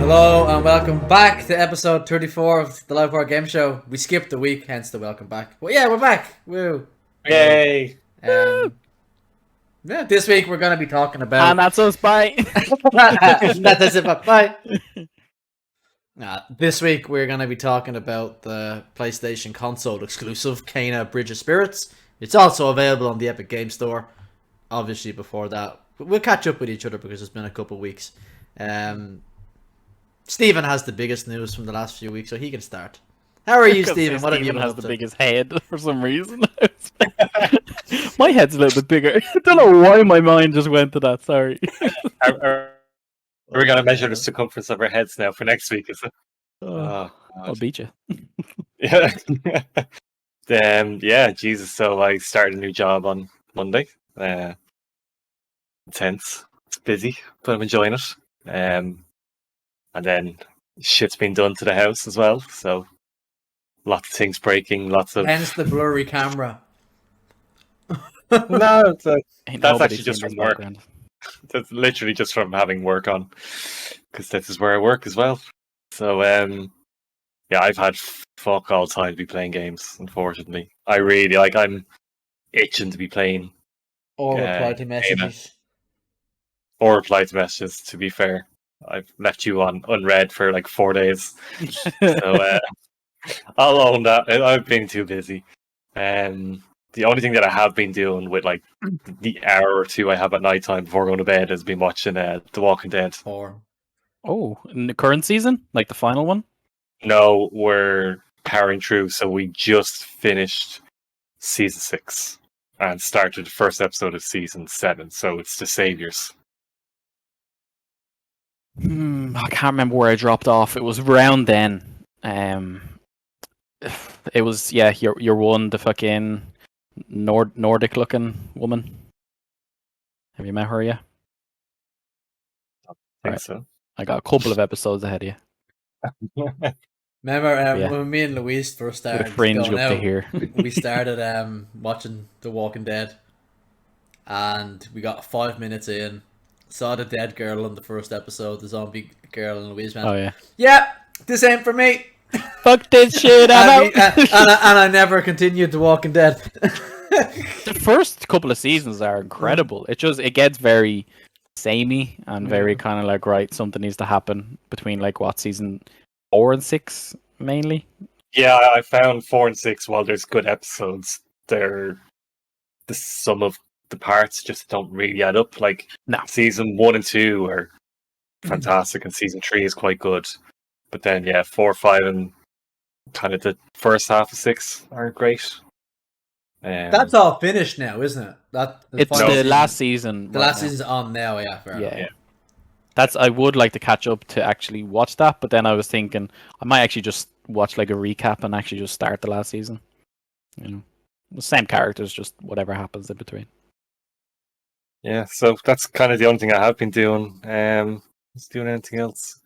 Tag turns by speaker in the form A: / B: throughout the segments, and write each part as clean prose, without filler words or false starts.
A: Hello and welcome back to episode 34 of the Live Bar Game Show. We skipped a week, hence the welcome back. Well, yeah, we're back. Woo!
B: Yay!
A: Yeah, this week we're going to be talking about.
C: And that's us. Bye.
A: That's it. Bye. This week we're going to be talking about the PlayStation console exclusive Kena Bridge of Spirits. It's also available on the Epic Game Store. Obviously, before that, we'll catch up with each other because it's been a couple of weeks. Stephen has the biggest news from the last few weeks, so he can start. How are you, Stephen? What have you been
C: has
A: up
C: the
A: to?
C: biggest head for some reason. My head's a little bit bigger. I don't know why my mind just went to that. Sorry.
B: Are we going to measure the circumference of our heads now for next week? Is it?
C: I'll beat you.
B: Yeah. Yeah, Jesus. So I started a new job on Monday. Intense. It's busy, but I'm enjoying it. And then shit's been done to the house as well. So lots of things breaking.
A: Hence the blurry camera.
B: No, that's
C: Nobody's
B: actually just
C: seen
B: from
C: this
B: work.
C: background.
B: That's literally just from having work on, because this is where I work as well. So yeah, I've had fuck all time to be playing games. Unfortunately, I'm itching to be playing
A: Or reply to messages.
B: or reply to messages. To be fair, I've left you on unread for like 4 days, so I'll own that. I've been too busy. The only thing that I have been doing with like the hour or two I have at night time before going to bed has been watching The Walking Dead.
C: Oh, in the current season? Like the final one?
B: No, we're powering through. So we just finished season 6 and started the first episode of season 7. So it's the Saviors.
C: I can't remember where I dropped off. It was around then. It was your one, the fucking Nordic looking woman. Have you met her yet?
B: I think
C: Right.
B: so.
C: I got a couple of episodes ahead of you.
A: Remember when me and Louise first
C: With a
A: started
C: fringe
A: going
C: up to
A: out,
C: here.
A: we started watching The Walking Dead, and we got 5 minutes in, saw the dead girl in the first episode, the zombie girl, and Louise went,
C: Oh yeah.
A: "Yeah, this ain't for me."
C: Fuck this shit, I'm
A: and,
C: out.
A: and I never continued The Walking Dead.
C: The first couple of seasons are incredible. It gets very samey and very kind of like, right, something needs to happen between like what, season 4 and 6 mainly.
B: Yeah, I found 4 and 6. While there's good episodes, they're the sum of the parts just don't really add up. Like
C: No.
B: season 1 and 2 are fantastic, and season 3 is quite good. But then, 4, 5, and kind of the first half of 6 aren't great.
A: That's all finished now, isn't it?
C: It's the last season.
A: The last season's on now, yeah. Fair enough.
C: Yeah. I would like to catch up to actually watch that, but then I was thinking I might actually just watch like a recap and actually just start the last season. You know, the same characters, just whatever happens in between.
B: Yeah, so that's kind of the only thing I have been doing. Was doing anything else?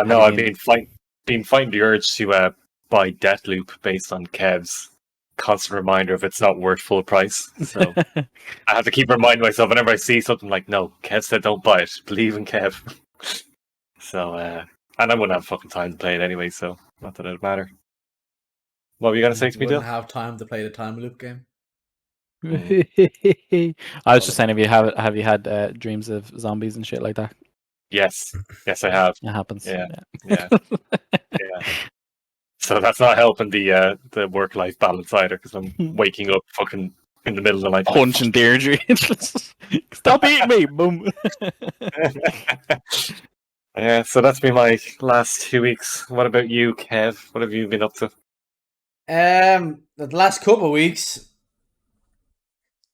B: No, I've been fighting the urge to buy Deathloop based on Kevs. Constant reminder of it's not worth full price. So I have to keep reminding myself whenever I see something like, no, Kev said don't buy it. Believe in Kev. So, and I wouldn't have fucking time to play it anyway, so not that it'd matter. What were you going to say to me, Dill?
A: Wouldn't have time to play the time loop game.
C: I was just saying, have you had dreams of zombies and shit like that?
B: Yes, I have.
C: It happens.
B: Yeah. So that's not helping the work-life balance either, because I'm waking up fucking in the middle of the night.
C: Punching Deirdre. Stop eating me! Boom.
B: Yeah, so that's been my last 2 weeks. What about you, Kev? What have you been up to?
A: The last couple of weeks,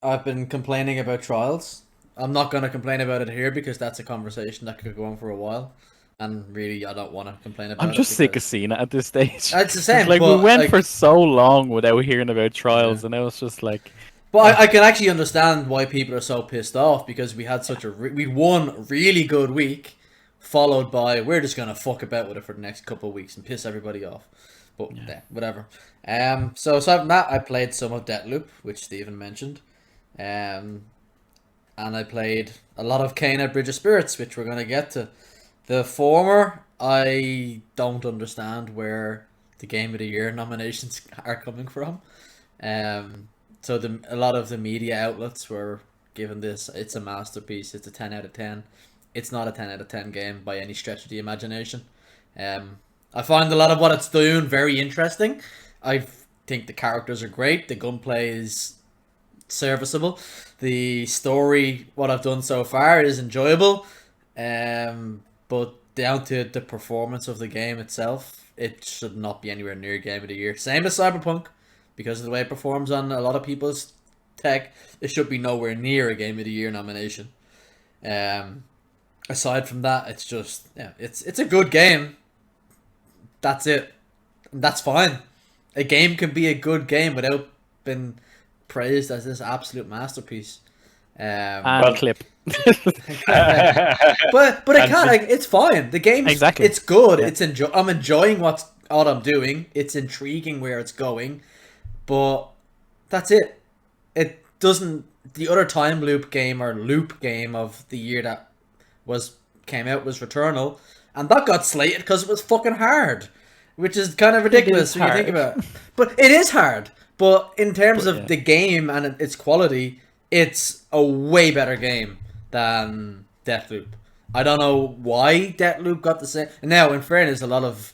A: I've been complaining about Trials. I'm not going to complain about it here because that's a conversation that could go on for a while. And really, I don't want to complain about it.
C: I'm just sick of seeing it at this stage.
A: It's the same.
C: Like, we went for so long without hearing about Trials, and it was just like...
A: But I can actually understand why people are so pissed off, because we had we one really good week, followed by we're just going to fuck about with it for the next couple of weeks and piss everybody off. But whatever. So aside from that, I played some of Deathloop, which Stephen mentioned. and I played a lot of Kane at Bridge of Spirits, which we're gonna get to. The former, I don't understand where the Game of the Year nominations are coming from. So a lot of the media outlets were given this. It's a masterpiece. It's a 10 out of 10. It's not a 10 out of 10 game by any stretch of the imagination. I find a lot of what it's doing very interesting. I think the characters are great. The gunplay is serviceable. The story, what I've done so far, is enjoyable. But down to the performance of the game itself, it should not be anywhere near Game of the Year. Same as Cyberpunk, because of the way it performs on a lot of people's tech, it should be nowhere near a Game of the Year nomination. Aside from that, it's just it's a good game. That's it. That's fine. A game can be a good game without being praised as this absolute masterpiece.
C: And clip.
A: But it can't. Like, it's fine. The game,
C: Exactly.
A: It's good.
C: Yeah.
A: I'm enjoying what I'm doing. It's intriguing where it's going, but that's it. It doesn't. The other time loop game or loop game of the year that came out was Returnal, and that got slated because it was fucking hard, which is kind of ridiculous when you think about it. But it is hard. But in terms of the game and its quality, it's a way better game than Deathloop. I don't know why Deathloop got the same. Now, in fairness, a lot of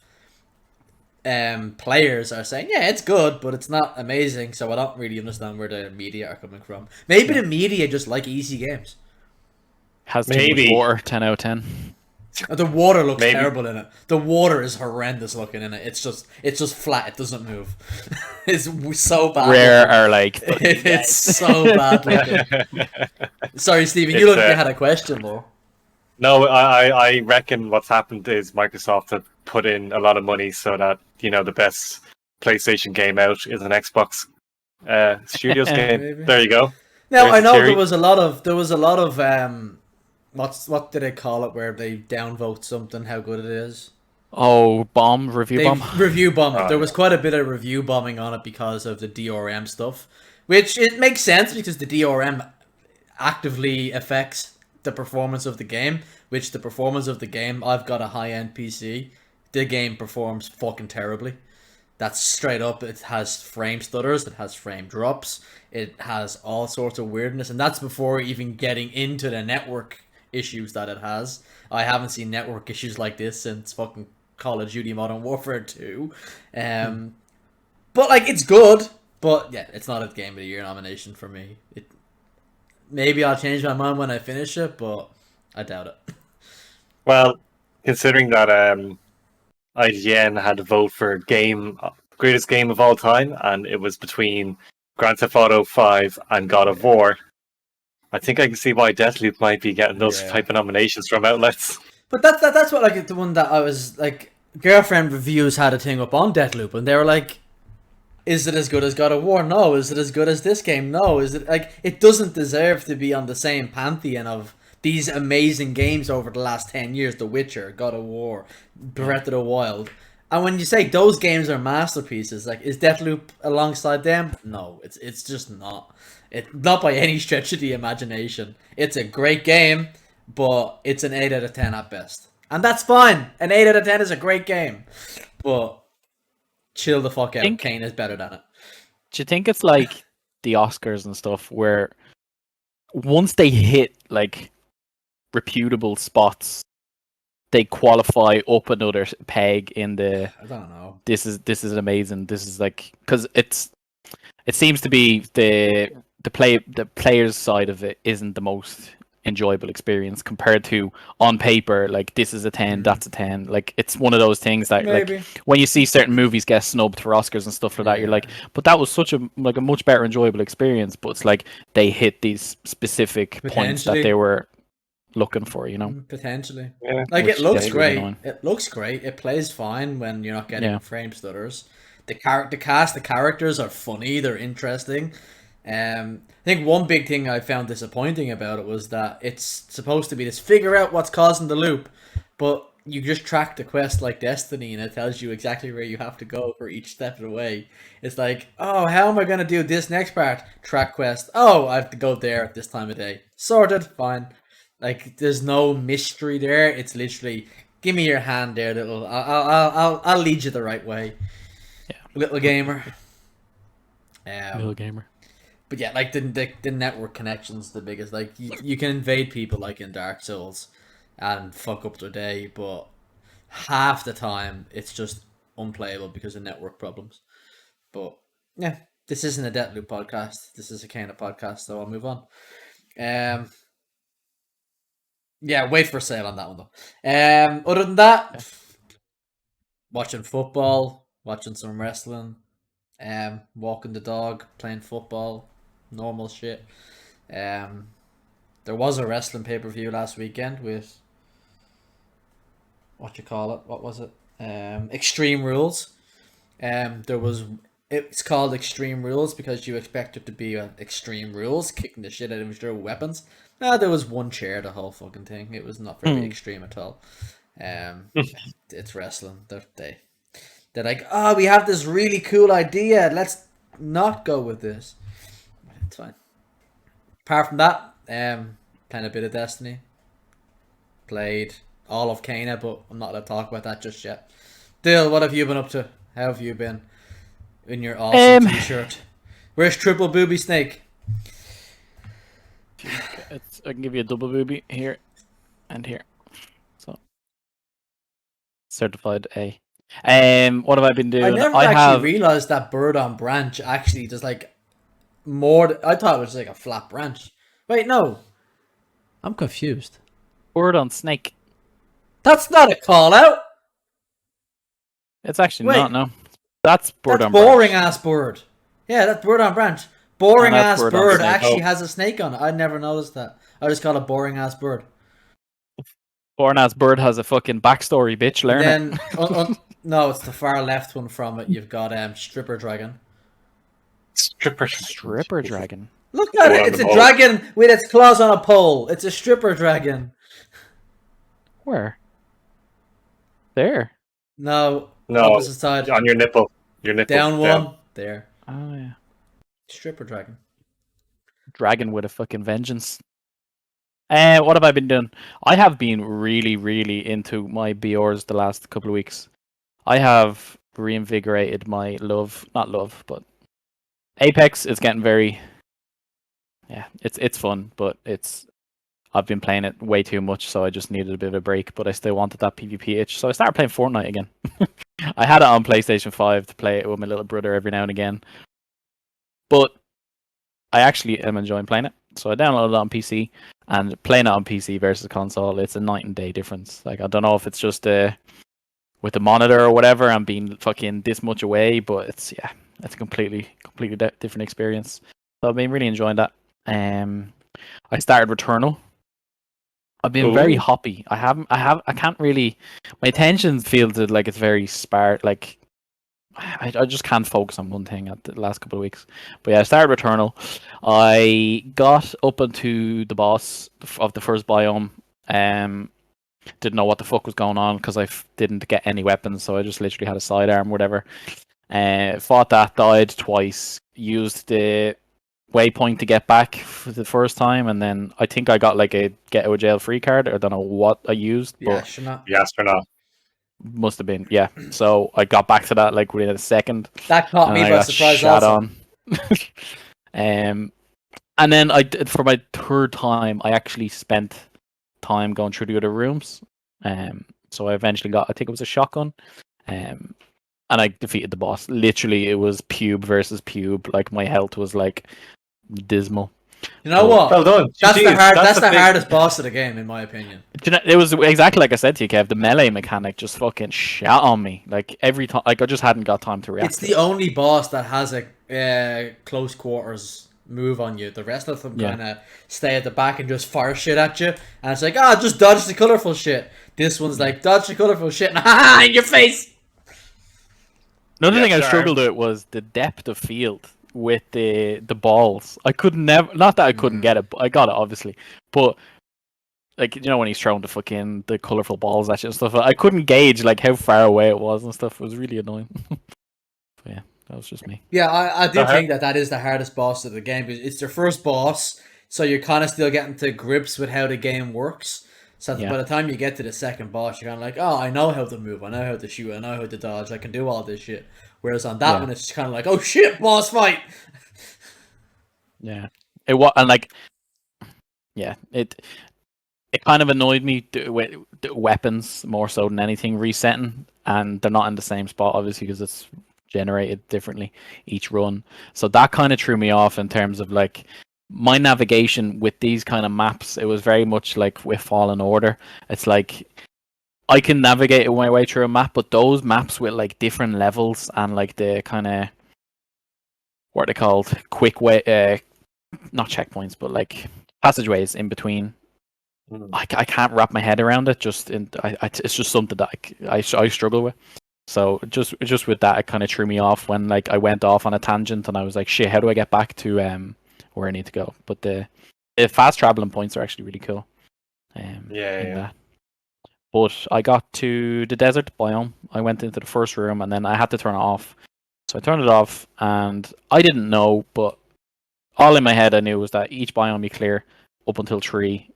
A: players are saying, yeah, it's good, but it's not amazing. So I don't really understand where the media are coming from. Maybe the media just like easy games.
C: Has too much water. 10 out of 10.
A: The water looks terrible in it. The water is horrendous looking in it. It's just flat. It doesn't move. It's so bad.
C: Rare are like.
A: It's so bad looking. Sorry, Stephen. You looked like you had a question, though.
B: No, I reckon what's happened is Microsoft have put in a lot of money so that the best PlayStation game out is an Xbox Studios game.
A: Maybe.
B: There you go.
A: Now
B: There's
A: I know
B: theory.
A: there was a lot of what do they call it where they downvote something how good it is.
C: Oh, review bomb.
A: Review bomb.
B: Oh,
A: There was quite a bit of review bombing on it because of the DRM stuff, which it makes sense because the DRM actively affects the performance of the game. Which the performance of the game, I've got a high-end PC. The game performs fucking terribly. That's straight up. It has frame stutters. It has frame drops. It has all sorts of weirdness, and that's before even getting into the network issues that it has. I haven't seen network issues like this since fucking Call of Duty Modern Warfare 2. But like, it's good, but yeah, it's not a Game of the Year nomination for me. Maybe I'll change my mind when I finish it, but I doubt it.
B: Well, considering that IGN had to vote for greatest game of all time, and it was between Grand Theft Auto 5 and God of War, I think I can see why Deathloop might be getting those type of nominations from outlets.
A: But that's what, like, the one that I was like, Girlfriend Reviews had a thing up on Deathloop, and they were like, is it as good as God of War? No. Is it as good as this game? No. Is it like, it doesn't deserve to be on the same pantheon of these amazing games over the last 10 years? The Witcher, God of War, Breath of the Wild. And when you say those games are masterpieces, like, is Deathloop alongside them? No, it's just not. It's not by any stretch of the imagination. It's a great game, but it's an 8 out of 10 at best. And that's fine. An 8 out of 10 is a great game. But chill the fuck out. Kane is better than it.
C: Do you think it's like the Oscars and stuff where once they hit like reputable spots, they qualify up another peg in the
A: I don't know.
C: This is amazing. This is like, because it seems to be the player's side of it isn't the most enjoyable experience compared to on paper, like, this is a 10, that's a 10. Like, it's one of those things that
A: Maybe.
C: like when you see certain movies get snubbed for Oscars and stuff like that, you're like, but that was such a much better enjoyable experience. But it's like they hit these specific points that they were looking for,
A: Potentially.
B: Yeah.
A: Like,
C: Which
A: it looks
C: is
A: great.
C: annoying.
A: It looks great. It plays fine when you're not getting frame stutters. The characters are funny. They're interesting. I think one big thing I found disappointing about it was that it's supposed to be this figure out what's causing the loop, but you just track the quest like Destiny, and it tells you exactly where you have to go for each step of the way. It's like, oh, how am I going to do this next part? Track quest. Oh, I have to go there at this time of day. Sorted. Fine. Like, there's no mystery there. It's literally, give me your hand there, little. I'll lead you the right way.
C: Yeah.
A: Little gamer.
C: Little gamer.
A: But yeah, like the network connection's the biggest. Like you can invade people like in Dark Souls, and fuck up their day, but half the time it's just unplayable because of network problems. But yeah, this isn't a Deathloop podcast. This is a kind of podcast, so I'll move on. Yeah, wait for a sale on that one though. Other than that, watching football, watching some wrestling, walking the dog, playing football, normal shit. There was a wrestling pay-per-view last weekend with what was it? Extreme Rules. It's called Extreme Rules because you expect it to be Extreme Rules, kicking the shit out of each other with weapons. There was one chair the whole fucking thing. It was not very extreme at all. It's wrestling. They're like, oh, we have this really cool idea. Let's not go with this. It's fine. Apart from that, playing a bit of Destiny. Played all of Kana, but I'm not allowed to talk about that just yet. Dill, what have you been up to? How have you been in your awesome t-shirt? Where's Triple Booby Snake?
C: I can give you a double booby here and here. So certified A. What have I been doing?
A: I never actually realized that bird on branch actually just like more. I thought it was like a flat branch. Wait, no. I'm confused.
C: Bird on snake.
A: That's not a call out.
C: It's actually not. No, that's bird on
A: boring
C: branch.
A: Ass bird. Yeah, that's bird on branch. Boring ass bird actually
C: Oh.
A: has a snake on it. I never noticed that. I just call it boring ass bird.
C: Boring ass bird has a fucking backstory, bitch. Learn
A: it. No, it's the far left one from it. You've got stripper dragon.
C: Stripper dragon.
A: Look at it. It's a dragon with its claws on a pole. It's a stripper dragon.
C: Where? There.
B: No.
A: Opposite side.
B: On your nipple. Your nipple.
A: Down one. There.
C: Oh yeah.
A: Stripper dragon.
C: Dragon with a fucking vengeance. What have I been doing? I have been really, really into my BRs the last couple of weeks. I have reinvigorated my not love, but Apex is getting very, it's fun, but I've been playing it way too much, so I just needed a bit of a break, but I still wanted that PvP itch, so I started playing Fortnite again. I had it on PlayStation 5 to play it with my little brother every now and again, but I actually am enjoying playing it, so I downloaded it on PC, and playing it on PC versus console, it's a night and day difference. Like, I don't know if it's just with the monitor or whatever, I'm being fucking this much away, but it's a completely different experience. So I've been really enjoying that. I started Returnal. I've been very hoppy. I can't really. My attention feels like it's very sparse. Like I just can't focus on one thing at the last couple of weeks. But yeah, I started Returnal. I got up into the boss of the first biome. Didn't know what the fuck was going on because I didn't get any weapons, so I just literally had a sidearm, whatever. Fought that, died twice, used the waypoint to get back for the first time, and then I think I got like a get out of jail free card. I don't know what I used, but
B: Astronaut.
C: Must have been, yeah. So I got back to that like within a second.
A: That caught me by surprise also.
C: And then for my third time, I actually spent time going through the other rooms. So I eventually got, I think it was a shotgun. And I defeated the boss. Literally, it was pube versus pube. Like, my health was like dismal.
A: You know what?
B: Well done.
A: That's the hardest boss of the game, in my opinion.
C: It was exactly like I said to you, Kev. The melee mechanic just fucking shot on me. Like, every time, like, I just hadn't got time to react.
A: It's the only boss that has a close quarters move on you. The rest of them kind of stay at the back and just fire shit at you. And it's like, just dodge the colorful shit. This one's like, dodge the colorful shit, and in your face.
C: Another thing I struggled with was the depth of field with the balls. I could never, not that I couldn't get it, but I got it obviously. But like when he's throwing the colorful balls at you and stuff. I couldn't gauge like how far away it was and stuff. It was really annoying. But yeah, that was just me.
A: Yeah, I do
B: Uh-huh.
A: think that is the hardest boss of the game. Because it's their first boss, so you're kind of still getting to grips with how the game works. So
C: Yeah.
A: by the time you get to the second boss, you're kind of like, oh, I know how to move, I know how to shoot, I know how to dodge, I can do all this shit. Whereas on that
C: Yeah.
A: one, it's kind of like, oh shit, boss fight.
C: Yeah, it was, and like, yeah, it kind of annoyed me. The weapons more so than anything resetting, and they're not in the same spot obviously because it's generated differently each run. So that kind of threw me off in terms of like my navigation with these kind of maps. It was very much like with Fallen Order. It's like I can navigate my way through a map, but those maps with like different levels and like the kind of what are they called? Quick way, not checkpoints, but like passageways in between. I can't wrap my head around it. It's just something that I struggle with. So just with that, it kind of threw me off when like I went off on a tangent and I was like, shit, how do I get back to where I need to go? But the fast traveling points are actually really cool.
B: Yeah.
C: But I got to the desert biome. I went into the first room and then I had to turn it off. So I turned it off and I didn't know, but all in my head I knew was that each biome you clear up until 3,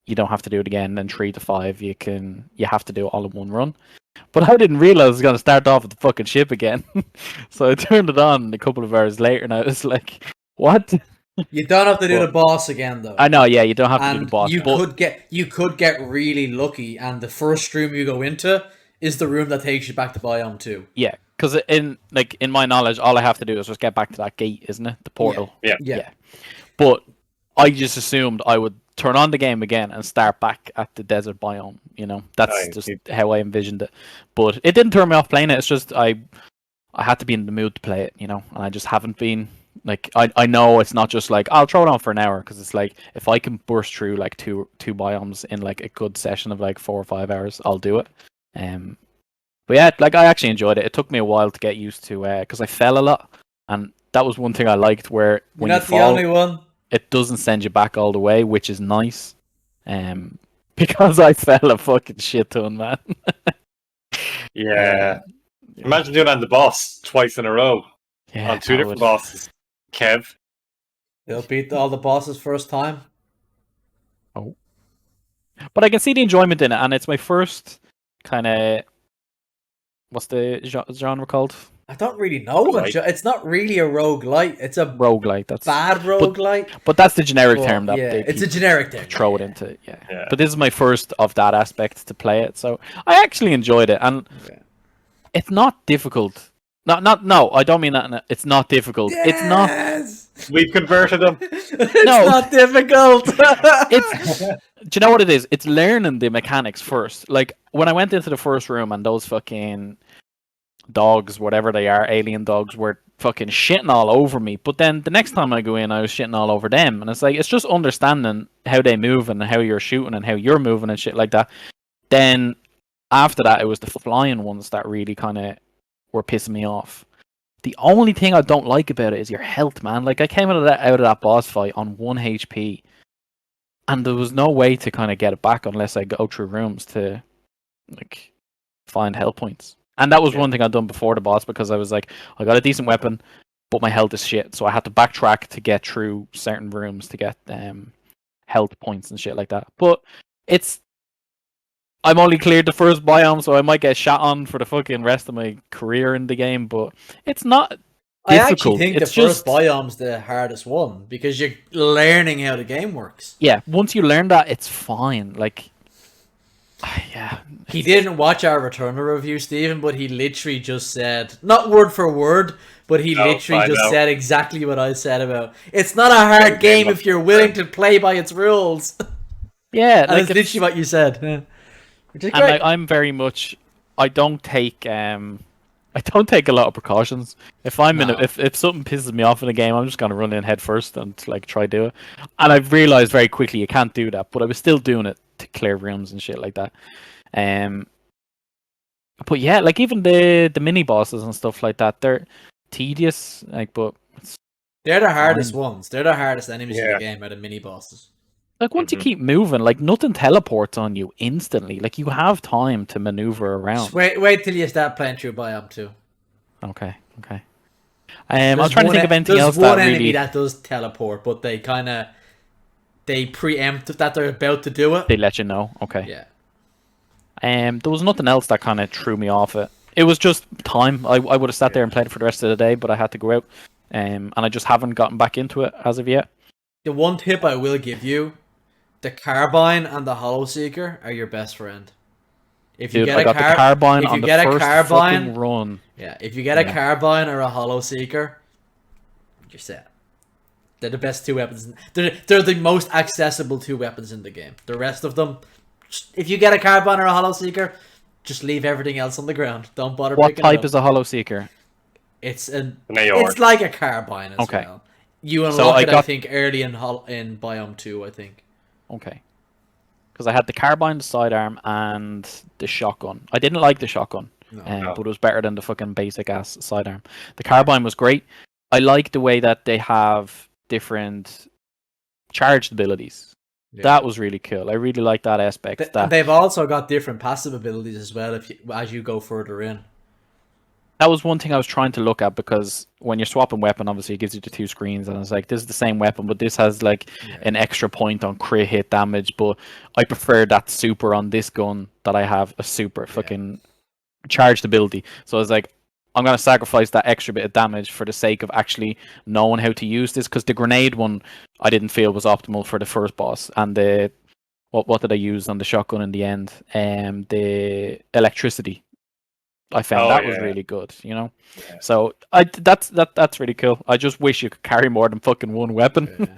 C: you don't have to do it again. Then 3 to 5, you have to do it all in one run. But I didn't realize I was going to start off with the fucking ship again. So I turned it on a couple of hours later and I was like, what?
A: You don't have to do the boss again though.
C: I know, yeah, you don't have to do
A: And
C: the boss.
A: you could get really lucky, and the first room you go into is the room that takes you back to biome 2.
C: Yeah, because in my knowledge, all I have to do is just get back to that gate, isn't it? The portal.
A: Yeah.
C: But I just assumed I would turn on the game again and start back at the desert biome. That's just how I envisioned it. But it didn't turn me off playing it. It's just I had to be in the mood to play it, and I just haven't been. Like I know it's not just like I'll throw it on for an hour because it's like if I can burst through like two biomes in like a good session of like 4 or 5 hours, I'll do it. But yeah, like I actually enjoyed it. It took me a while to get used to because I fell a lot, and that was one thing I liked. Where when
A: You're
C: you
A: not
C: fall,
A: the only one.
C: it doesn't send you back all the way, which is nice. Because I fell a fucking shit ton, man.
B: Yeah. Imagine doing that on the boss twice in a row
C: Yeah,
B: on 2 different bosses. Kev.
A: They'll beat all the bosses first time.
C: Oh. But I can see the enjoyment in it, and it's my first kind of. What's the genre called?
A: I don't really know. It's not really a roguelite. It's a
C: roguelite. That's
A: bad roguelite.
C: But that's the generic term that
A: it's a generic term.
C: Throw it into yeah. But this is my first of that aspect to play it, so I actually enjoyed it, and it's not difficult. No, I don't mean that. It's not difficult.
A: Yes!
C: It's not.
B: We've converted them.
A: It's not difficult.
C: Do you know what it is? It's learning the mechanics first. Like when I went into the first room and those fucking dogs, whatever they are, alien dogs, were fucking shitting all over me. But then the next time I go in, I was shitting all over them. And it's like, it's just understanding how they move and how you're shooting and how you're moving and shit like that. Then after that, it was the flying ones that really kind of were pissing me off. The only thing I don't like about it is your health, man. Like I came out of that boss fight on 1 HP. And there was no way to kind of get it back unless I go through rooms to like find health points. And that was one thing I'd done before the boss because I was like, I got a decent weapon, but my health is shit. So I had to backtrack to get through certain rooms to get health points and shit like that. But I'm only cleared the first biome, so I might get shot on for the fucking rest of my career in the game, but it's not difficult.
A: I actually think the first biome's the hardest one because you're learning how the game works.
C: Yeah, once you learn that, it's fine. Like, yeah.
A: He didn't watch our Returnal review, Stephen, but he literally just said, not word for word, but he literally just said exactly what I said about, it's not a hard game if you're willing to play by its rules.
C: Yeah,
A: like, that's literally what you said. Yeah. Which is great.
C: And like, I'm very much, I don't take a lot of precautions. If I'm if something pisses me off in a game, I'm just gonna run in head first and like try to do it. And I've realized very quickly you can't do that, but I was still doing it to clear rooms and shit like that. But yeah, like even the mini bosses and stuff like that, they're tedious. Like, but
A: they're the hardest ones. They're the hardest enemies in the game, are the mini bosses.
C: Like once you keep moving, like nothing teleports on you instantly. Like you have time to maneuver
A: Just
C: around.
A: wait till you start playing through Biome 2.
C: Okay. I was trying to think of anything
A: there's
C: else
A: one
C: that
A: enemy
C: really
A: that does teleport, but they preempt that they're about to do it.
C: they let you know. Okay.
A: Yeah.
C: There was nothing else that kind of threw me off it. It was just time. I would have sat there and played it for the rest of the day, but I had to go out. And I just haven't gotten back into it as of yet.
A: The one tip I will give you: the carbine and the hollow seeker are your best friend. If you
C: Dude,
A: get
C: I got the carbine on the first fucking run.
A: Yeah, if you get a carbine or a hollow seeker, you're set. They're the best two weapons. They're the most accessible two weapons in the game. The rest of them, if you get a carbine or a hollow seeker, just leave everything else on the ground. Don't bother
C: What
A: picking it
C: type
A: up.
C: is a hollow seeker?
B: It's
A: like a carbine as well. You unlock it, I think, early in Biome 2, I think.
C: Okay. Because I had the carbine, the sidearm, and the shotgun. I didn't like the shotgun, but it was better than the fucking basic ass sidearm. The carbine was great. I like the way that they have different charged abilities. Yeah. That was really cool. I really like that aspect.
A: And they've also got different passive abilities as well as you go further in.
C: That was one thing I was trying to look at, because when you're swapping weapon, obviously it gives you the two screens, and it's like, this is the same weapon, but this has like an extra point on crit hit damage. But I prefer that super on this gun that I have a super fucking charged ability. So I was like, I'm gonna sacrifice that extra bit of damage for the sake of actually knowing how to use this, because the grenade one I didn't feel was optimal for the first boss, and the what did I use on the shotgun in the end? The electricity. I found that was really good, you know. Yeah. So that's really cool. I just wish you could carry more than fucking one weapon.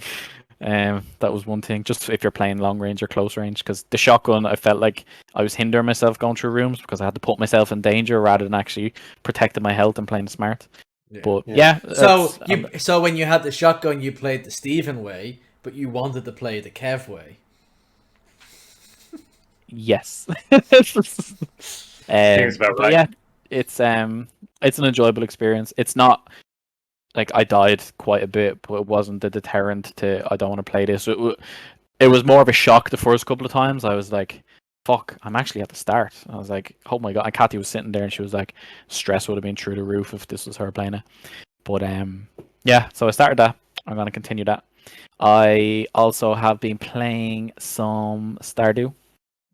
C: That was one thing. Just if you're playing long range or close range, because the shotgun, I felt like I was hindering myself going through rooms because I had to put myself in danger rather than actually protecting my health and playing smart. Yeah. But
A: so when you had the shotgun, you played the Steven way, but you wanted to play the Kev way.
C: Yes.
B: Seems about right.
C: Yeah, it's an enjoyable experience. It's not like I died quite a bit, but it wasn't a deterrent to I don't want to play this. It was more of a shock the first couple of times. I was like, fuck, I'm actually at the start. I was like, oh my god. And Kathy was sitting there and she was like, stress would have been through the roof if this was her playing it. But yeah, so I started that. I'm going to continue that. I also have been playing some Stardew.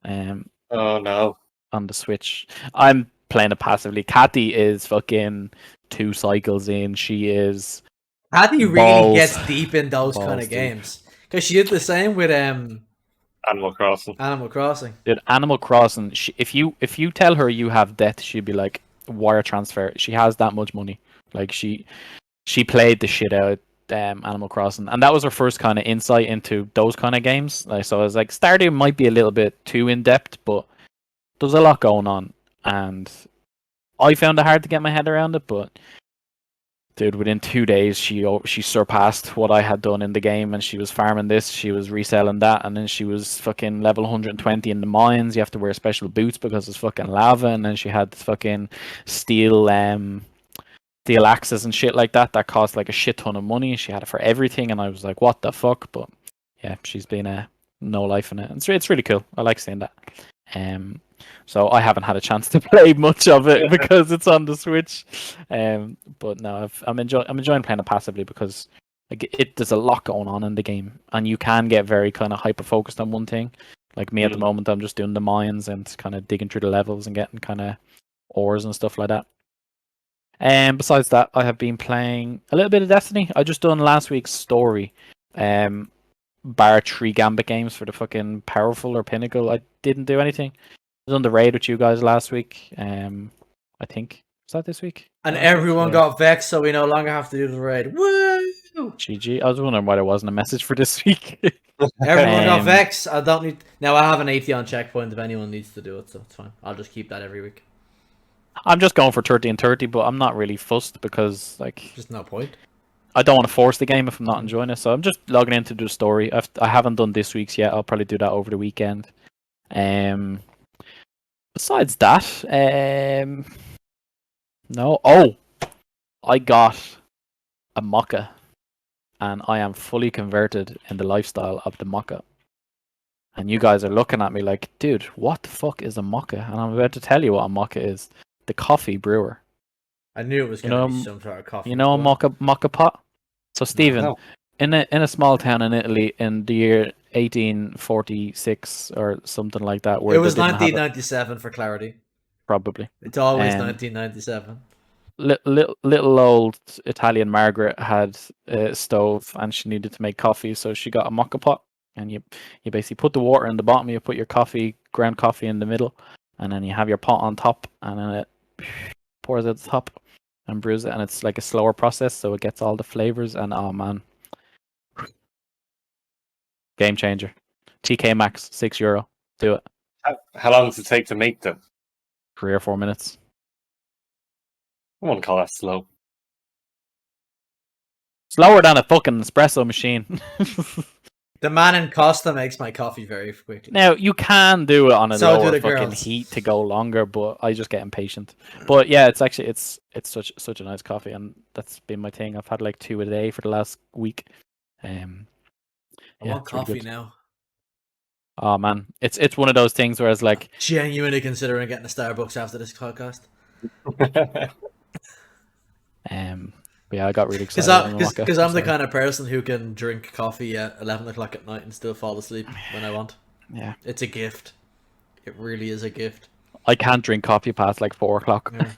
B: Oh no.
C: On the Switch. I'm playing it passively. Kathy is fucking 2 cycles in. She is.
A: Kathy really gets deep in those kind of games, because she did the same with
B: Animal Crossing.
C: Dude, Animal Crossing. If you tell her you have debt, she'd be like, wire transfer. She has that much money. Like she played the shit out Animal Crossing, and that was her first kind of insight into those kind of games. Like, so I was like, Stardew might be a little bit too in depth, but there's a lot going on, and I found it hard to get my head around it. But dude, within 2 days, she surpassed what I had done in the game, and she was farming this, she was reselling that, and then she was fucking level 120 in the mines. You have to wear special boots because it's fucking lava, and then she had fucking steel axes and shit like that cost like a shit ton of money. She had it for everything, and I was like, what the fuck? But yeah, she's been no life in it. It's really cool. I like seeing that. So I haven't had a chance to play much of it because it's on the Switch. But no, I'm enjoying playing it passively, because like there's a lot going on in the game, and you can get very kind of hyper focused on one thing. Like me at the moment, I'm just doing the mines and kind of digging through the levels and getting kind of ores and stuff like that. And besides that, I have been playing a little bit of Destiny. I just done last week's story. Bar 3 Gambit games for the fucking Powerful or Pinnacle. I didn't do anything. I was on the raid with you guys last week. I think. Was that this week?
A: And everyone got vexed, so we no longer have to do the raid. Woo!
C: GG. I was wondering why there wasn't a message for this week.
A: Everyone got vexed. I don't need. Now I have an 80 on checkpoint if anyone needs to do it, so it's fine. I'll just keep that every week.
C: I'm just going for 30 and 30, but I'm not really fussed because, like,
A: just no point.
C: I don't want to force the game if I'm not enjoying it, so I'm just logging in to do the story. I haven't done this week's yet. I'll probably do that over the weekend. Besides that, no. Oh, I got a Mokka, and I am fully converted in the lifestyle of the Mokka. And you guys are looking at me like, dude, what the fuck is a mocha? And I'm about to tell you what a mocha is. The coffee brewer.
A: I knew it was
C: You
A: going to
C: know,
A: be some sort of coffee.
C: You know a mocha pot? So Stephen,
B: No.
C: in a small town in Italy in the year 1846 or something like that, where
A: It was
C: they didn't have it,
A: 1997 for clarity.
C: probably.
A: It's always
C: Um,
A: 1997.
C: Little old Italian Margaret had a stove and she needed to make coffee, so she got a mocha pot. And you basically put the water in the bottom, you put your ground coffee in the middle, and then you have your pot on top, and then it pours out the top and brews it, and it's like a slower process, so it gets all the flavors. And oh man, game changer. TK Maxx, €6. Do it.
B: How long does it take to make them?
C: 3 or 4 minutes.
B: I wouldn't call that slow.
C: Slower than a fucking espresso machine.
A: The man in Costa makes my coffee very quickly.
C: Now you can do it on a
A: So do
C: lower
A: the
C: fucking
A: girls.
C: heat to go longer, but I just get impatient. But yeah, it's actually it's such a nice coffee, and that's been my thing. I've had like 2 a day for the last week.
A: I
C: Yeah,
A: want
C: it's really
A: coffee
C: good.
A: now.
C: Oh man, it's one of those things where it's like,
A: Genuinely considering getting a Starbucks after this podcast.
C: but yeah, I got really excited. on the mocha.
A: Because I'm the
C: Sorry.
A: kind of person who can drink coffee at 11 o'clock at night and still fall asleep when I want.
C: Yeah,
A: It's a gift. It really is a gift.
C: I can't drink coffee past like 4 o'clock.
A: Yeah.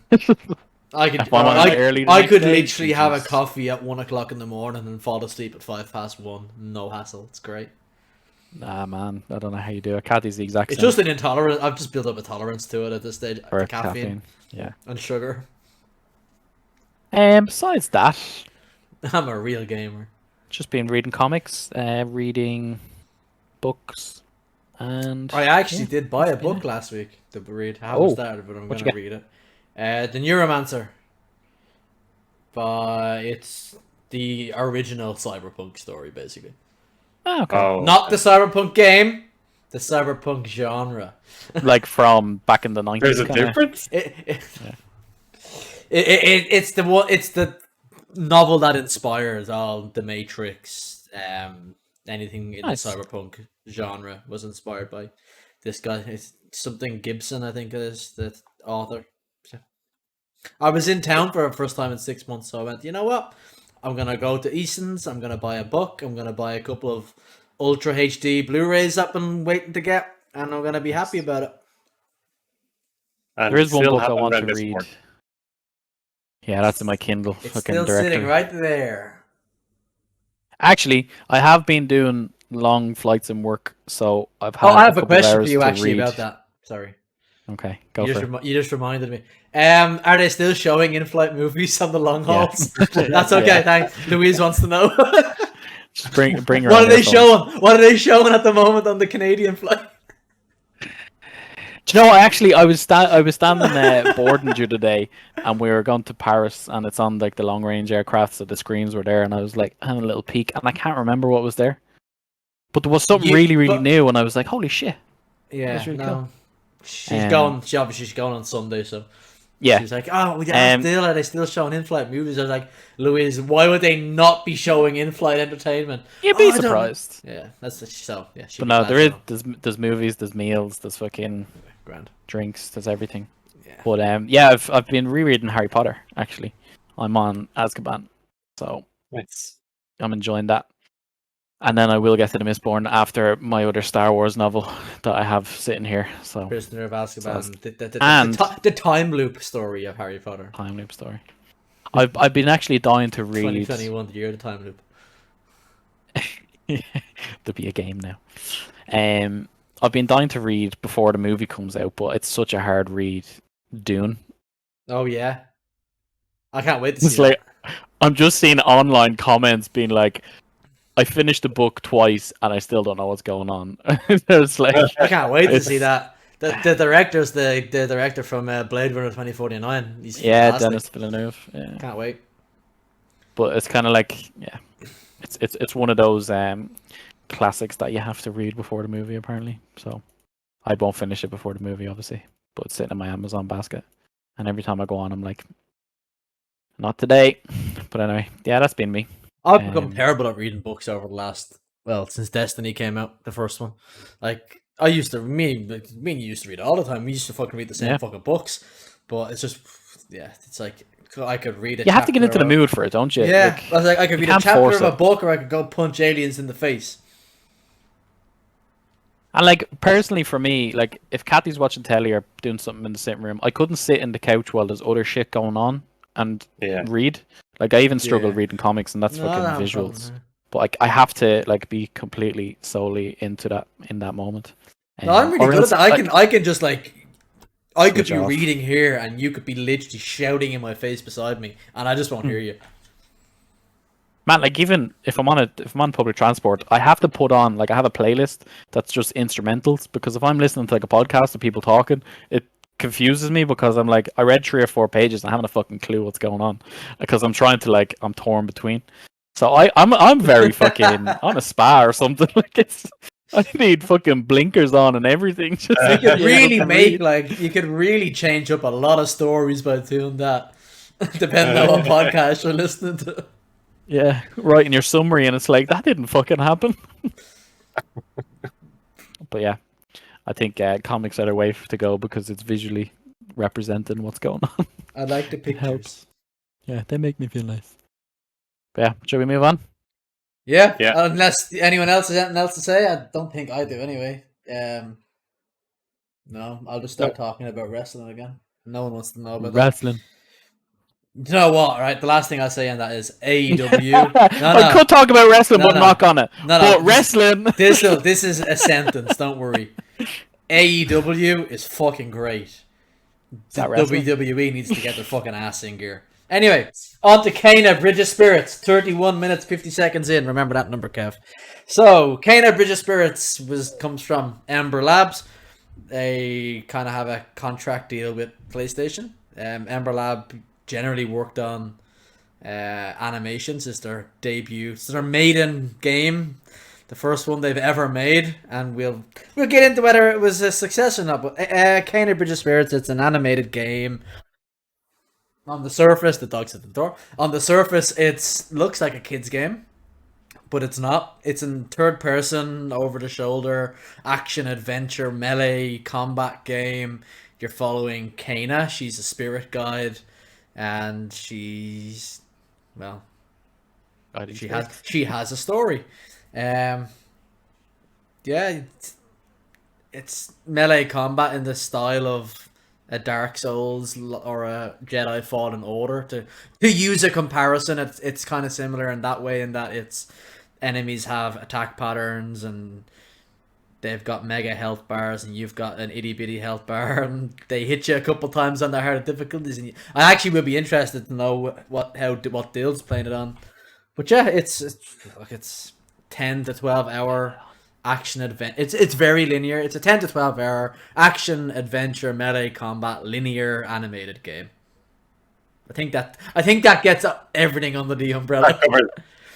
A: I could,
C: If I'm on it early the
A: I
C: next
A: could
C: day,
A: literally have a
C: Jesus.
A: coffee at 1 o'clock in the morning and fall asleep at 1:05. No hassle. It's great.
C: Nah, man, I don't know how you do it. Kathy's the exact
A: It's
C: same
A: just an intolerance. I've just built up a tolerance to it at this stage.
C: for
A: To caffeine
C: Yeah.
A: and sugar.
C: Besides that,
A: I'm a real gamer.
C: just been reading comics, reading books, and
A: I actually
C: yeah,
A: did buy a
C: that's been
A: book
C: it.
A: last week to read. I haven't
C: Oh,
A: started, but I'm
C: what'd
A: going
C: you
A: to read it. The Neuromancer. But it's the original cyberpunk story, basically.
C: Oh, okay.
B: Oh,
A: Not the cyberpunk game, the cyberpunk genre.
C: Like from back in the 90s.
B: there's a
C: kinda.
B: difference?
C: Yeah.
A: It's the one. It's the novel that inspires all the Matrix. Anything in
C: Nice.
A: the cyberpunk genre was inspired by this guy. It's something Gibson, I think it is the author. So, I was in town for the first time in 6 months, so I went, you know what? I'm gonna go to Easton's. I'm gonna buy a book. I'm gonna buy a couple of Ultra HD Blu-rays I've been waiting to get, and I'm gonna be happy about it.
B: And
C: There is one
B: still
C: book I
B: haven't
C: want
B: read
C: to
B: this
C: read.
B: one.
C: Yeah, that's in my Kindle.
A: It's
C: Fucking
A: still
C: directory.
A: sitting right there.
C: Actually, I have been doing long flights in work, so I've
A: Oh,
C: had
A: I have a
C: couple of
A: question for
C: hours
A: you
C: to
A: actually
C: read.
A: about that. Sorry,
C: Okay, go
A: you
C: for
A: just,
C: it.
A: you just reminded me. Are they still showing in-flight movies on the long
C: Yeah.
A: hauls? That's okay.
C: Yeah.
A: Thanks. Louise wants to know.
C: Just bring her.
A: What
C: on
A: are they
C: earphones.
A: showing? What are they showing at the moment on the Canadian flight?
C: Do you know, I was standing boarding you today, and we were going to Paris, and it's on like the long range aircraft, so the screens were there, and I was like having a little peek, and I can't remember what was there, but there was something really
A: but-
C: new, and I was like, holy shit!
A: Yeah,
C: That's really
A: no. She's
C: Um,
A: going. She's going on Sunday, so
C: Yeah,
A: she's like, "Oh, are they still showing in-flight movies?" I was like, "Louise, why would they not be showing in-flight entertainment?"
C: you'd
A: "Oh,
C: be
A: I don't know."
C: surprised.
A: Yeah, so. Yeah, she'd
C: But
A: be
C: no,
A: glad
C: there
A: to
C: is
A: know.
C: there's movies, there's meals, there's fucking
A: Grand.
C: drinks, there's everything.
A: Yeah.
C: But yeah, I've been rereading Harry Potter actually. I'm on Azkaban, so
B: It's
C: I'm enjoying that. And then I will get to the Mistborn after my other Star Wars novel that I have sitting here. So
A: Prisoner of Azkaban,
C: And-
A: the time loop story of Harry Potter.
C: time loop story. I've been actually dying to read.
A: 2021, the year of the time loop.
C: There'll be a game now. I've been dying to read before the movie comes out, but it's such a hard read. Dune.
A: Oh yeah, I can't wait to
C: It's
A: see
C: like
A: that.
C: I'm just seeing online comments being like, "I finished the book twice and I still don't know what's going on." It's like,
A: I can't wait to
C: it's-
A: see that. The director's the director from Blade Runner 2049. He's
C: yeah,
A: fantastic.
C: Dennis Villeneuve. Yeah.
A: Can't wait.
C: But it's kind of like, yeah, it's one of those classics that you have to read before the movie, apparently. So I won't finish it before the movie, obviously, but it's sitting in my Amazon basket, and every time I go on, I'm like, not today. But anyway, yeah, that's been me.
A: I've become terrible at reading books over the last Well, since Destiny came out, the first one. Like, I used to, me and you used to read it all the time. We used to fucking read the same fucking books. But it's just, yeah, it's like, I could read a
C: You have to get into the
A: of-
C: mood for it, don't you?
A: Yeah, I was like, I could
C: you
A: read a
C: can't
A: chapter
C: force
A: of a
C: it.
A: book, or I could go punch aliens in the face.
C: And like personally for me, like if Kathy's watching telly or doing something in the sitting room, I couldn't sit in the couch while there's other shit going on and
B: Yeah.
C: read. Like I even struggle
A: Yeah.
C: reading comics, and that's
A: No, I
C: fucking
A: don't have a problem
C: visuals.
A: there.
C: But like I have to like be completely solely into that in that moment.
A: No, I'm really
C: Or
A: good at
C: else,
A: that.
C: like,
A: I can just like, I could
C: Switch
A: be
C: off.
A: reading here, and you could be literally shouting in my face beside me, and I just won't hear you.
C: man, like even if I'm on public transport, I have to put on like I have a playlist that's just instrumentals, because if I'm listening to like a podcast of people talking, it confuses me because I'm like I read 3 or 4 pages and I haven't a fucking clue what's going on because I'm trying to like I'm torn between. So I'm very fucking on a spa or something like it's. I need fucking blinkers on and everything. Just
A: You could
C: to
A: really
C: fucking
A: make
C: read.
A: like you could really change up a lot of stories by doing that, depending on what podcast you're listening to.
C: Yeah, writing your summary, and it's like that didn't fucking happen. But yeah, I think comics are the way to go because it's visually representing what's going on.
A: I like the pictures.
C: helps. Yeah, they make me feel nice. But yeah, shall we move on?
A: Yeah,
B: Yeah.
A: unless anyone else has anything else to say, I don't think I do anyway. No, I'll just start talking about wrestling again. No one wants to know about that.
C: Wrestling.
A: You know what? Right, the last thing I'll say on that is AEW.
C: I could talk about wrestling,
A: No,
C: but
A: no.
C: I'm not gonna.
A: No,
C: But wrestling.
A: This is a sentence. Don't worry. AEW is fucking great.
C: that wrestling?
A: WWE needs to get their fucking ass in gear. Anyway, on to Kana Bridge of Spirits. 31 minutes 50 seconds in. Remember that number, Kev. So Kana Bridge of Spirits comes from Ember Labs. They kind of have a contract deal with PlayStation. Ember Lab generally worked on animations. It's their debut. It's their maiden game, the first one they've ever made, and we'll get into whether it was a success or not. But Kana Bridge of Spirits, it's an animated game. On the surface, the dog's at the door. On the surface, it looks like a kid's game, but it's not. It's in third person, over the shoulder, action adventure, melee combat game. You're following Kana. She's a spirit guide, and she's well, she has a story. Yeah, it's melee combat in the style of a Dark Souls or a Jedi Fallen Order. To use a comparison, it's kind of similar in that way, in that it's enemies have attack patterns and they've got mega health bars and you've got an itty bitty health bar, and they hit you a couple times on the harder difficulties. And I actually would be interested to know what Dill's playing it on. But yeah, it's 10 to 12 hour action adventure. It's very linear. It's a 10 to 12 hour action adventure melee combat linear animated game. I think that gets everything under the umbrella.
B: That covers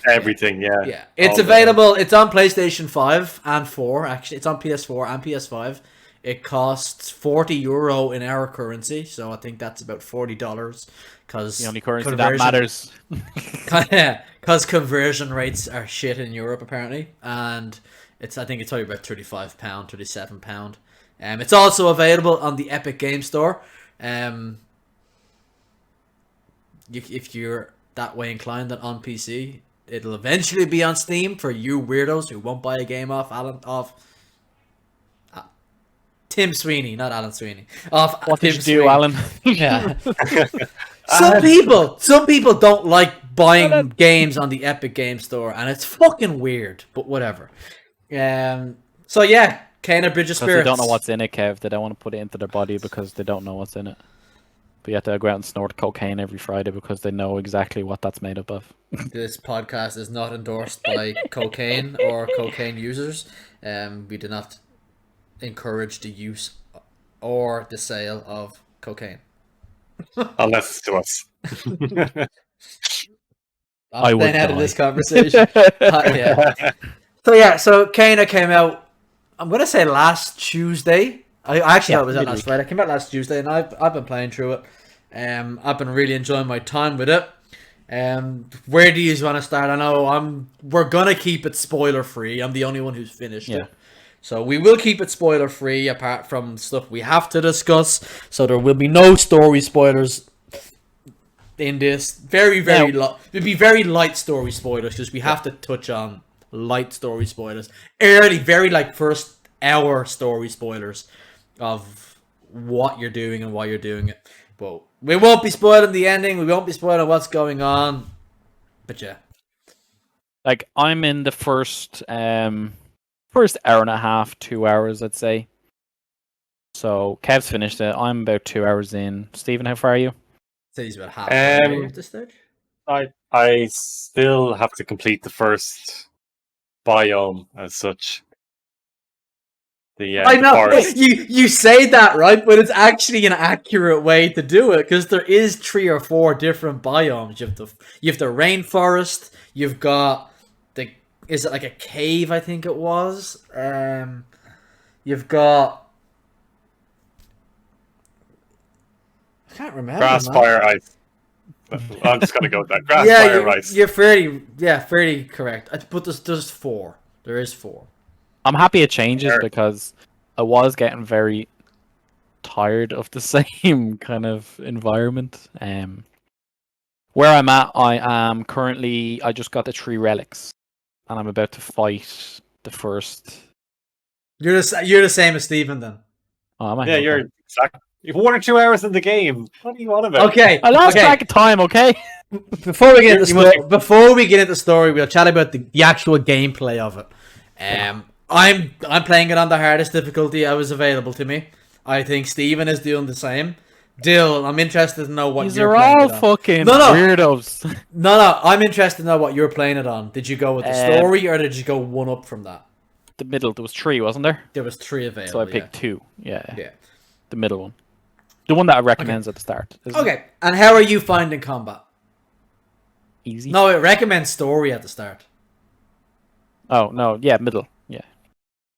B: everything, yeah.
A: Yeah, it's available. It's on PlayStation 5 and 4. Actually, it's on PS4 and PS5. It costs €40 in our currency, so I think that's about $40. Because
C: The only currency that matters.
A: Because conversion rates are shit in Europe apparently, and I think it's probably about £35, £37. It's also available on the Epic Game Store. If you're that way inclined, and on PC, it'll eventually be on Steam for you weirdos who won't buy a game off Tim Sweeney, not Alan Sweeney.
C: What
A: Tim
C: did you do, Alan?
A: Yeah. Some people don't like buying games on the Epic Game Store, and it's fucking weird, but whatever. So yeah, Kana Bridge of
C: Because they
A: Spirits.
C: don't know what's in it, Kev. They don't want to put it into their body because they don't know what's in it. But you have to go out and snort cocaine every Friday because they know exactly what that's made up of.
A: This podcast is not endorsed by cocaine or cocaine users. We do not encourage the use or the sale of cocaine.
B: Unless it's to us.
C: I would
A: staying out of
C: die.
A: this conversation. So Kana came out, I'm gonna say last Tuesday. I actually thought it was out last
C: midweek.
A: Friday. It came out last Tuesday, and I've been playing through it. I've been really enjoying my time with it. Where do you want to start? I know we're gonna keep it spoiler free. I'm the only one who's finished it. So we will keep it spoiler free apart from stuff we have to discuss. So there will be no story spoilers in this. It'll be very light story spoilers because we have to touch on light story spoilers. Very like first hour story spoilers of what you're doing and why you're doing it. But we won't be spoiling the ending. We won't be spoiling what's going on. But yeah.
C: Like, I'm in the first hour and a half, 2 hours, I'd say. So Kev's finished it. I'm about 2 hours in. Stephen, how far are you?
A: So he's about halfway at this stage.
B: I still have to complete the first biome as such.
A: I know
B: forest.
A: you say that, right, but it's actually an accurate way to do it because there is 3 or 4 different biomes. You have the rainforest. You've got is it like a cave? I think it was. You've got. I can't remember.
B: Grass, fire, ice. I'm just gonna go with that. Grass,
A: Yeah,
B: fire, ice.
A: you're fairly correct. But there's 4. There is 4.
C: I'm happy it changes because I was getting very tired of the same kind of environment. Where I'm at, I am currently. I just got the 3 relics, and I'm about to fight the first.
A: You're the same as Steven then.
C: Oh, am I?
B: Yeah, you're exactly. You've 1 or 2 hours in the game. What are you on about?
A: Okay,
C: I lost track of time. Okay.
A: Before we get into the story, we'll chat about the actual gameplay of it. I'm playing it on the hardest difficulty that was available to me. I think Steven is doing the same. Dill, I'm interested to know what
C: These
A: you're
C: are
A: playing
C: all
A: it on.
C: fucking
A: No.
C: weirdos.
A: No, I'm interested to know what you're playing it on. Did you go with the story or did you go one up from that?
C: The middle, there was 3, wasn't there?
A: There was 3 available.
C: So I picked 2. Yeah.
A: Yeah.
C: The middle one. The one that I recommends at the start.
A: Okay, and how are you finding combat?
C: Easy.
A: No, it recommends story at the start.
C: Oh no, yeah, middle. Yeah.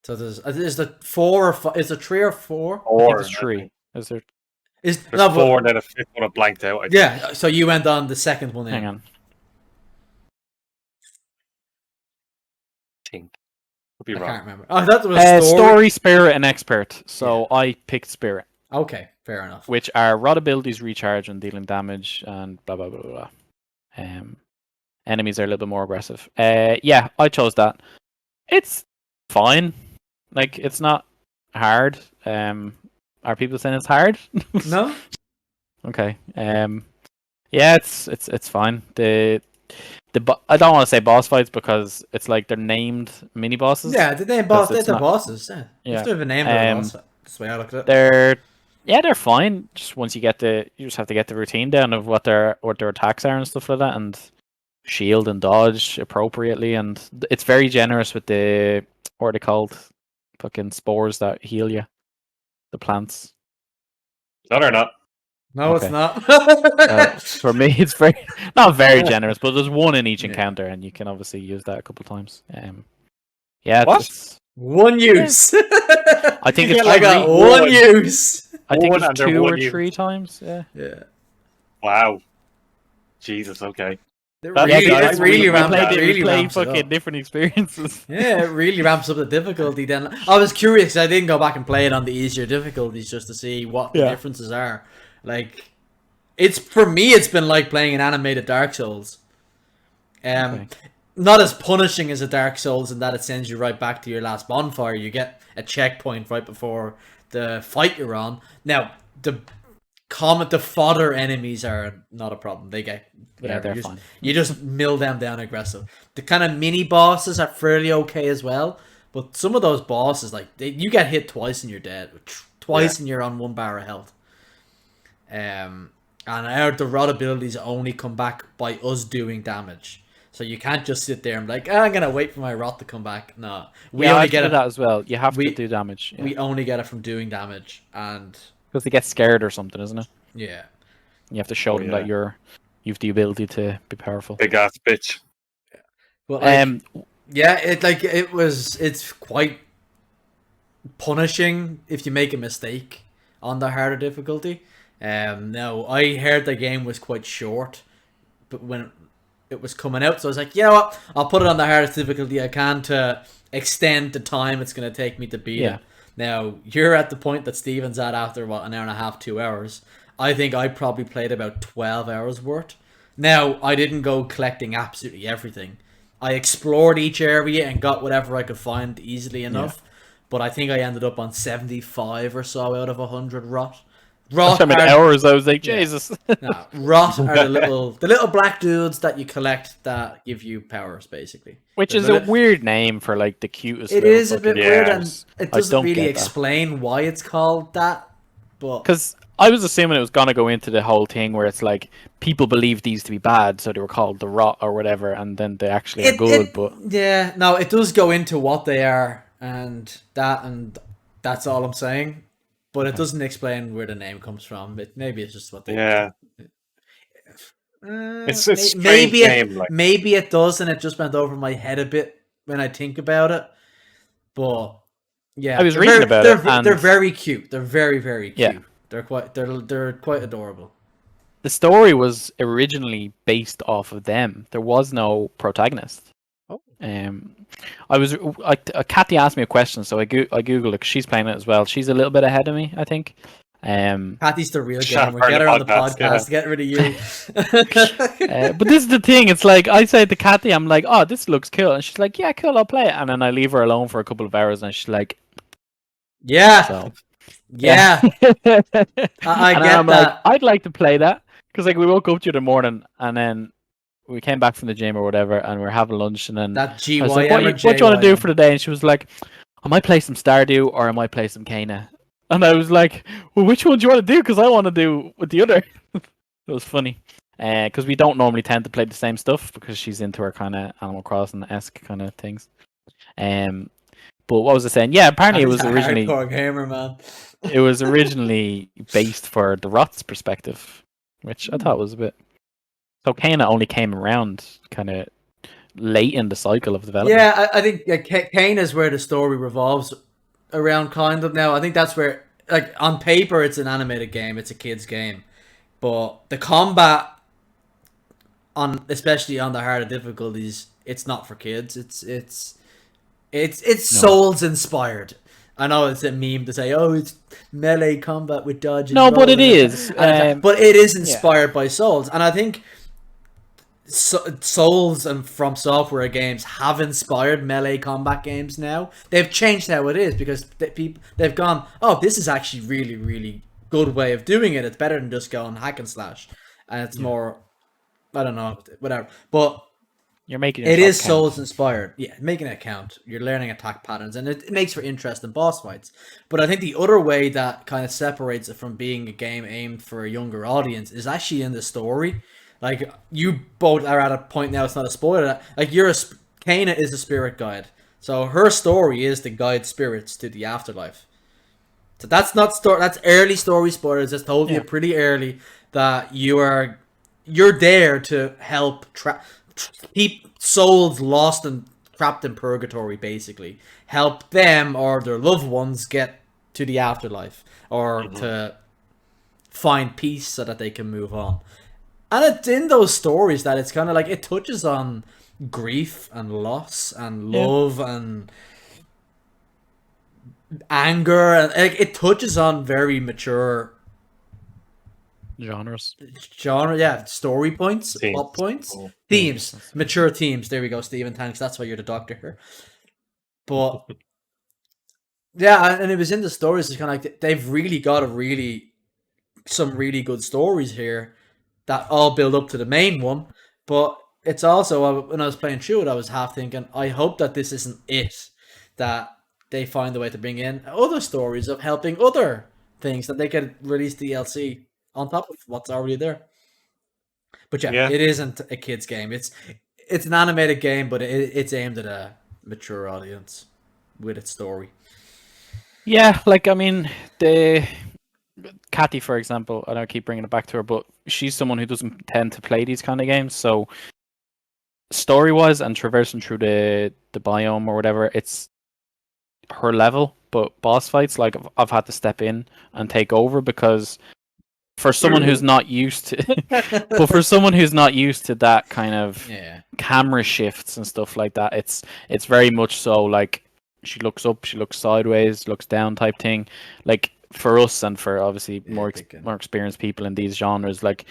A: So is there 4 or 5? Is there 3 or 4?
C: I think there's 3. Is there?
A: There's
B: 4 and then a 5th one I blanked out. I think.
A: Yeah, so you went on the second one.
C: Hang on.
B: Could be
A: I
B: wrong.
A: can't remember. Oh, that was
C: Story, spirit, and expert. So I picked spirit.
A: Okay, fair enough.
C: Which are rod abilities, recharge, and dealing damage, and blah blah blah blah. Enemies are a little bit more aggressive. Yeah, I chose that. It's fine. Like, it's not hard. Are people saying it's hard?
A: No.
C: Okay. Yeah, it's fine. I don't want to say boss fights because it's like they're named mini bosses.
A: Yeah, they're bosses. Yeah. You have to have a name for the boss. That's the way I look at it.
C: They're fine. Just once you just have to get the routine down of what their attacks are and stuff like that, and shield and dodge appropriately. And it's very generous with what are they called? Fucking spores that heal you. The plants.
B: That or not.
A: No,
C: Okay.
A: it's not.
C: For me, it's not very generous, but there's 1 in each encounter, and you can obviously use that a couple of times. Yeah,
B: What?
A: One use.
C: I think it's
A: I got one use.
C: I think
B: One
C: it's
B: under
C: 2
B: one
C: or
B: use.
C: 3 times. Yeah.
A: Yeah.
B: Wow. Jesus. Okay.
A: It
B: That's
A: really,
B: good.
A: it really
B: We
A: ramps
B: played
A: it
B: it,
A: really
C: play
A: ramps it
C: fucking
A: up.
C: different experiences.
A: Yeah, it really ramps up the difficulty. Then I was curious. I didn't go back and play it on the easier difficulties just to see what the differences are. Like, for me, it's been like playing an animated Dark Souls.
C: Okay.
A: Not as punishing as a Dark Souls in that it sends you right back to your last bonfire. You get a checkpoint right before the fight you're on. Now, the fodder enemies are not a problem. They get whatever.
C: they're fine.
A: You just mill them down aggressive. The kind of mini bosses are fairly okay as well. But some of those bosses, like, you get hit twice and you're dead. Twice and you're on 1 bar of health. And the rod abilities only come back by us doing damage. So you can't just sit there and be like, I'm gonna wait for my rot to come back. No, we only get it.
C: That as well. You have to do damage. Yeah.
A: We only get it from doing damage, and
C: Because they get scared or something, isn't it?
A: yeah,
C: You have to show them that you've the ability to be powerful.
B: Big ass bitch.
A: but it's quite punishing if you make a mistake on the harder difficulty. Now I heard the game was quite short but when it was coming out, so I was like, you know what, I'll put it on the hardest difficulty I can to extend the time it's going to take me to beat it. Now, you're at the point that Steven's at after, what, an hour and a half, 2 hours. I think I probably played about 12 hours worth. Now, I didn't go collecting absolutely everything. I explored each area and got whatever I could find easily enough. But I think I ended up on 75 or so out of 100 rot.
C: Rot are, hours, I was like, Jesus.
A: Nah, rot are the little black dudes that you collect that give you powers, basically.
C: Which is a weird name for like the cutest.
A: It is a bit weird, and it doesn't really explain why it's called that. But
C: because I was assuming it was gonna go into the whole thing where it's like people believe these to be bad, so they were called the rot or whatever, and then they actually are good. But
A: yeah, no, it does go into what they are, and that's all I'm saying. But it doesn't explain where the name comes from. Maybe it's just what they.
B: Yeah. It's a
A: maybe
B: game,
A: maybe it does, and it just went over my head a bit when I think about it. But yeah,
C: I was reading about it.
A: They're very cute. They're very, very cute.
C: Yeah.
A: They're quite adorable.
C: The story was originally based off of them. There was no protagonist.
A: Oh.
C: Kathy asked me a question, so I googled it. 'Cause she's playing it as well. She's a little bit ahead of me, I think.
A: Kathy's the real gamer. Get her on the podcast. Get rid of you.
C: But this is the thing. It's like I say to Kathy, I'm like, "Oh, this looks cool," and she's like, "Yeah, cool. I'll play it." And then I leave her alone for a couple of hours, and she's like,
A: "Yeah,
C: so,
A: yeah." I get that.
C: Like, I'd like to play that because like we woke up the other morning and then we came back from the gym or whatever, and we were having lunch, and then
A: that
C: I was like, what do you want to do for the day? And she was like, I might play some Stardew or I might play some Kena. And I was like, well, which one do you want to do? Because I want to do with the other. It was funny. Because we don't normally tend to play the same stuff because she's into her kind of Animal Crossing-esque kind of things. But what was I saying? Yeah, apparently it was originally...
A: Hardcore gamer, man.
C: It was originally based for the Rot's perspective, which I thought was a bit... So Kena only came around kind of late in the cycle of development.
A: Yeah, I think Kena is where the story revolves around, kind of now. I think that's where, like, on paper it's an animated game, it's a kid's game, but the combat especially on the harder difficulties, it's not for kids. It's Souls inspired. I know it's a meme to say, oh, it's melee combat with dodge.
C: No, but it is.
A: But it is inspired by Souls, and I think Souls and From Software games have inspired melee combat games now. They've changed how it is because they've gone, oh, this is actually really, really good way of doing it. It's better than just going hack and slash. And it's more, I don't know, whatever. But
C: you're making
A: it is Souls inspired. Yeah, making it count. You're learning attack patterns, and it makes for interesting boss fights. But I think the other way that kind of separates it from being a game aimed for a younger audience is actually in the story. Like, you both are at a point now, it's not a spoiler. Like, Kena is a spirit guide. So her story is to guide spirits to the afterlife. So that's not that's early story spoilers. It's told you pretty early that you're there to help keep souls lost and trapped in purgatory, basically. Help them or their loved ones get to the afterlife. Or to find peace so that they can move on. And it's in those stories that it's kind of like it touches on grief and loss and love and anger, and like it touches on very mature story points, plot points, themes, mature themes. There we go, Stephen. Thanks. That's why you're the doctor here. But yeah, and it was in the stories. It's kind of like they've really got some really good stories here that all build up to the main one. But it's also, when I was playing through it, I was half thinking, I hope that this isn't it. That they find a way to bring in other stories of helping other things, that they could release DLC on top of what's already there. But yeah, it isn't a kid's game. It's an animated game, but it's aimed at a mature audience with its story.
C: Yeah, like, I mean, Kathy, for example, I don't keep bringing it back to her, but she's someone who doesn't tend to play these kind of games. So story-wise and traversing through the biome or whatever, it's her level. But boss fights, like, I've had to step in and take over because for someone who's not used to, but for someone who's not used to that kind of camera shifts and stuff like that, it's very much so like she looks up, she looks sideways, looks down type thing. Like for us and for obviously more experienced people in these genres, like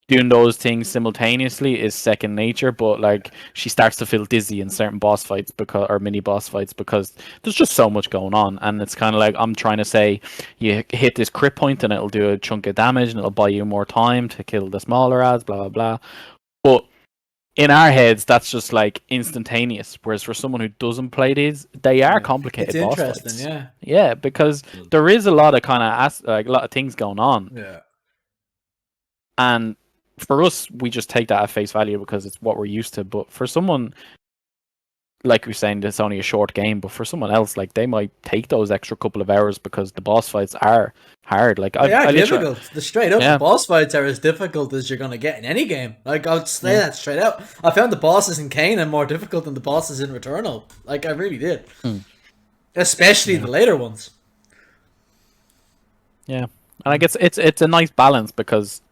C: doing those things simultaneously is second nature, but like she starts to feel dizzy in certain boss fights or mini boss fights because there's just so much going on, and it's kind of like I'm trying to say you hit this crit point and it'll do a chunk of damage and it'll buy you more time to kill the smaller ads, blah blah blah. But in our heads, that's just like instantaneous. Whereas for someone who doesn't play these, they are complicated
A: It's
C: boss
A: interesting,
C: fights. Yeah, because there is a lot of kind of like a lot of things going on.
A: Yeah.
C: And for us, we just take that at face value because it's what we're used to. But for someone, like we're saying, it's only a short game. But for someone else, like they might take those extra couple of hours because the boss fights are hard. Like I
A: difficult. The straight up the boss fights are as difficult as you're gonna get in any game. Like I'll say that straight out. I found the bosses in Kane more difficult than the bosses in Returnal. Like I really did, especially the later ones.
C: Yeah, and I guess it's a nice balance because.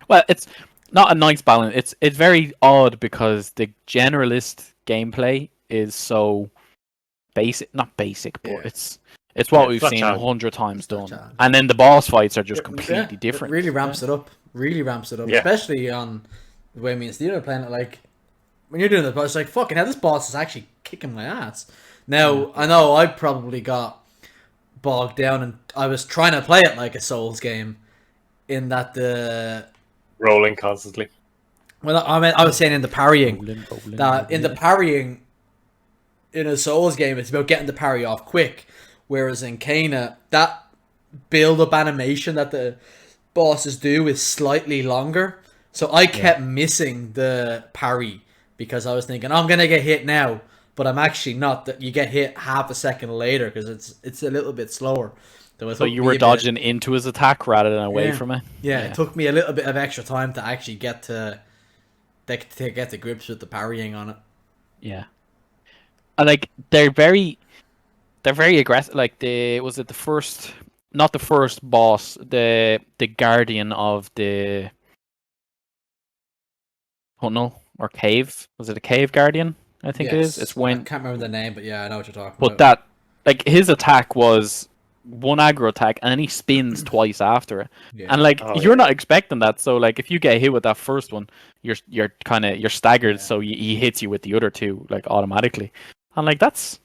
C: Well, it's not a nice balance. It's very odd because the generalist gameplay is so basic. Not basic, but it's what we've seen 100 times done. And then the boss fights are just completely different.
A: It really ramps it up. Really ramps it up. Especially on the way me and Steve are playing it. Like, when you're doing the boss, it's like, fucking hell, this boss is actually kicking my ass. Now, I know I probably got bogged down and I was trying to play it like a Souls game in that the...
B: rolling constantly.
A: Well, I was saying in the parrying. In the parrying, in a Souls game, it's about getting the parry off quick. Whereas in Kana, that build-up animation that the bosses do is slightly longer. So I kept missing the parry because I was thinking, I'm going to get hit now. But I'm actually not. That you get hit half a second later because it's a little bit slower.
C: So you were dodging into his attack rather than away from it?
A: Yeah, it took me a little bit of extra time to actually get to get to grips with the parrying on it.
C: Yeah. And like they're very aggressive. Like not the first boss, the guardian of the tunnel or cave. Was it a cave guardian? I think it is. It's when
A: I can't remember the name, but yeah, I know what you're talking
C: about.
A: But
C: that like his attack was one aggro attack and then he spins twice after it, and like you're not expecting that. So like if you get hit with that first one, you're staggered. So he hits you with the other two like automatically, and like that's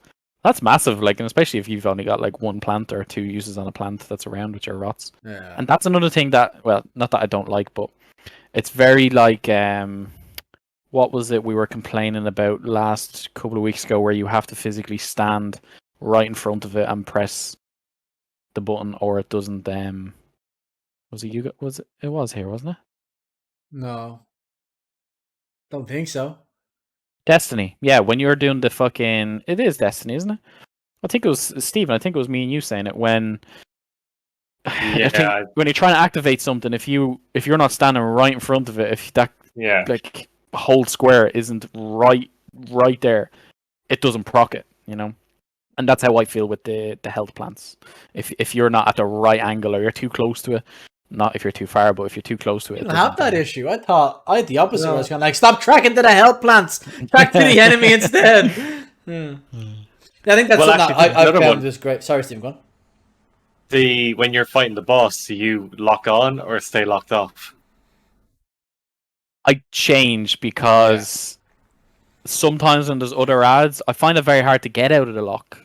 C: massive. Like, and especially if you've only got like one plant or two uses on a plant that's around, which are rots. And that's another thing that, well, not that I don't like, but it's very like what was it we were complaining about last couple of weeks ago, where you have to physically stand right in front of it and press the button or it doesn't it was here, wasn't it?
A: No, don't think so.
C: Destiny, yeah, when you're doing the fucking, it is Destiny, isn't it? I think it was Steven, I think it was me and you saying it when when you're trying to activate something, if you're not standing right in front of it, if that like whole square isn't right there, it doesn't proc it, you know. And that's how I feel with the health plants. If you're not at the right angle or you're too close to it, not if you're too far, but if you're too close to it,
A: you don't have that issue. I thought I had the opposite. I was kind of like, stop tracking to the health plants, track to the enemy instead. I think that's something I found is great. Sorry, Steve, go on.
B: When you're fighting the boss, do you lock on or stay locked off?
C: I change because sometimes when there's other ads, I find it very hard to get out of the lock.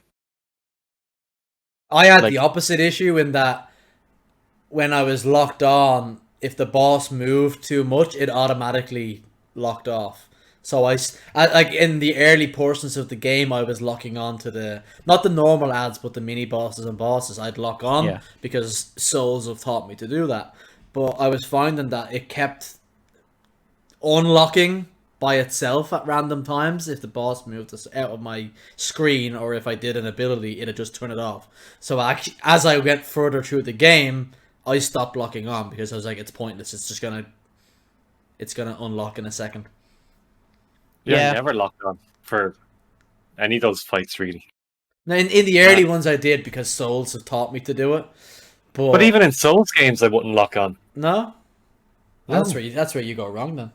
A: I had the opposite issue in that when I was locked on, if the boss moved too much, it automatically locked off. So I like in the early portions of the game, I was locking on to not the normal ads, but the mini bosses and bosses. I'd lock on because Souls have taught me to do that. But I was finding that it kept unlocking by itself at random times if the boss moved us out of my screen, or if I did an ability, it'd just turn it off. So actually, as I went further through the game, I stopped locking on because I was like, it's pointless. It's gonna unlock in a second.
B: I never locked on for any of those fights really.
A: Now, in the early ones I did because Souls have taught me to do it.
B: But even in Souls games, I wouldn't lock on.
A: no,
B: No,
A: that's where you go wrong then.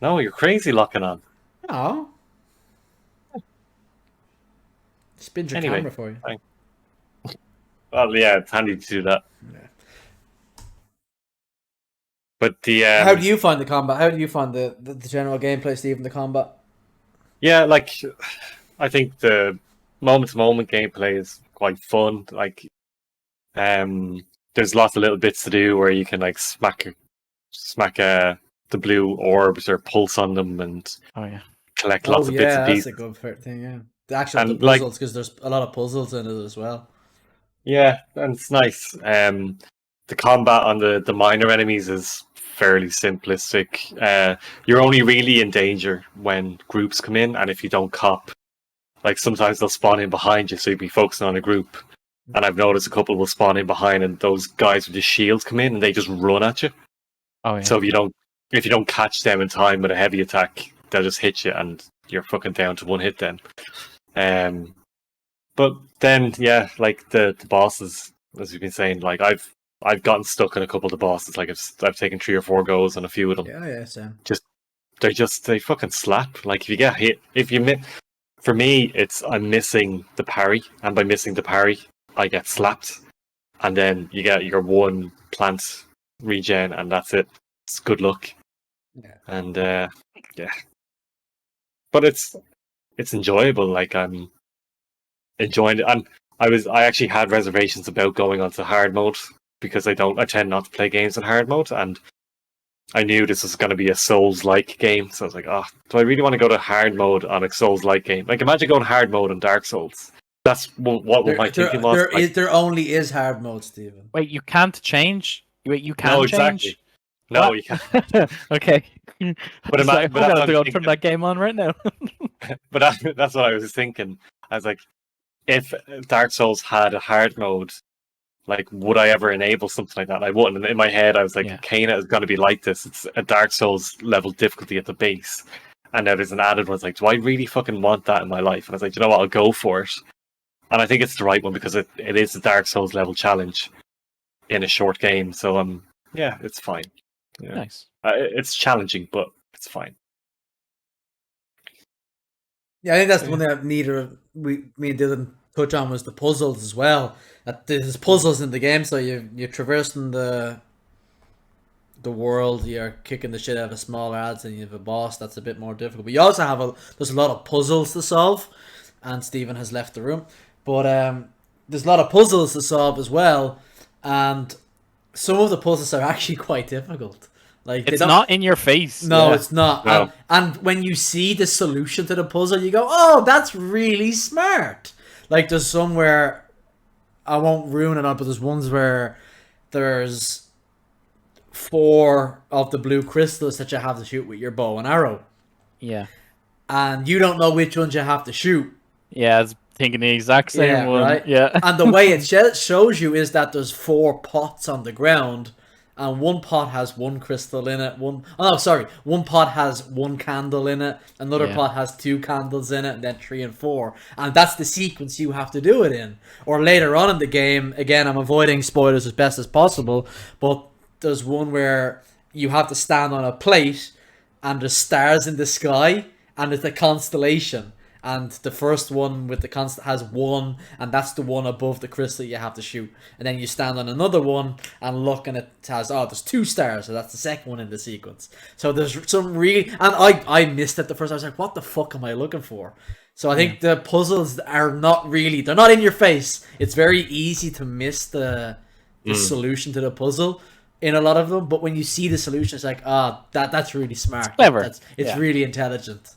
B: no, you're crazy locking on.
A: No, spins your
B: Anyway,
A: camera for you.
B: fine. Well, yeah, it's handy to do that.
A: Yeah.
B: But the
A: How do you find the combat? How do you find the general gameplay, Stephen? The combat?
B: yeah, like I think the moment-to-moment gameplay is quite fun. Like, there's lots of little bits to do where you can like smack the blue orbs or pulse on them and
C: Oh yeah.
B: collect lots of bits and
A: that's
B: pieces.
A: a good thing. Yeah, the actual
B: And,
A: the
B: like-
A: puzzles, because there's a lot of puzzles in it as well.
B: Yeah, and it's nice. The combat on the minor enemies is fairly simplistic. You're only really in danger when groups come in, and if you don't cop, like sometimes they'll spawn in behind you, so you'll be focusing on a group. And I've noticed a couple will spawn in behind, and those guys with the shields come in, and they just run at you.
C: Oh yeah.
B: So if you don't catch them in time with a heavy attack, they'll just hit you, and you're fucking down to one hit then. But then, yeah, like the bosses, as you've been saying, like I've gotten stuck in a couple of the bosses. Like I've taken 3 or 4 goes on a few of them.
A: Yeah, Sam.
B: They fucking slap. Like if you get hit, for me, I'm missing the parry, and by missing the parry, I get slapped, and then you get your one plant regen, and that's it. It's good luck.
A: Yeah.
B: And yeah, but it's enjoyable. Like I'm enjoying it, and I actually had reservations about going onto hard mode because I tend not to play games in hard mode, and I knew this was going to be a Souls-like game, so I was like, oh, do I really want to go to hard mode on a Souls-like game? Like, imagine going hard mode on Dark Souls. That's what my thinking was.
A: There only is hard mode, Stephen.
C: Wait, you can't change. Wait, you can
B: No,
C: change.
B: exactly. No,
C: What?
B: you can't.
C: Okay.
B: But
C: I'm
B: but that's
C: gonna
B: what
C: have to go
B: I'm
C: turn
B: thinking.
C: that game on right now.
B: But that's what I was thinking. I was like, if Dark Souls had a hard mode, like, would I ever enable something like that? I wouldn't. And in my head, I was like,
C: Yeah.
B: Kena is going to be like this. It's a Dark Souls level difficulty at the base. And now there's an added one. It's like, do I really fucking want that in my life? And I was like, you know what? I'll go for it. And I think it's the right one because it is a Dark Souls level challenge in a short game. So, yeah, it's fine. Yeah.
C: Nice.
B: It's challenging, but it's fine.
A: Yeah, I think that's the one that me and Dylan touch on was the puzzles as well. That there's puzzles in the game, so you're traversing the world, you're kicking the shit out of smaller ads, and you have a boss that's a bit more difficult. But you also have there's a lot of puzzles to solve, and Stephen has left the room. But there's a lot of puzzles to solve as well, and some of the puzzles are actually quite difficult. Like
C: It's not in your face.
A: No,
C: Yeah.
A: it's not.
B: No.
A: And when you see the solution to the puzzle, you go, "Oh, that's really smart." Like there's some where I won't ruin it on, but there's ones where there's 4 of the blue crystals that you have to shoot with your bow and arrow,
C: Yeah.
A: and you don't know which ones you have to shoot.
C: Yeah, I was thinking the exact same
A: Yeah,
C: one.
A: right?
C: Yeah.
A: And the way it shows you is that there's 4 pots on the ground, and one pot has 1 crystal in it. One pot has 1 candle in it. Another
C: Yeah.
A: pot has 2 candles in it, and then 3 and 4. And that's the sequence you have to do it in. Or later on in the game, again, I'm avoiding spoilers as best as possible, but there's one where you have to stand on a plate, and there's stars in the sky, and it's a constellation. And the first one with the constant has 1, and that's the one above the crystal you have to shoot. And then you stand on another one and look, and it has there's 2 stars, so that's the second one in the sequence. So there's some really, and I missed it the first. I was like, what the fuck am I looking for? So I think the puzzles are they're not in your face. It's very easy to miss the solution to the puzzle in a lot of them. But when you see the solution, it's like, that's really smart.
C: It's clever.
A: It's
C: Yeah.
A: really intelligent.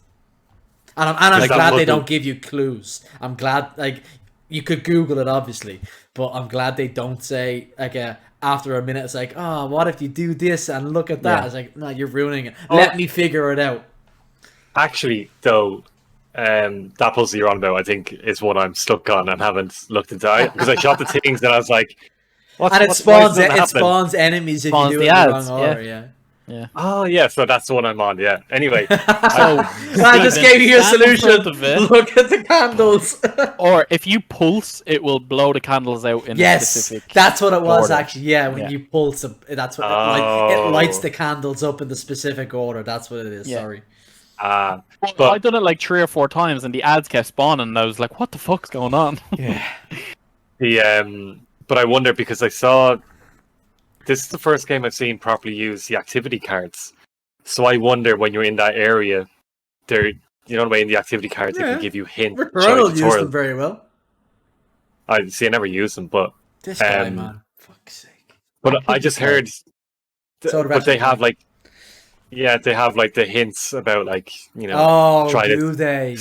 A: And I'm
B: Like that
A: glad they
B: puzzle-
A: don't give you clues. I'm glad, like, you could Google it, obviously, but I'm glad they don't say, like, after a minute, it's like, oh, what if you do this and look at that?
C: Yeah.
A: It's like, no, you're ruining it. Let me figure it out.
B: Actually, though, that puzzle you're on about, I think, is one I'm stuck on and haven't looked into it because I shot the things and I was like,
A: And it
B: why
A: spawns
B: is that happening?
A: spawns enemies if
C: Spawns
A: you do
C: the
A: it in the
C: ads,
A: wrong order, yeah.
C: Yeah.
B: Oh yeah, so that's the one I'm on. Yeah. Anyway,
A: I just
C: Stephen,
A: gave you a
C: stand in
A: solution.
C: front of it.
A: Look at the candles.
C: Or if you pulse, it will blow the candles out in a
A: Yes,
C: specific.
A: that's what it was
C: order.
A: actually. Yeah, when
C: Yeah.
A: you pulse, that's what it lights the candles up in the specific order. That's what it is.
C: Yeah.
A: Sorry.
C: Well,
B: but
C: I've done it like 3 or 4 times, and the ads kept spawning, and I was like, "What the fuck's going on?"
A: Yeah.
B: but I wonder because I saw this is the first game I've seen properly use the activity cards. So I wonder when you're in that area, you know the way in the activity cards they
A: Yeah.
B: can give you hints.
A: Returnal used them very well.
B: I see. I never used them, but
A: This guy, man, fuck's sake.
B: But I just heard. But they have like, they have like the hints about like
A: Oh, do they?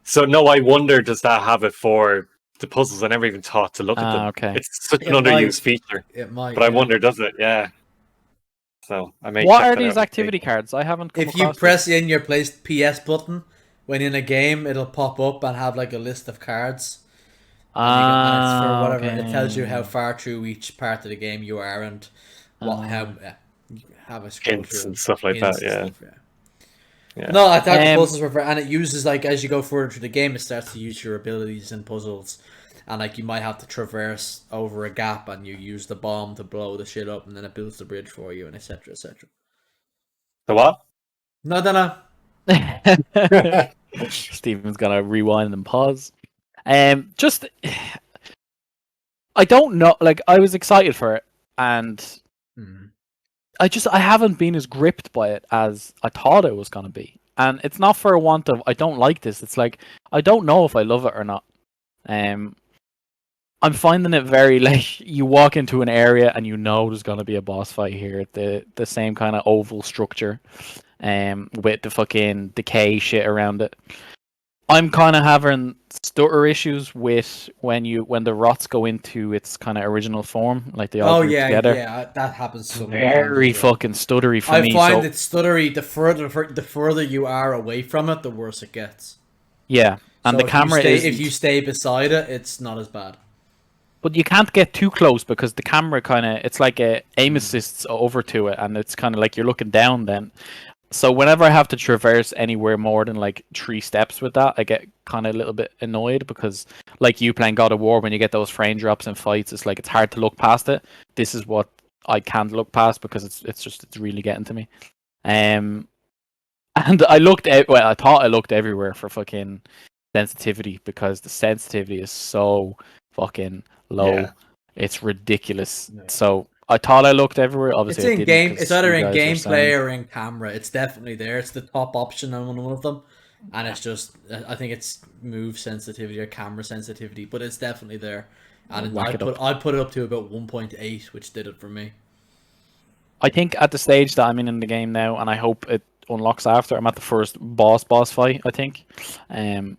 B: So no, I wonder does that have it for the puzzles? I never even thought to look at them.
C: Okay.
B: It's such an underused feature.
A: It might.
B: But I wonder, does it? Yeah. So I may.
C: What
B: check
C: are
B: that
C: these
B: out.
C: activity cards? I haven't. Come
A: If you
C: across
A: press
C: this.
A: in your PS button when in a game, it'll pop up and have like a list of cards. And it's for whatever.
C: Okay.
A: It tells you how far through each part of the game you are and how you have a scroll
B: Hints
A: through
B: and stuff like that. Yeah.
A: Yeah. No, I thought the puzzles were and it uses like as you go further through the game, it starts to use your abilities and puzzles, and like you might have to traverse over a gap, and you use the bomb to blow the shit up, and then it builds the bridge for you, and etc. etc.
B: The what?
A: No.
C: Steven's gonna rewind and pause. Just I don't know. Like I was excited for it, and I haven't been as gripped by it as I thought it was gonna be. And it's not for a want of I don't like this. It's like I don't know if I love it or not. I'm finding it very like you walk into an area and you know there's gonna be a boss fight here. The same kind of oval structure, with the fucking decay shit around it. I'm kind of having stutter issues with when the rots go into its kind of original form, like they all group together.
A: Yeah, that happens.
C: Very fucking stuttery for me.
A: I find it stuttery. The further you are away from it, the worse it gets.
C: Yeah, and the camera
A: if you stay beside it, it's not as bad.
C: But you can't get too close because the camera it's like a aim assists over to it, and it's kind of like you're looking down then. So whenever I have to traverse anywhere more than like 3 steps with that, I get kind of a little bit annoyed because, like you playing God of War, when you get those frame drops in fights, it's like it's hard to look past it. This is what I can't look past because it's really getting to me. And I looked at I thought I looked everywhere for fucking sensitivity because the sensitivity is so fucking low. Yeah. It's ridiculous. Yeah. So I thought I looked everywhere. Obviously,
A: it's in game. It's either in gameplay or in camera. It's definitely there. It's the top option on one of them, and it's just I think it's move sensitivity or camera sensitivity, but it's definitely there. And I put it up to about 1.8, which did it for me.
C: I think at the stage that I'm in the game now, and I hope it unlocks after, I'm at the first boss fight. I think, that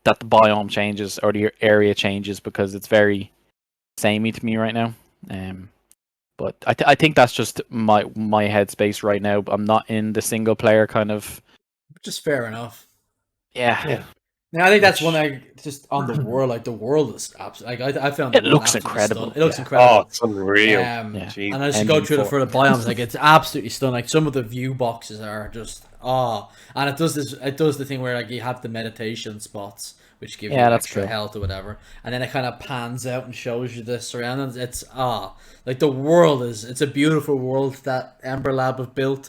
C: the biome changes or the area changes because it's very samey to me right now. But I think that's just my headspace right now. I'm not in the single player kind of.
A: Just fair enough.
C: Yeah.
A: Now I think that's one I just on the world. Like the world is absolutely. Like I found
C: it looks incredible.
A: It looks incredible.
B: Oh, it's unreal.
A: And as you go through the biomes, like it's absolutely stunning. Like some of the view boxes are just and it does this. It does the thing where like you have the meditation spots, which give you extra health or whatever, and then it kind of pans out and shows you the surroundings. It's like the world it's a beautiful world that Ember Lab have built.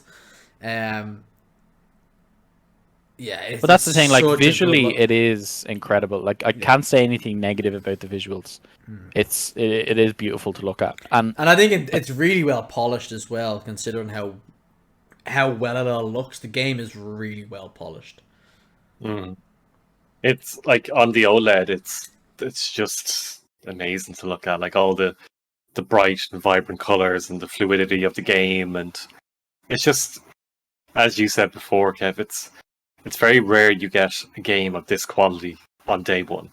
A: Yeah,
C: but that's the thing. Like visually, it is incredible. Like I can't say anything negative about the visuals. It is beautiful to look at, and
A: I think it's really well polished as well, considering how well it all looks. The game is really well polished.
B: It's like on the OLED. It's just amazing to look at. Like all the bright and vibrant colors and the fluidity of the game, and it's just as you said before, Kev. It's very rare you get a game of this quality on day one.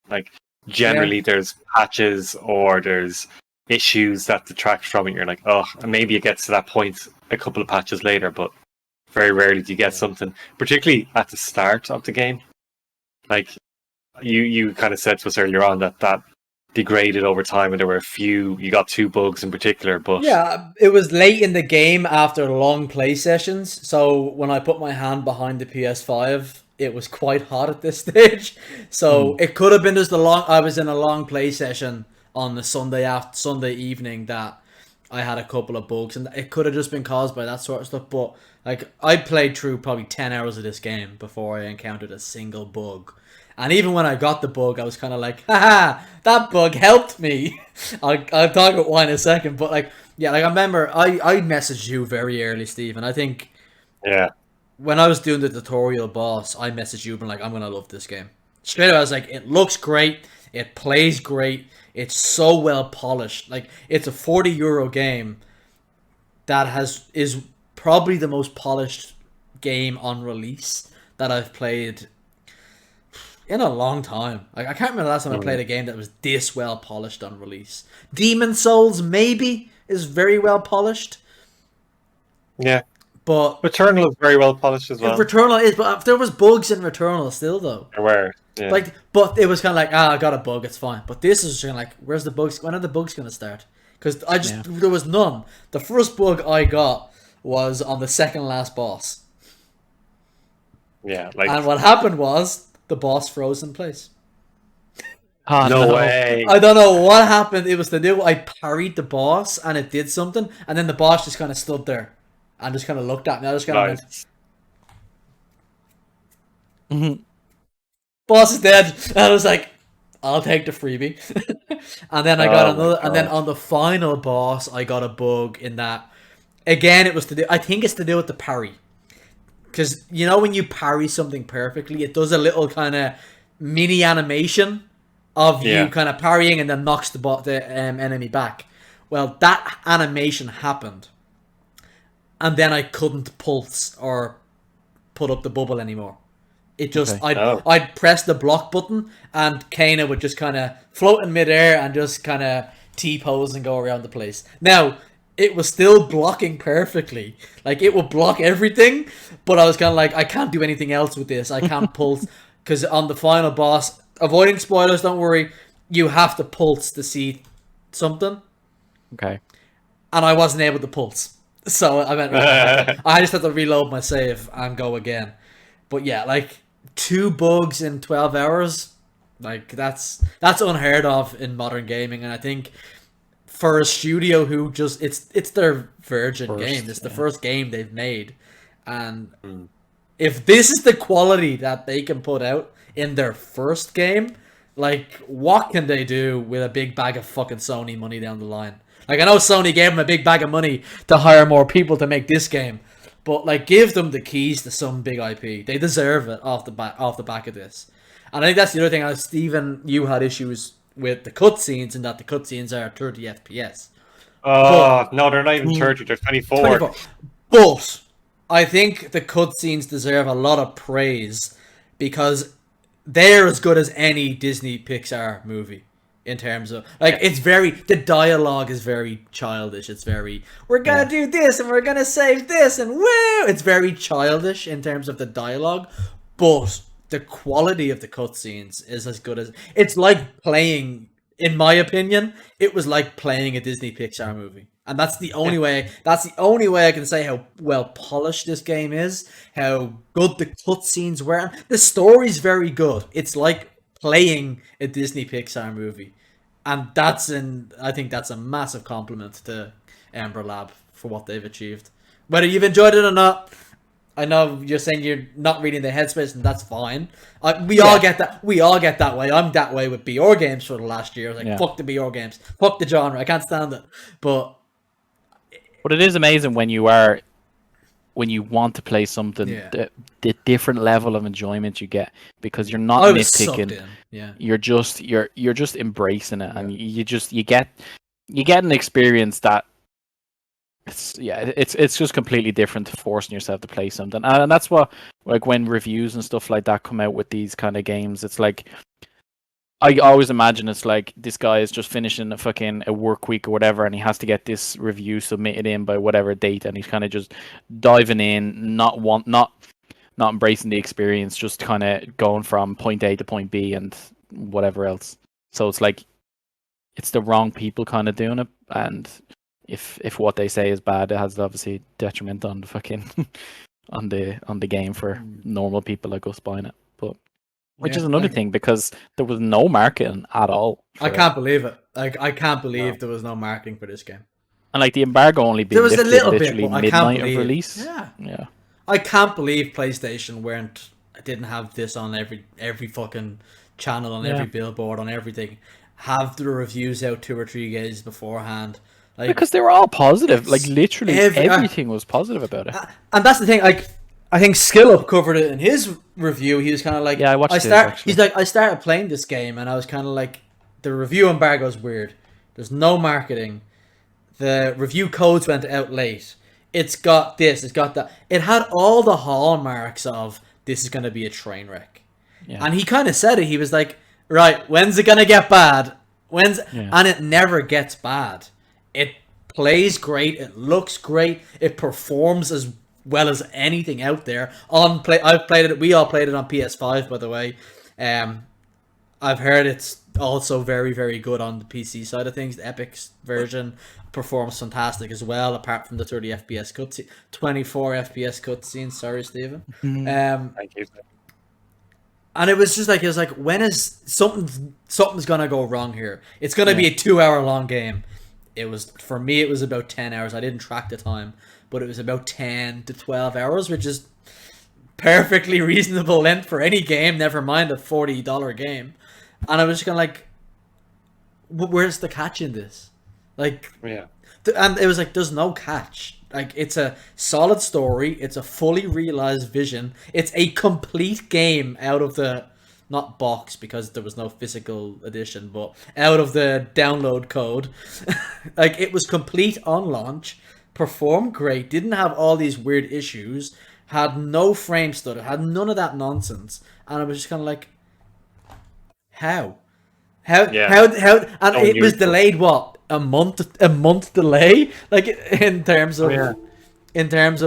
B: Like, generally there's patches or there's issues that detract from it. You're like, oh, and maybe it gets to that point a couple of patches later, but very rarely do you get something, particularly at the start of the game. Like, you kind of said to us earlier on that degraded over time, and there were you got 2 bugs in particular, but
A: Yeah, it was late in the game after long play sessions. So when I put my hand behind the PS5, it was quite hot at this stage. So it could have been just I was in a long play session on the Sunday evening that I had a couple of bugs, and it could have just been caused by that sort of stuff. But like I played through probably 10 hours of this game before I encountered a single bug. And even when I got the bug, I was kind of like, haha, that bug helped me. I'll talk about why in a second. But like, yeah, like I remember I messaged you very early, Steve, and I think
B: yeah,
A: when I was doing the tutorial boss, I messaged you and like, I'm gonna love this game. Straight away, I was like, it looks great, it plays great, it's so well polished. Like, it's a €40 game that is probably the most polished game on release that I've played in a long time. Like, I can't remember the last time I played a game that was this well polished on release. Demon Souls maybe is very well polished,
B: yeah.
A: but
B: Returnal is very well polished as well.
A: Returnal is, but there was bugs in Returnal still though.
B: There were, yeah.
A: Like, but it was kind of like, I got a bug, it's fine. But this is kind of like, where's the bugs? When are the bugs gonna start? Because there was none. The first bug I got was on the second last boss.
B: Yeah, like,
A: And what happened was the boss froze in place.
C: Oh,
B: no way.
A: I don't know what happened. It was I parried the boss and it did something, and then the boss just kind of stood there and just kind of looked at me. I just kind of went, boss is dead. And I was like, I'll take the freebie. And then I got another, and then on the final boss, I got a bug in that. Again, it was I think it's to do with the parry. Because, you know, when you parry something perfectly, it does a little kind of mini animation of you kind of parrying and then knocks the enemy back. Well, that animation happened. And then I couldn't pulse or put up the bubble anymore. It just, I'd press the block button and Kana would just kind of float in midair and just kind of T-pose and go around the place. Now, it was still blocking perfectly. Like, it would block everything, but I was kind of like, I can't do anything else with this. I can't pulse. Because on the final boss, avoiding spoilers, don't worry, you have to pulse to see something.
C: Okay.
A: And I wasn't able to pulse. So I went, I just had to reload my save and go again. But yeah, like, 2 bugs in 12 hours, like, that's unheard of in modern gaming. And I think for a studio who just, it's their virgin game. It's the first game they've made. And if this is the quality that they can put out in their first game, like, what can they do with a big bag of fucking Sony money down the line? Like, I know Sony gave them a big bag of money to hire more people to make this game, but like, give them the keys to some big IP. They deserve it off the back of this. And I think that's the other thing. Stephen, you had issues with the cutscenes, and that the cutscenes are 30 FPS.
B: No, they're not even 30. They're 24.
A: But I think the cutscenes deserve a lot of praise because they're as good as any Disney Pixar movie in terms of, like, the dialogue is very childish. It's very, we're gonna do this and we're gonna save this and woo! It's very childish in terms of the dialogue, but the quality of the cutscenes is as good as, it's like playing, in my opinion, it was like playing a Disney Pixar movie. And that's the only way I can say how well polished this game is, how good the cutscenes were. The story's very good. It's like playing a Disney Pixar movie. And I think that's a massive compliment to Ember Lab for what they've achieved. Whether you've enjoyed it or not, I know you're saying you're not reading the headspace, and that's fine. We all get that. We all get that way. I'm that way with BR games for the last year. Like, fuck the BR games. Fuck the genre. I can't stand it. But
C: it is amazing when you want to play something, the different level of enjoyment you get, because you're not nitpicking. You're just embracing it, and you get an experience that it's just completely different to forcing yourself to play something. And that's what, like, when reviews and stuff like that come out with these kind of games, it's like, I always imagine it's like this guy is just finishing a work week or whatever, and he has to get this review submitted in by whatever date, and he's kind of just diving in, not embracing the experience, just kind of going from point A to point B and whatever else. So it's like, it's the wrong people kind of doing it, and if what they say is bad, it has obviously detriment on the fucking on the game for normal people like us buying it. But which is another thing, because there was no marketing at all.
A: I can't believe it. Like, I can't believe there was no marketing for this game.
C: And like the embargo only being
A: There was a
C: lifted
A: little bit,
C: literally
A: but I can't
C: midnight of
A: believe.
C: release.
A: Yeah. I can't believe PlayStation didn't have this on every fucking channel, on every billboard, on everything. Have the reviews out 2 or 3 days beforehand. Like,
C: because they were all positive. Like literally everything was positive about it.
A: And that's the thing. Like, I think SkillUp covered it in his review. He was kind of like,
C: yeah, I watched his, actually.
A: He's like, I started playing this game and I was kind of like, the review embargo is weird. There's no marketing. The review codes went out late. It's got this, it's got that. It had all the hallmarks of this is going to be a train wreck. Yeah. And he kind of said it. He was like, right, when's it going to get bad? And it never gets bad. It plays great. It looks great. It performs as well as anything out there. I've played it. We all played it on PS5, by the way. I've heard it's also very, very good on the PC side of things. The Epic's version performs fantastic as well, apart from the 30 FPS cutscene, 24 FPS cutscene. Sorry, Stephen.
B: Thank you.
A: And it was like, when is something's gonna go wrong here? It's gonna be a 2-hour long game. For me, it was about 10 hours. I didn't track the time, but it was about 10 to 12 hours, which is perfectly reasonable length for any game. Never mind a $40 game. And I was just kind of like, where's the catch in this? Like, and it was like, there's no catch. Like, it's a solid story. It's a fully realized vision. It's a complete game out of the, not box because there was no physical edition, but out of the download code. Like, it was complete on launch, performed great, didn't have all these weird issues, had no frame stutter, had none of that nonsense. And I was just kind of like, How? And it was delayed, what, a month delay? Like, in terms of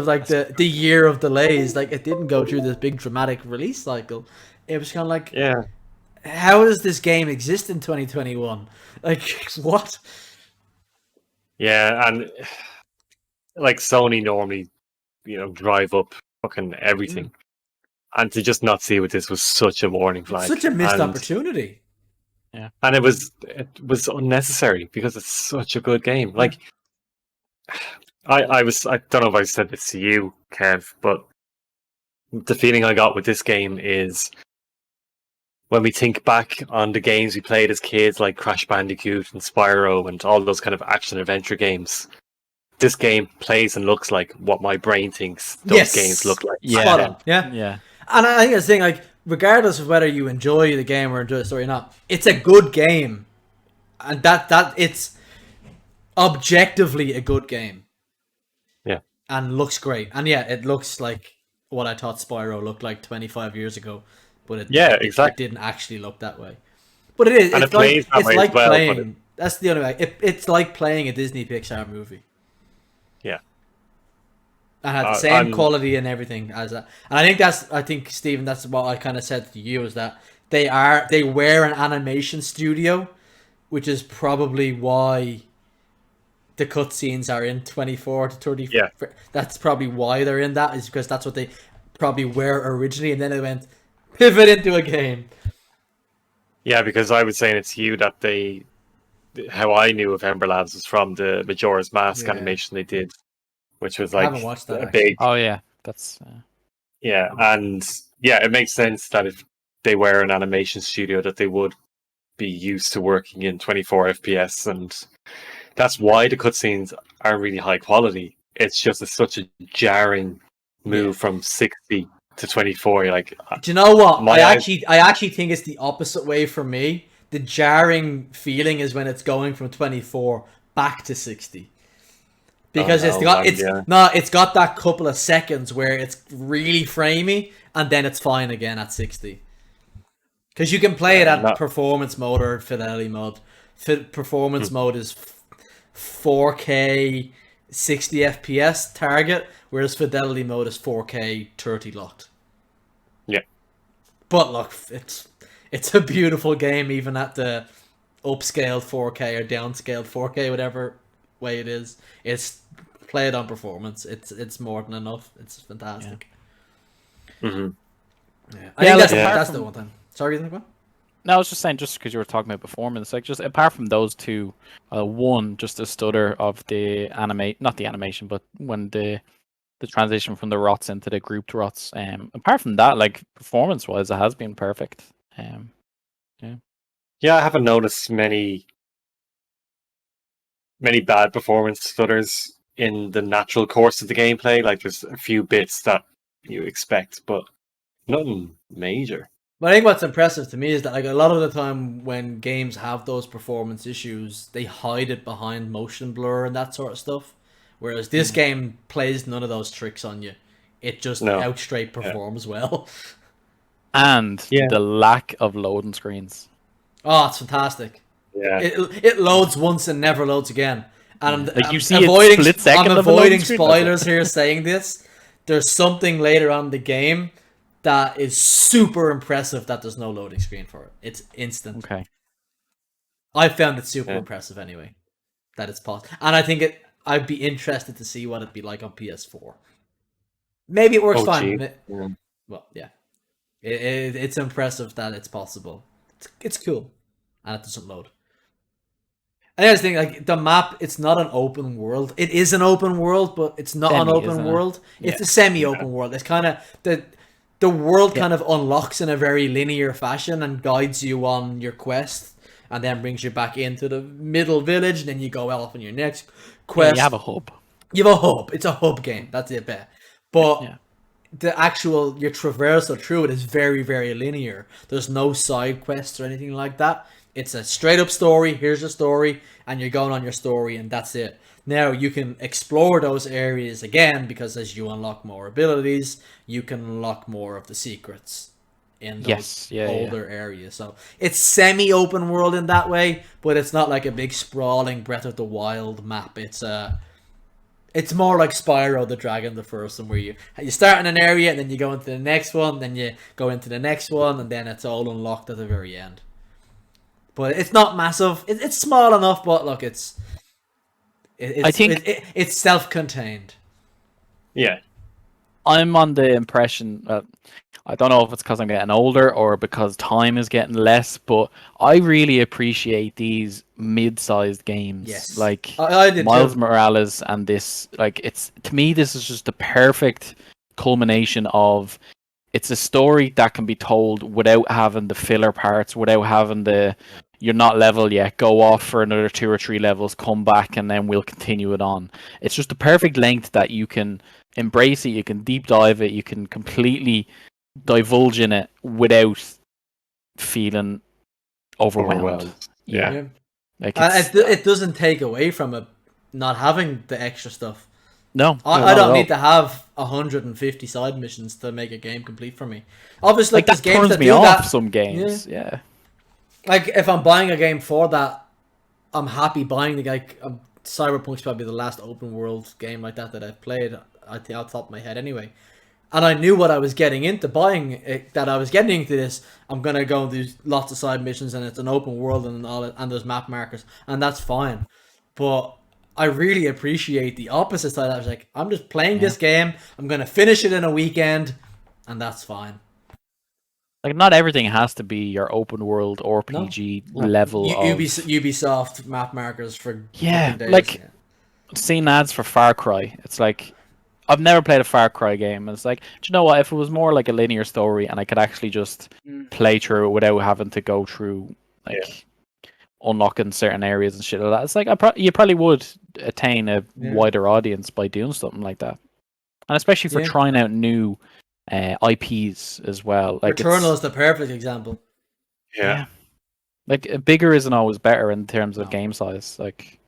A: like the year of delays, like, it didn't go through this big dramatic release cycle. It was kind of like, how does this game exist in 2021? Like, what?
B: Yeah, and like Sony normally, drive up fucking everything. And to just not see what this was such a warning flag.
A: Such a missed opportunity.
B: Yeah. And it was unnecessary because it's such a good game. Like, I don't know if I said this to you, Kev, but the feeling I got with this game is when we think back on the games we played as kids, like Crash Bandicoot and Spyro and all those kind of action adventure games, this game plays and looks like what my brain thinks those games look like.
A: Spot on. Yeah. And I think that's the thing, like, regardless of whether you enjoy the game or enjoy the story or not, it's a good game. And that it's objectively a good game.
B: Yeah.
A: And looks great. And yeah, it looks like what I thought Spyro looked like 25 years ago. But it didn't actually look that way. But it is.
B: And
A: it's like
B: well,
A: playing. That's the only way. It's like playing a Disney Pixar movie.
B: Yeah.
A: And had the same quality and everything as that. And I think Stephen, that's what I kind of said to you, is that they were an animation studio, which is probably why the cutscenes are in 24 to 30.
B: Yeah.
A: That's probably why they're in that, is because that's what they probably were originally, and then they went pivot into a game.
B: Yeah, because I was saying it to you that how I knew of Ember Labs was from the Majora's Mask animation they did, which was like
A: I haven't watched that,
B: a big.
C: Oh yeah, that's.
B: Yeah, and it makes sense that if they were an animation studio, that they would be used to working in 24 FPS, and that's why the cutscenes aren't really high quality. It's just such a jarring move from 60 to 24. You're like,
A: do you know what? I actually think it's the opposite way for me. The jarring feeling is when it's going from 24 back to 60. Because it's got that couple of seconds where it's really framey, and then it's fine again at 60. Because you can play it at performance mode or fidelity mode. Performance mode is 4K 60 FPS target, whereas fidelity mode is 4K 30 locked.
B: Yeah.
A: But look, it's a beautiful game even at the upscaled 4K or downscaled 4K, whatever way it is. It's played on performance. It's more than enough. It's fantastic.
B: Mm-hmm.
A: Yeah, I think that's
C: from...
A: the one thing. Sorry, you think what?
C: No, I was just saying, just because you were talking about performance, like just apart from those two, one just a stutter of the not the animation, but when the transition from the rots into the grouped rots. Apart from that, like performance wise, it has been perfect.
B: Yeah, I haven't noticed many bad performance stutters in the natural course of the gameplay. Like there's a few bits that you expect, but nothing major.
A: But I think what's impressive to me is that like a lot of the time when games have those performance issues, they hide it behind motion blur and that sort of stuff. Whereas this game plays none of those tricks on you. It just out straight performs well.
C: And the lack of loading screens.
A: Oh, it's fantastic.
B: Yeah.
A: It loads once and never loads again. And
C: like you see avoiding, split second
A: I'm
C: of
A: avoiding spoilers here saying this. There's something later on in the game that is super impressive that there's no loading screen for it. It's instant.
C: Okay.
A: I found it super impressive anyway. That it's possible. And I think I'd be interested to see what it'd be like on PS4. Maybe it works fine.
B: Yeah.
A: Well, yeah. It's impressive that it's possible. It's cool. And it doesn't load. And the other thing, like the map, it's not an open world. It is an open world, but it's not an open world. It's a semi-open world. It's kind of the world kind of unlocks in a very linear fashion and guides you on your quest, and then brings you back into the middle village, and then you go off on your next quest.
C: You have a hub.
A: You have a hub. It's a hub game. That's it, bet. But the actual your traversal through it is very, very linear. There's no side quests or anything like that. It's a straight up story. Here's the story, and you're going on your story, and that's it. Now you can explore those areas again because as you unlock more abilities, you can unlock more of the secrets in those older areas. So it's semi-open world in that way, but it's not like a big sprawling Breath of the Wild map. It's more like Spyro the Dragon, the first one, where you start in an area and then you go into the next one, then you go into the next one, and then it's all unlocked at the very end. But it's not massive. It's small enough, but look, it's self-contained.
B: Yeah.
C: I'm on the impression that I don't know if it's because I'm getting older or because time is getting less, but I really appreciate these mid-sized games.
A: Yes.
C: Like
A: I did
C: Miles
A: too.
C: Morales and this, like it's to me this is just the perfect culmination of it's a story that can be told without having the filler parts, without having the you're not level yet, go off for another 2 or 3 levels, come back, and then we'll continue it on. It's just the perfect length that you can embrace it, you can deep dive it, you can completely divulge in it without feeling overwhelmed.
B: Yeah.
C: Like
A: it doesn't take away from it not having the extra stuff.
C: No,
A: I don't need to have 150 side missions to make a game complete for me. Obviously,
C: like that
A: games
C: turns
A: that
C: me
A: do
C: off
A: that,
C: some games. Yeah.
A: Like if I'm buying a game for that, I'm happy buying the game. Cyberpunk's probably the last open world game like that I've played. I think off the top of my head anyway. And I knew what I was getting into buying it, that I was getting into this. I'm gonna go and do lots of side missions, and it's an open world and all, and there's map markers, and that's fine. But I really appreciate the opposite side. I was like, I'm just playing this game. I'm gonna finish it in a weekend, and that's fine.
C: Like not everything has to be your open world RPG level of
A: Ubisoft map markers for days.
C: Like seeing ads for Far Cry. It's like I've never played a Far Cry game. It's like, do you know what? If it was more like a linear story and I could actually just play through it without having to go through unlocking certain areas and shit like that, it's like you probably would attain a wider audience by doing something like that, and especially for trying out new IPs as well. Like
A: Returnal is the perfect example.
B: Yeah.
C: Like bigger isn't always better in terms of game size. Like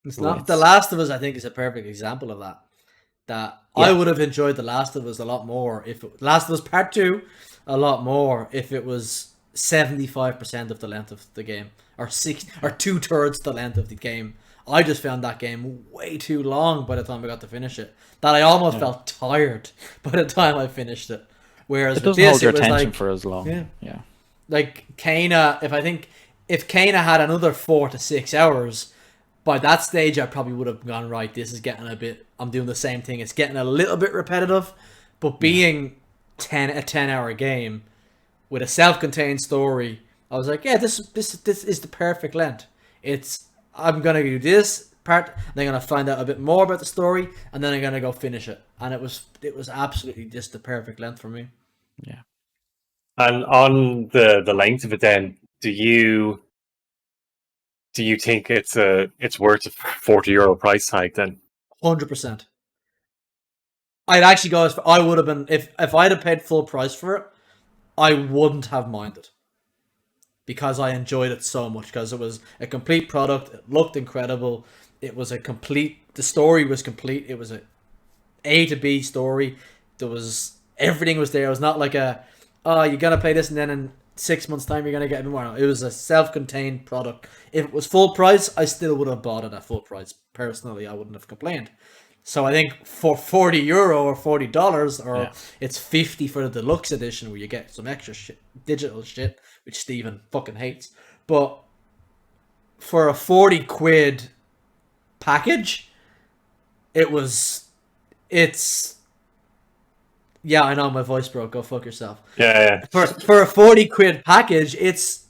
A: it's not. The Last of Us, I think, is a perfect example of that. I would have enjoyed The Last of Us a lot more if Last of Us Part 2 a lot more if it was 75% of the length of the game, or 2/3 the length of the game. I just found that game way too long by the time I got to finish it. That I almost felt tired by the time I finished it. Whereas
C: it doesn't hold your attention for as long.
A: Yeah. Like Kana, if I think if Kana had another 4 to 6 hours, by that stage I probably would have gone, right, this is getting a bit, I'm doing the same thing, it's getting a little bit repetitive, but being a 10-hour game with a self-contained story, I was like, yeah, this is the perfect length. I'm gonna do this part, then I'm gonna find out a bit more about the story, and then I'm gonna go finish it. And it was absolutely just the perfect length for me.
C: Yeah.
B: And on the length of it, then do you think it's worth a €40 price tag then?
A: 100%. I'd actually go as far, I would have been, if I'd have paid full price for it, I wouldn't have minded. Because I enjoyed it so much, because it was a complete product, it looked incredible, the story was complete, it was A to B story, everything was there, it was not like you're gonna play this and then in 6 months time you're gonna get a bit more. No, it was a self-contained product. If it was full price, I still would have bought it at full price. Personally, I wouldn't have complained. So I think for €40 or $40, or it's 50 for the deluxe edition where you get some extra shit, digital shit, which Steven fucking hates. But for a 40 quid package, yeah, I know my voice broke. Go fuck yourself.
B: Yeah.
A: For a 40 quid package, it's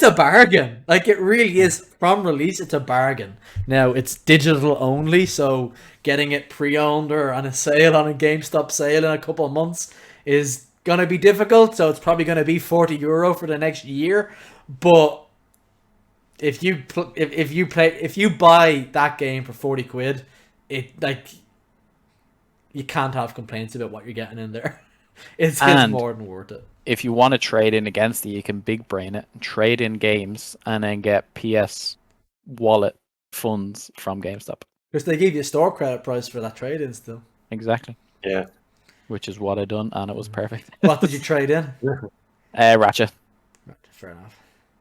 A: a bargain. Like, it really is. From release, it's a bargain. Now, it's digital only, so getting it pre-owned or on a sale, on a GameStop sale in a couple of months is gonna be difficult. So it's probably gonna be €40 for the next year. But if you buy that game for 40 quid, you can't have complaints about what you're getting in there. It's more than worth it.
C: If you want to trade in against it, you can big brain it, trade in games, and then get PS wallet funds from GameStop.
A: Because they give you a store credit price for that trade in still.
C: Exactly.
B: Yeah.
C: Which is what I done, and it was perfect.
A: What did you trade in?
C: Ratchet.
A: Fair enough.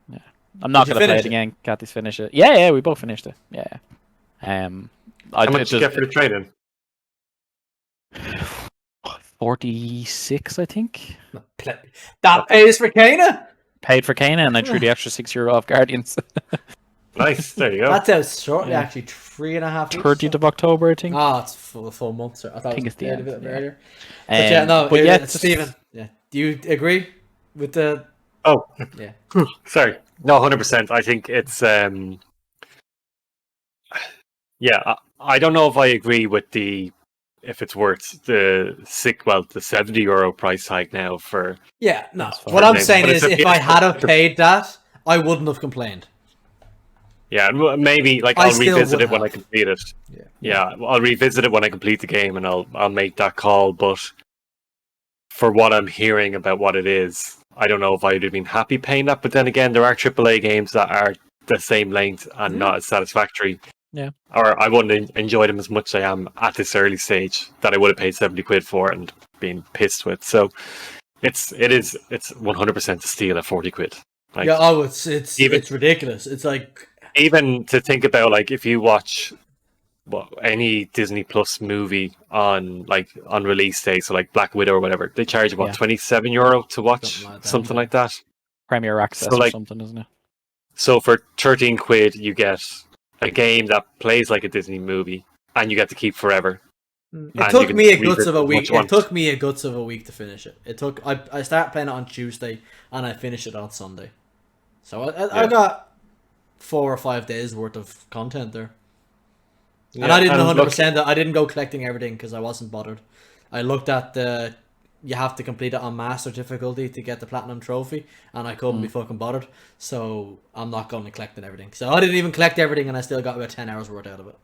C: Yeah. I'm not going to play it again. Kathy's finish it. Yeah, we both finished it. Yeah.
B: How much did you get for the trade in?
C: 46, I think.
A: That pays for Kana?
C: Paid for Kana, and I threw the extra €6 off Guardians.
B: Nice, there you go.
A: That's out shortly, actually. 3.5 weeks.
C: 30th of October, I think.
A: It's full month. So I think
C: it's the end.
A: A bit earlier.
C: Steven.
A: Yeah. Do you agree with the?
B: Oh,
A: yeah.
B: Sorry, no, 100%. I think it's yeah. I don't know if I agree with if it's worth the €70 price tag now for.
A: Yeah, no. What I'm saying is, if I had have paid that, I wouldn't have complained.
B: Yeah, maybe I'll revisit it when I complete it. Yeah, I'll revisit it when I complete the game, and I'll make that call. But for what I'm hearing about what it is, I don't know if I'd have been happy paying that. But then again, there are AAA games that are the same length and not as satisfactory.
C: Yeah.
B: Or I wouldn't enjoy them as much as I am at this early stage that I would have paid 70 quid for and been pissed with. So it's 100% a steal at 40 quid.
A: It's ridiculous. It's like,
B: even to think about, if you watch any Disney Plus movie on release day, so Black Widow or whatever, they charge about €27 to watch, something like that.
C: Premier Access or something, isn't it?
B: So for 13 quid, you get a game that plays like a Disney movie, and you get to keep forever.
A: It took me a guts of a week. It took me a guts of a week to finish it. I started playing it on Tuesday, and I finished it on Sunday. So I got 4 or 5 days worth of content there. Yeah, and I didn't 100%. I didn't go collecting everything because I wasn't bothered. I looked at you have to complete it on master difficulty to get the platinum trophy, and I couldn't be fucking bothered. So I'm not going to collecting everything. So I didn't even collect everything, and I still got about 10 hours worth out of it.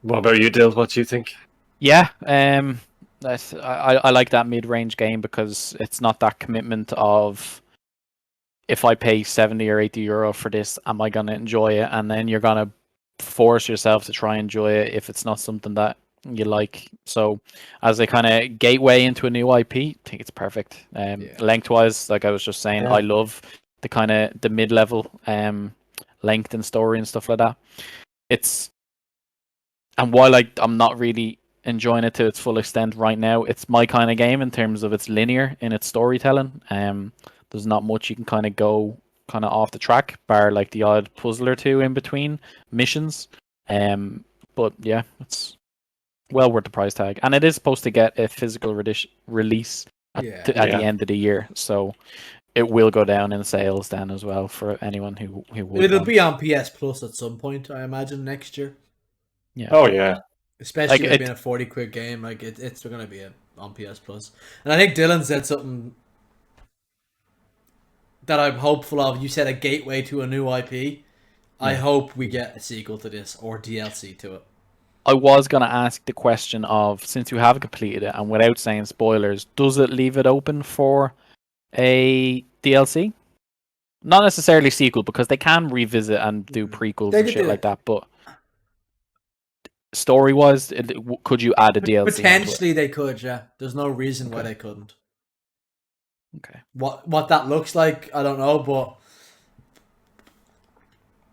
B: What about you, Dill? What do you think?
C: Yeah, I like that mid-range game because it's not that commitment of, if I pay 70 or €80 for this, am I going to enjoy it? And then you're going to force yourself to try and enjoy it if it's not something that you like. So as a kind of gateway into a new IP, I think it's perfect. Lengthwise, like I was just saying, I love the kind of the mid-level length and story and stuff like that. And while I'm not really enjoying it to its full extent right now, it's my kind of game in terms of it's linear in its storytelling. There's not much you can kind of go kind of off the track, bar like the odd puzzle or two in between missions. But yeah, it's well worth the price tag, and it is supposed to get a physical release at the end of the year, so it will go down in sales then as well for anyone who would.
A: It'll be on PS Plus at some point, I imagine, next year.
C: Yeah.
B: Oh yeah.
A: Especially with being a 40 quid game, like it's going to be on PS Plus. And I think Dylan said something that I'm hopeful of. You said a gateway to a new IP. I hope we get a sequel to this or DLC to it.
C: I was going to ask the question of, since you have completed it and without saying spoilers, does it leave it open for a DLC? Not necessarily sequel, because they can revisit and do prequels and shit like that, but story-wise, could you add a DLC?
A: Potentially they could, yeah. There's no reason why they couldn't.
C: Okay.
A: What that looks like, I don't know, but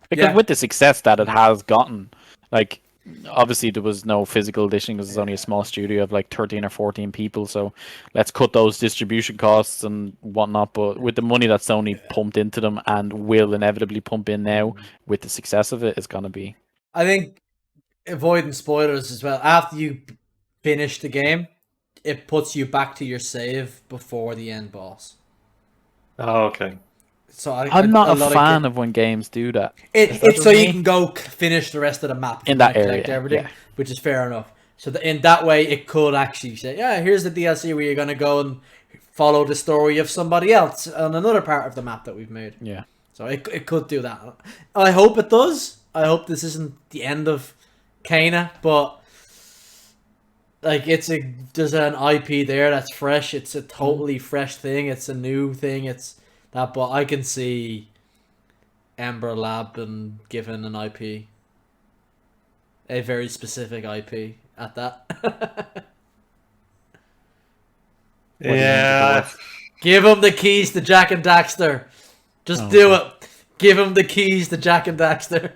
C: because with the success that it has gotten, like, obviously there was no physical edition because it's only a small studio of like 13 or 14 people, so let's cut those distribution costs and whatnot, but with the money that Sony pumped into them and will inevitably pump in now with the success of it, it's going to be...
A: I think avoiding spoilers as well, after you finish the game, it puts you back to your save before the end boss.
B: Oh, okay.
A: So
C: I'm not a fan of when games do that.
A: It's so you can go finish the rest of the map
C: in that area,
A: everything, which is fair enough. So in that way, it could actually say, yeah, here's the DLC where you're going to go and follow the story of somebody else on another part of the map that we've made.
C: Yeah.
A: So it could do that. I hope it does. I hope this isn't the end of Kana, but like there's an IP there that's fresh. It's a totally fresh thing. It's a new thing. It's that, but I can see Ember Lab and given an IP, a very specific IP at that.
B: Yeah.
A: Give him the keys to Jack and Daxter. Just do it. Give him the keys to Jack and Daxter.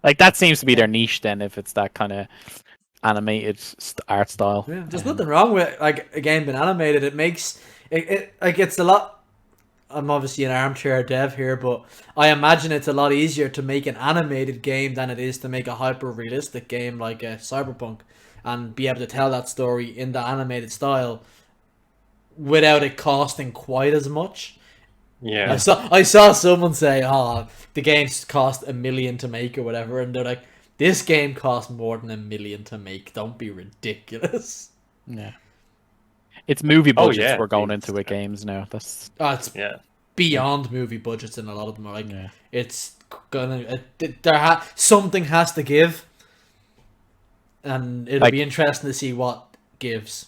C: Like, that seems to be their niche then, if it's that kind of animated art style.
A: Yeah, there's nothing wrong with, like, a game being animated. It makes it like, it's a lot. I'm obviously an armchair dev here, but I imagine it's a lot easier to make an animated game than it is to make a hyper realistic game like Cyberpunk, and be able to tell that story in the animated style without it costing quite as much.
B: Yeah.
A: I saw someone say, "Oh, the game's cost $1 million to make or whatever," and they're like, "This game cost more than $1 million to make. Don't be ridiculous."
C: Yeah. It's movie budgets we're going into with games now. It's
A: beyond movie budgets, and a lot of them are like, it's gonna something has to give, and it'll be interesting to see what gives.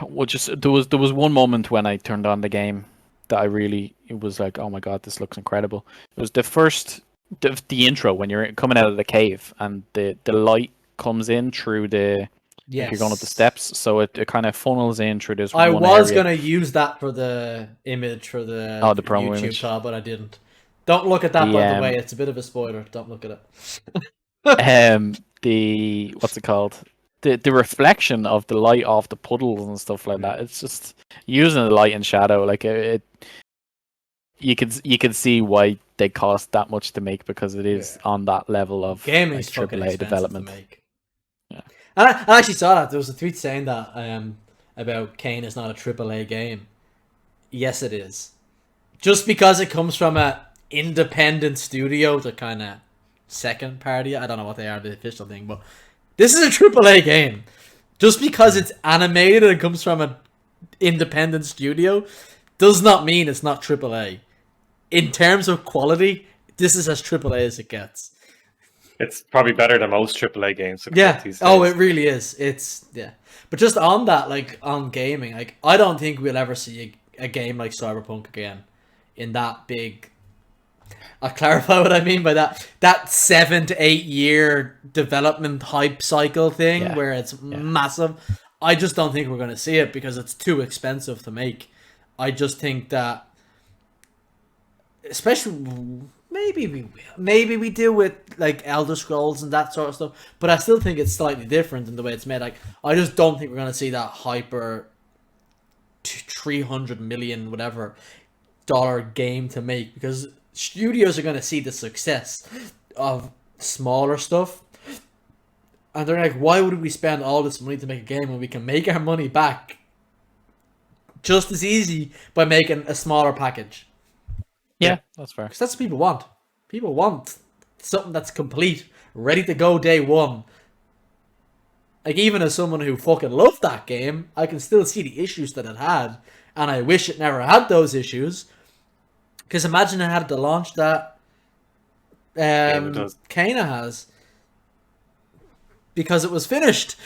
C: Well, there was one moment when I turned on the game that it was like, oh my god, this looks incredible. It was the intro when you're coming out of the cave and the light comes in through the. Yes. You're going up the steps, so it kind of funnels in through this.
A: I was going to use that for the image for the
C: promo
A: YouTube
C: image,
A: but I didn't. Don't look at that, by the way. It's a bit of a spoiler. Don't look at it.
C: The what's it called? The reflection of the light off the puddles and stuff like that. It's just using the light and shadow. Like you can see why they cost that much to make, because it is on that level of
A: gaming's
C: AAA development.
A: To make. Yeah. I actually saw that. There was a tweet saying that about Kane is not a AAA game. Yes, it is. Just because it comes from a independent studio, the kind of second party. I don't know what they are, the official thing, but this is a AAA game. Just because it's animated and comes from an independent studio does not mean it's not AAA. In terms of quality, this is as AAA as it gets.
B: It's probably better than most AAA games.
A: Oh, it really is. But just on that, like, on gaming, like, I don't think we'll ever see a game like Cyberpunk again in that big. I'll clarify what I mean by that. That 7 to 8 year development hype cycle thing where it's massive. I just don't think we're going to see it because it's too expensive to make. I just think that, especially. Maybe we will. Maybe we do with like Elder Scrolls and that sort of stuff. But I still think it's slightly different in the way it's made. Like, I just don't think we're gonna see that hyper $300 million whatever dollar game to make, because studios are going to see the success of smaller stuff, and they're like, why would we spend all this money to make a game when we can make our money back just as easy by making a smaller package?
C: Yeah, that's fair.
A: Because that's what people want. People want something that's complete, ready to go day one. Like, even as someone who fucking loved that game, I can still see the issues that it had, and I wish it never had those issues. Because imagine it had the launch that Kena has, because it was finished.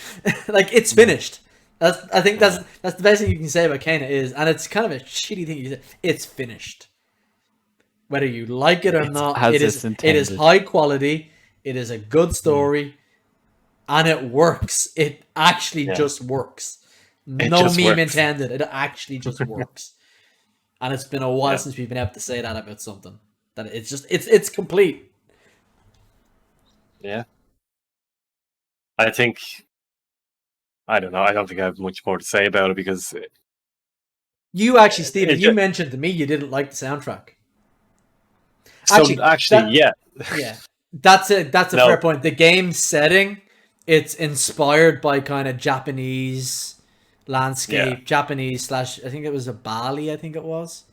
A: Like, it's finished. I think that's the best thing you can say about Kena is, and it's kind of a shitty thing you say, it's finished. Whether you like it or not, it is high quality. It is a good story. And it works. It actually just works. No meme intended. It actually just works. And it's been a while since we've been able to say that about something. That it's complete.
B: Yeah. I don't know. I don't think I have much more to say about it, because
A: You actually, Stephen, you mentioned to me you didn't like the soundtrack.
B: Yeah.
A: That's a fair point. The game setting, it's inspired by kind of Japanese landscape, Japanese / I think it was a Bali, I think it was.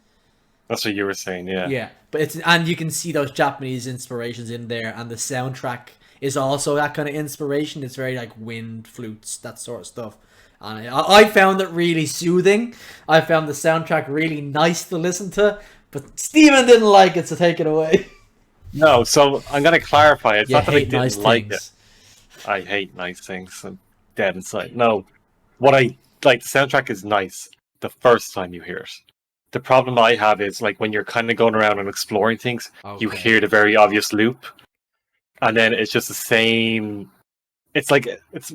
B: That's what you were saying, yeah.
A: Yeah, but and you can see those Japanese inspirations in there, and the soundtrack is also that kind of inspiration. It's very like wind, flutes, that sort of stuff. And I found it really soothing. I found the soundtrack really nice to listen to, but Steven didn't like it, so take it away.
B: No, so I'm going to clarify. It's not that I didn't like
A: things.
B: it. I hate nice things. I'm dead inside. No, what I like, the soundtrack is nice the first time you hear it. The problem I have is, like, when you're kind of going around and exploring things, you hear the very obvious loop, and then it's just the same. It's like it's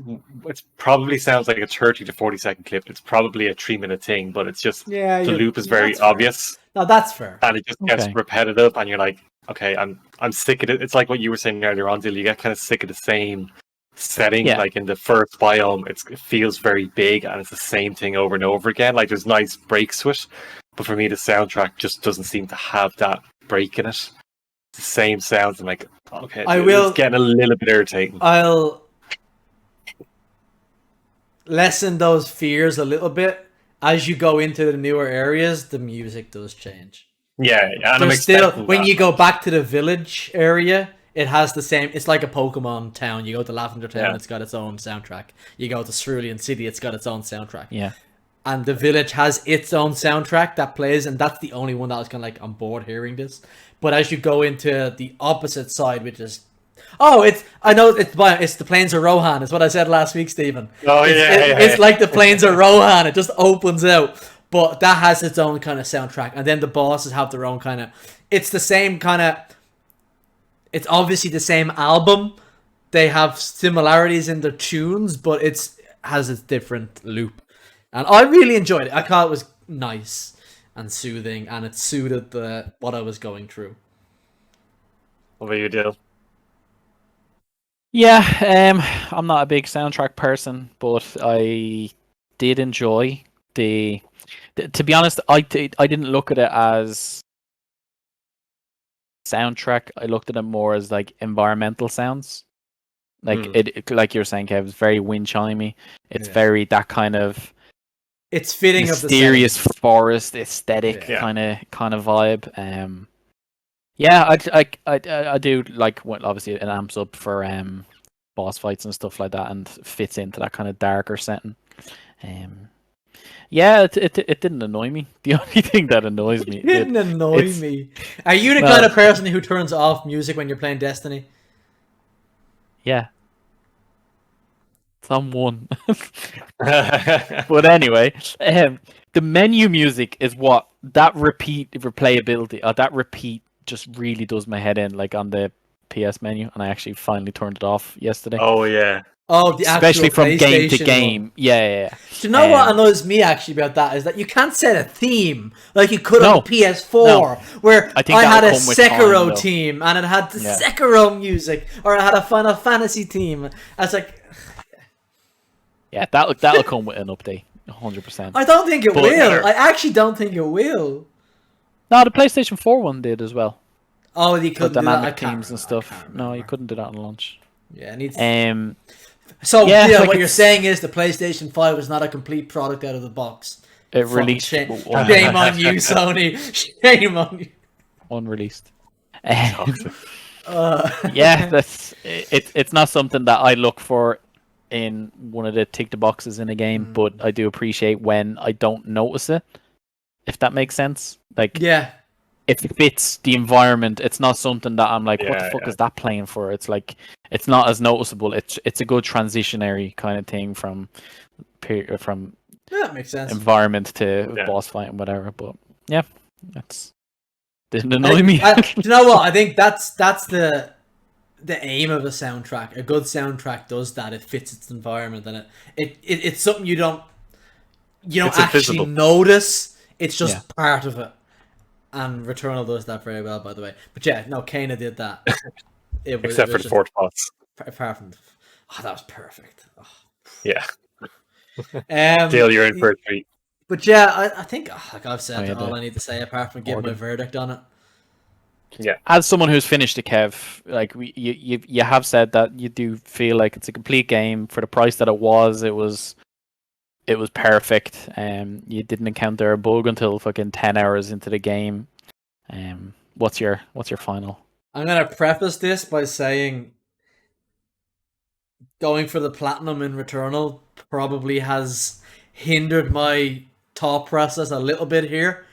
B: probably sounds like a 30 to 40 second clip. It's probably a 3-minute thing, but it's just the loop is very obvious.
A: No, that's fair.
B: And it just gets repetitive, and you're like, okay, I'm sick of it. It's like what you were saying earlier on, Dill. You get kind of sick of the same setting. Like in the first biome, it feels very big, and it's the same thing over and over again. Like, there's nice breaks to it, but for me, the soundtrack just doesn't seem to have that break in it. It's the same sounds, and like, okay, it's getting a little bit irritating.
A: I'll lessen those fears a little bit. As you go into the newer areas, the music does change.
B: Yeah, and
A: there's still, when you go back to the village area, it has the same. It's like a Pokemon town. You go to Lavender Town, it's got its own soundtrack. You go to Cerulean City, it's got its own soundtrack.
C: Yeah.
A: And the village has its own soundtrack that plays, and that's the only one that I was kind of like, I'm bored hearing this. But as you go into the opposite side, which is, it's the Plains of Rohan, is what I said last week, Stephen. It's like the Plains of Rohan. It just opens out. But that has its own kind of soundtrack. And then the bosses have their own kind of... It's the same kind of... It's obviously the same album. They have similarities in their tunes, but it has a different loop. And I really enjoyed it. I thought it was nice and soothing, and it suited what I was going through.
B: What about you, Dill?
C: Yeah, I'm not a big soundtrack person, but I did enjoy the... To be honest, I didn't look at it as soundtrack. I looked at it more as like environmental sounds. Like it, like you were saying, Kev, it's very wind chimey. It's very that kind of.
A: It's fitting
C: mysterious of the forest aesthetic kind of vibe. I do like when obviously it amps up for boss fights and stuff like that, and fits into that kind of darker setting. Yeah, it didn't annoy me. The only thing that annoys me...
A: It didn't annoy me. Are you the kind of person who turns off music when you're playing Destiny?
C: Yeah. Someone. But anyway, the menu music is what... That replayability, that repeat just really does my head in, like on the PS menu, and I actually finally turned it off yesterday.
B: Oh, yeah.
A: Oh, the
C: especially from game to
A: one.
C: game. Yeah.
A: Do you know what annoys me actually about that is that you can't set a theme like you could on the PS4, where I had a Sekiro team and it had the Sekiro music, or it had a Final Fantasy team. I was like,
C: yeah, that'll come with an update. 100%.
A: I don't think it
C: But-
A: will. I actually don't think it will.
C: No, the PlayStation 4 one did as well.
A: Oh, you
C: For
A: couldn't do that. I
C: dynamic
A: can't
C: teams and
A: remember. I
C: stuff.
A: can't
C: No, you
A: remember.
C: couldn't do that on launch.
A: Yeah, it needs.
C: So
A: yeah,
C: like
A: what you're
C: it's-
A: saying is the PlayStation 5 was not a complete product out of the box.
C: it
A: Fucking
C: released
A: shame on you, Sony. Shame on you.
C: unreleased.
A: Uh,
C: Yeah, it's not something that I look for in one of the tick the boxes in a game, but I do appreciate when I don't notice it. If that makes sense, like
A: yeah.
C: if it fits the environment, it's not something that I'm like, what the
B: Yeah,
C: fuck
B: yeah.
C: is that playing for? It's like it's not as noticeable. It's a good transitionary kind of thing from
A: Yeah, that makes sense.
C: environment to
B: Yeah.
C: boss fight and whatever. But yeah, that's didn't annoy me.
A: Do you know what? I think that's the aim of a soundtrack. A good soundtrack does that. It fits its environment, and it's something you don't
B: It's
A: actually
B: invisible.
A: notice. It's just
C: Yeah.
A: part of it. And Returnal does that very well, by the way. But yeah, no, Kana did that.
B: Except for the
A: just,
B: fourth boss.
A: apart from, that was perfect.
B: Yeah.
A: Oh.
B: Dale, you're in for a treat.
A: But yeah, I think like I've said
C: Oh, yeah,
A: all
C: the
A: I need to say apart from giving my
C: organ.
A: verdict on it.
C: As someone who's finished the Kev, like you have said that you do feel like it's a complete game for the price that it was. It was perfect. You didn't encounter a bug until fucking 10 hours into the game. What's your final?
A: I'm gonna preface this by saying going for the platinum in Returnal probably has hindered my thought process a little bit here.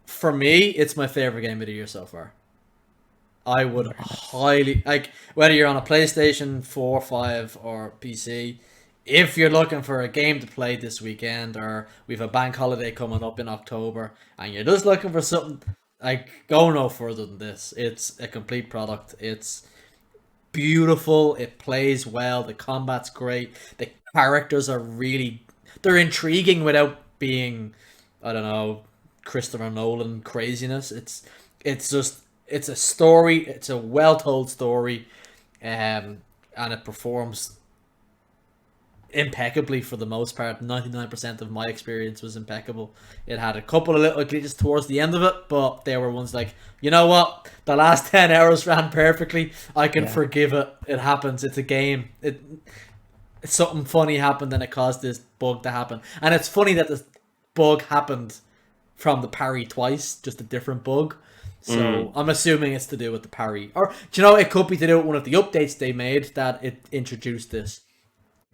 A: For me, it's my favorite game of the year so far. I would highly like whether you're on a PlayStation 4, 5, or PC. If you're looking for a game to play this weekend, or we've a bank holiday coming up in October, and you're just looking for something, like, go no further than this. It's a complete product. It's beautiful. It plays well. The combat's great. The characters are they're intriguing without being, I don't know, Christopher Nolan craziness. It's a story. It's a well told story, and it performs impeccably for the most part. 99% of my experience was impeccable. It had a couple of little glitches towards the end of it, but there were ones like, you know what, the last 10 hours ran perfectly. I can forgive it. It happens. It's a game. Something funny happened and it caused this bug to happen. And it's funny that this bug happened from the parry twice, just a different bug. So I'm assuming it's to do with the parry. Or, do you know, it could be to do with one of the updates they made that it introduced this.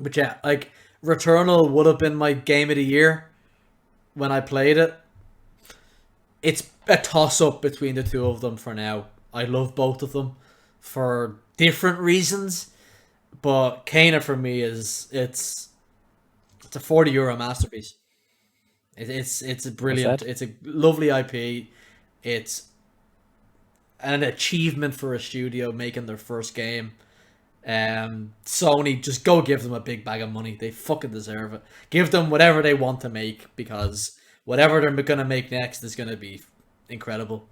A: But yeah, like, Returnal would have been my game of the year when I played it. It's a toss-up between the two of them for now. I love both of them for different reasons. But Kana for me it's a €40 masterpiece. It's a brilliant, it's a lovely IP. It's an achievement for a studio making their first game. Sony, just go give them a big bag of money. They fucking deserve it. Give them whatever they want to make, because whatever they're gonna make next is gonna be incredible.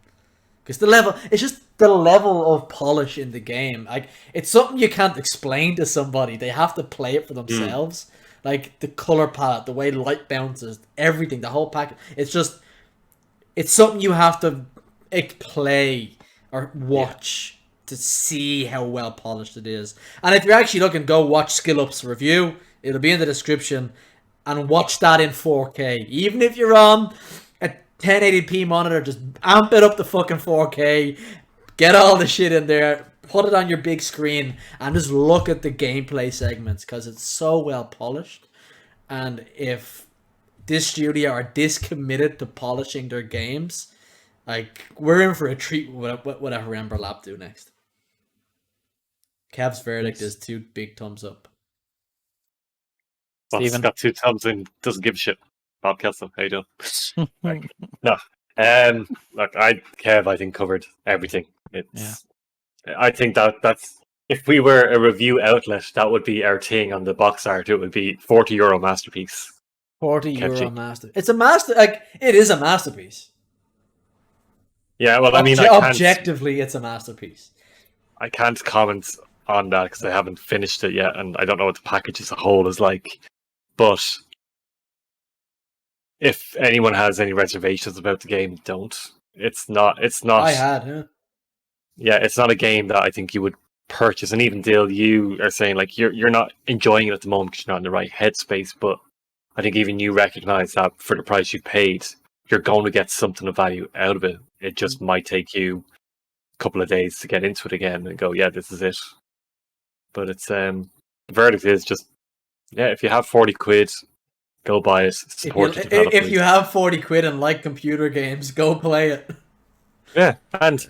A: Because it's just the level of polish in the game. Like, it's something you can't explain to somebody. They have to play it for themselves. Like, the color palette, the way light bounces, everything, the whole package. It's something you have to play or watch to see how well polished it is. And if you're actually looking, go watch SkillUp's review. It'll be in the description. And watch that in 4K. Even if you're on a 1080p monitor, just amp it up to fucking 4K. Get all the shit in there. Put it on your big screen. And just look at the gameplay segments, because it's so well polished. And if this studio are this committed to polishing their games, like, we're in for a treat with whatever Ember Lab do next. Kev's verdict is 2 big thumbs up.
B: Well, it's
C: Steven?
B: got 2 thumbs and doesn't give a shit. Bob Kelso, how you doing? No. Look, Kev, I think, covered everything. I think that's, if we were a review outlet, that would be our thing on the box art. It would be €40 masterpiece.
A: €40 masterpiece. It's a it is a masterpiece.
B: Yeah, well, I mean, I can't,
A: objectively, it's a masterpiece.
B: I can't comment on that because I haven't finished it yet, and I don't know what the package as a whole is like. But if anyone has any reservations about the game, don't. It's not. It's not.
A: I had, yeah.
B: Yeah, it's not a game that I think you would purchase. And even Dale, you are saying like you're not enjoying it at the moment because you're not in the right headspace. But I think even you recognize that for the price you paid, you're going to get something of value out of it. It just might take you a couple of days to get into it again and go, yeah, this is it. But it's the verdict is just, yeah, if you have 40 quid, go buy it. Support the developers.
A: If you have 40 quid and like computer games, go play it.
B: Yeah, and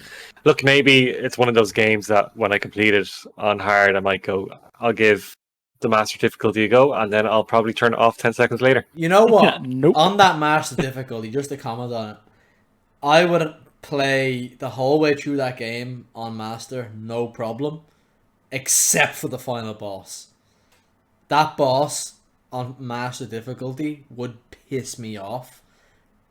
B: look, maybe it's one of those games that when I complete it on hard, I might go, I'll give the master difficulty a go, and then I'll probably turn it off 10 seconds later.
A: You know what?
C: Nope.
A: On that master difficulty, just to comment on it, I would play the whole way through that game on master, no problem, except for the final boss. That boss on master difficulty would piss me off,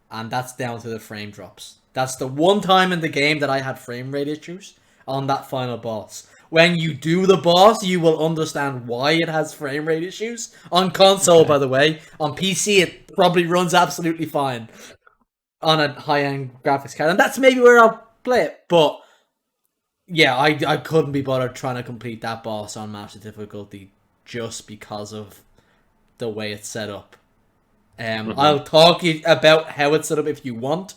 A: and that's down to the frame drops. That's the one time in the game that I had frame rate issues on that final boss. When you do the boss, you will understand why it has frame rate issues. On console, by the way. On PC, it probably runs absolutely fine on a high-end graphics card. And that's maybe where I'll play it. But, yeah, I couldn't be bothered trying to complete that boss on master difficulty just because of the way it's set up. I'll talk about how it's set up if you want,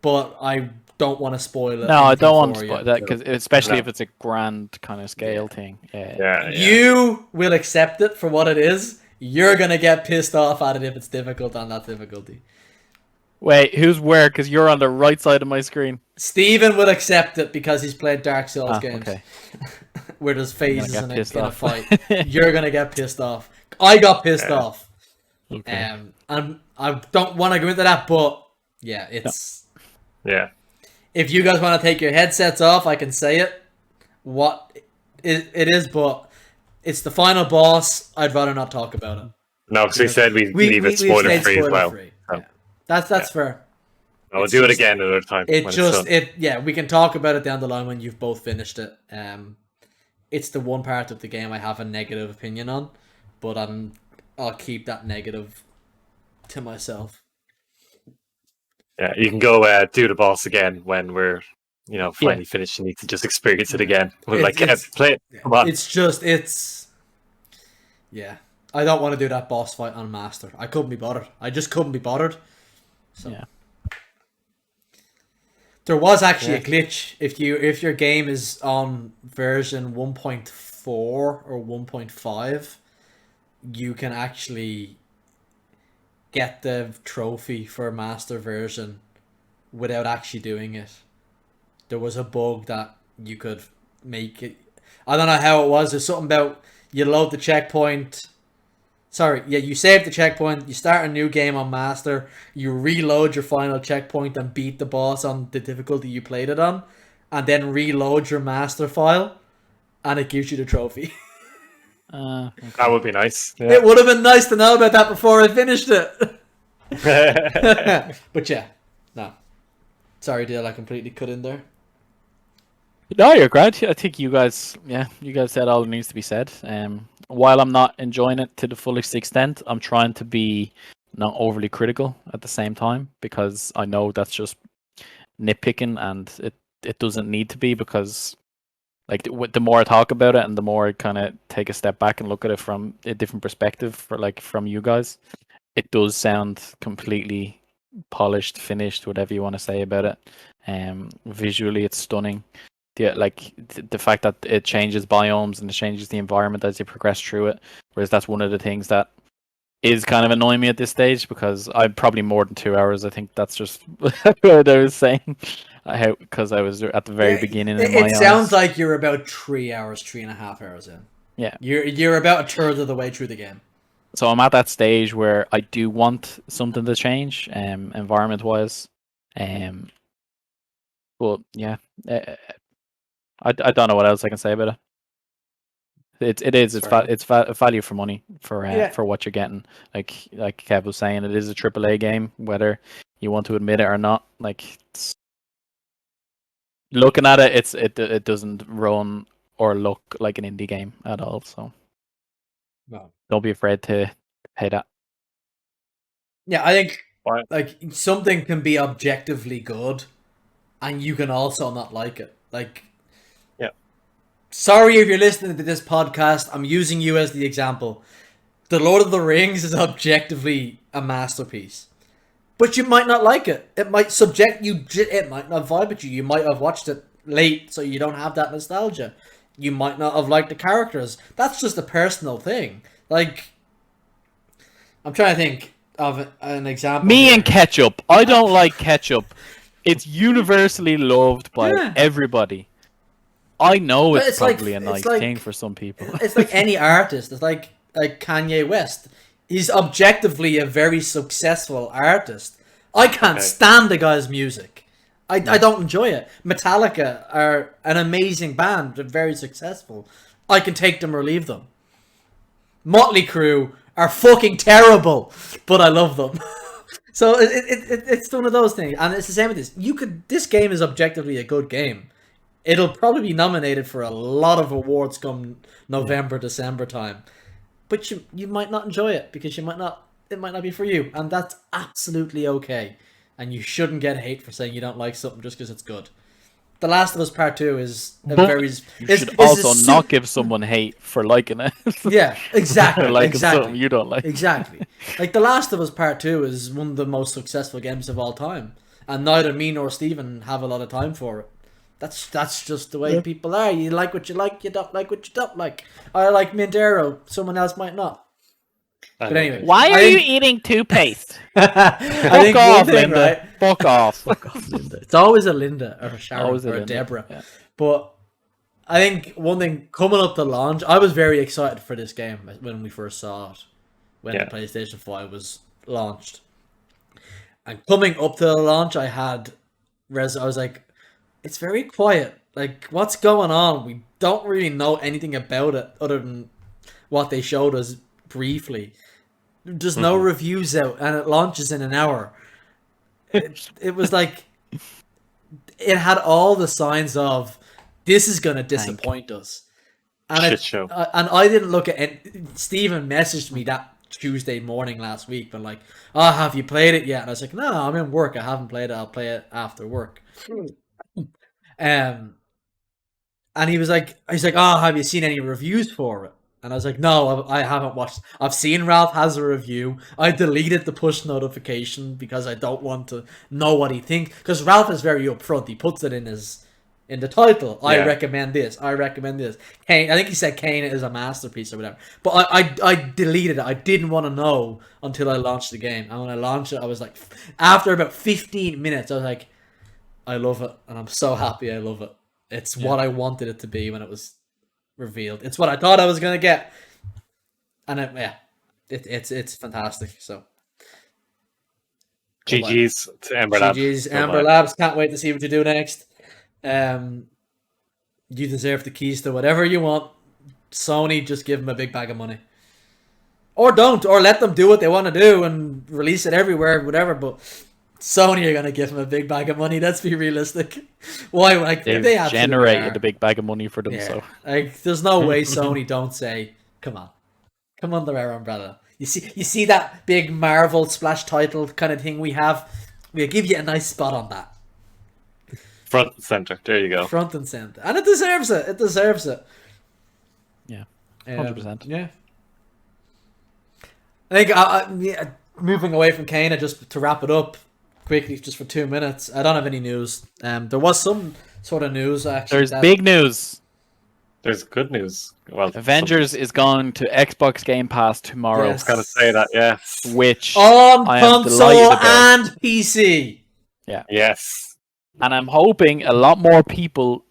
A: but I don't want to spoil it.
C: No, I don't want to
A: for
C: spoil
A: you.
C: that, because especially if it's a grand kind of scale thing.
B: Yeah.
A: You will accept it for what it is. You're going to get pissed off at it if it's difficult on that difficulty.
C: Wait, who's where? Because you're on the right side of my screen.
A: Steven will accept it because he's played Dark Souls games.
C: Okay.
A: Where there's phases in a
C: off.
A: fight. You're going to get pissed off. I got pissed off.
C: Okay.
A: And I don't want to go into that, but yeah, it's...
B: Yeah.
A: If you guys want to take your headsets off, I can say it. What it is, but it's the final boss. I'd rather not talk about it.
B: No, because we said we leave it spoiler free as well.
A: Free.
B: So.
A: Yeah. That's fair.
B: We'll do it again another time.
A: We can talk about it down the line when you've both finished it. It's the one part of the game I have a negative opinion on, but I'll keep that negative to myself.
B: Yeah, you can go do the boss again when we're, finally finished. You need to just experience it again. We're play it. Come on.
A: Yeah. I don't want to do that boss fight on Master. I couldn't be bothered. I just couldn't be bothered. So.
C: Yeah.
A: There was actually a glitch if your game is on version 1.4 or 1.5, you can actually get the trophy for master version without actually doing it. There was a bug that you could make it. I don't know how it was. There's something about you load the checkpoint. You save the checkpoint, you start a new game on master, you reload your final checkpoint and beat the boss on the difficulty you played it on, and then reload your master file, and it gives you the trophy.
B: Okay. That would be nice. Yeah.
A: It would have been nice to know about that before I finished it. But yeah, no. Sorry, Dale, I completely cut in there.
C: No, you're great. I think you guys said all that needs to be said. While I'm not enjoying it to the fullest extent, I'm trying to be not overly critical at the same time, because I know that's just nitpicking, and it doesn't need to be, because like the more I talk about it and the more I kind of take a step back and look at it from a different perspective, from you guys, it does sound completely polished, finished, whatever you want to say about it. Visually, it's stunning. The fact that it changes biomes and it changes the environment as you progress through it, whereas that's one of the things that is kind of annoying me at this stage, because I'm probably more than 2 hours. I think that's just what I was saying, because I was at the very beginning.
A: It sounds like you're about 3 hours, 3.5 hours in.
C: Yeah,
A: you're about a third of the way through the game.
C: So I'm at that stage where I do want something to change, environment wise, but yeah. I don't know what else I can say about it. It's value for money for what you're getting. Like Kev was saying, it is a AAA game, whether you want to admit it or not. Like, looking at it, it doesn't run or look like an indie game at all. So
A: no,
C: don't be afraid to pay that.
A: Yeah, I think
B: Why?
A: Like, something can be objectively good, and you can also not like it. Like,
B: Yeah.
A: sorry if you're listening to this podcast, I'm using you as the example. The Lord of the Rings is objectively a masterpiece. But you might not like it. It might subject you, it might not vibe with you. You might have watched it late, so you don't have that nostalgia. You might not have liked the characters. That's just a personal thing. Like, I'm trying to think of an example.
C: Me
A: here.
C: and ketchup. I don't like ketchup. It's universally loved by
A: Yeah.
C: everybody. I know
A: But
C: it's,
A: it's like-
C: probably a
A: it's
C: nice
A: like-
C: thing for some people.
A: It's like any artist. It's like Kanye West. He's objectively a very successful artist. I can't
B: Okay.
A: stand the guy's music. I don't enjoy it. Metallica are an amazing band. They're very successful. I can take them or leave them. Motley Crue are fucking terrible, but I love them. So it's one of those things, and it's the same with this. This game is objectively a good game. It'll probably be nominated for a lot of awards come November, December time. But you might not enjoy it because it might not be for you, and that's absolutely okay. And you shouldn't get hate for saying you don't like something just because it's good. The Last of Us Part 2 is a
C: But
A: very...
C: You should also not give someone hate for liking it.
A: Yeah, exactly.
C: For liking
A: exactly.
C: something you don't like.
A: Exactly. Like, The Last of Us Part 2 is one of the most successful games of all time. And neither me nor Steven have a lot of time for it. That's just the way people are. You like what you like, you don't like what you don't like. I like Mint Arrow, someone else might not. But anyway.
C: Why are
A: I
C: you
A: think-
C: eating toothpaste?
A: I think
C: Fuck off,
A: one thing,
C: Linda.
A: right?
C: Fuck off.
A: It's always a Linda or a Sharon
C: Always a
A: or a
C: Linda,
A: Deborah.
C: yeah.
A: But I think one thing coming up to launch, I was very excited for this game when we first saw it, when the PlayStation 5 was launched. And coming up to the launch, I was like, it's very quiet. Like, what's going on? We don't really know anything about it other than what they showed us briefly. There's no reviews out, and it launches in an hour. It was like, it had all the signs of, this is going to disappoint us. And
B: Shit show.
A: And I didn't look at it. Steven messaged me that Tuesday morning last week, but like, oh, have you played it yet? And I was like, no, I'm in work. I haven't played it. I'll play it after work. And he's like, oh, have you seen any reviews for it? And I was like, no, I haven't watched. I've seen Ralph has a review. I deleted the push notification because I don't want to know what he thinks. Because Ralph is very upfront. He puts it in the title. I recommend this. I recommend this. Kane, I think he said Kane is a masterpiece or whatever. But I deleted it. I didn't want to know until I launched the game. And when I launched it, I was like, after about 15 minutes, I was like, I love it. And I'm so happy I love it. It's what I wanted it to be when it was revealed. It's what I thought I was gonna get, and it's fantastic. So
B: GG's to Ember Lab.
A: GG's Amber Labs. Can't wait to see what you do next. You deserve the keys to whatever you want. Sony, just give them a big bag of money, or don't, or let them do what they want to do and release it everywhere, whatever. But Sony are gonna give them a big bag of money. Let's be realistic. Why? Like
C: They've
A: they absolutely
C: generated
A: are.
C: a big bag of money for them,
A: Yeah.
C: so
A: Like, there's no way Sony don't say, come under our umbrella. You see that big Marvel splash title kind of thing we have? We'll give you a nice spot on that.
B: Front and center. There you go.
A: Front and center. And it deserves it. It deserves it.
C: yeah, 100%.
A: Yeah. I think, moving away from Kane, just to wrap it up quickly, just for 2 minutes, I don't have any news. There was some sort of news, actually.
C: There's big news.
B: There's good news. Well,
C: Avengers is going to Xbox Game Pass tomorrow,
A: Yes.
B: Gotta say that, yes.
C: which
A: on
C: I am
A: console
C: delighted about.
A: and PC.
B: Yes.
C: And I'm hoping a lot more people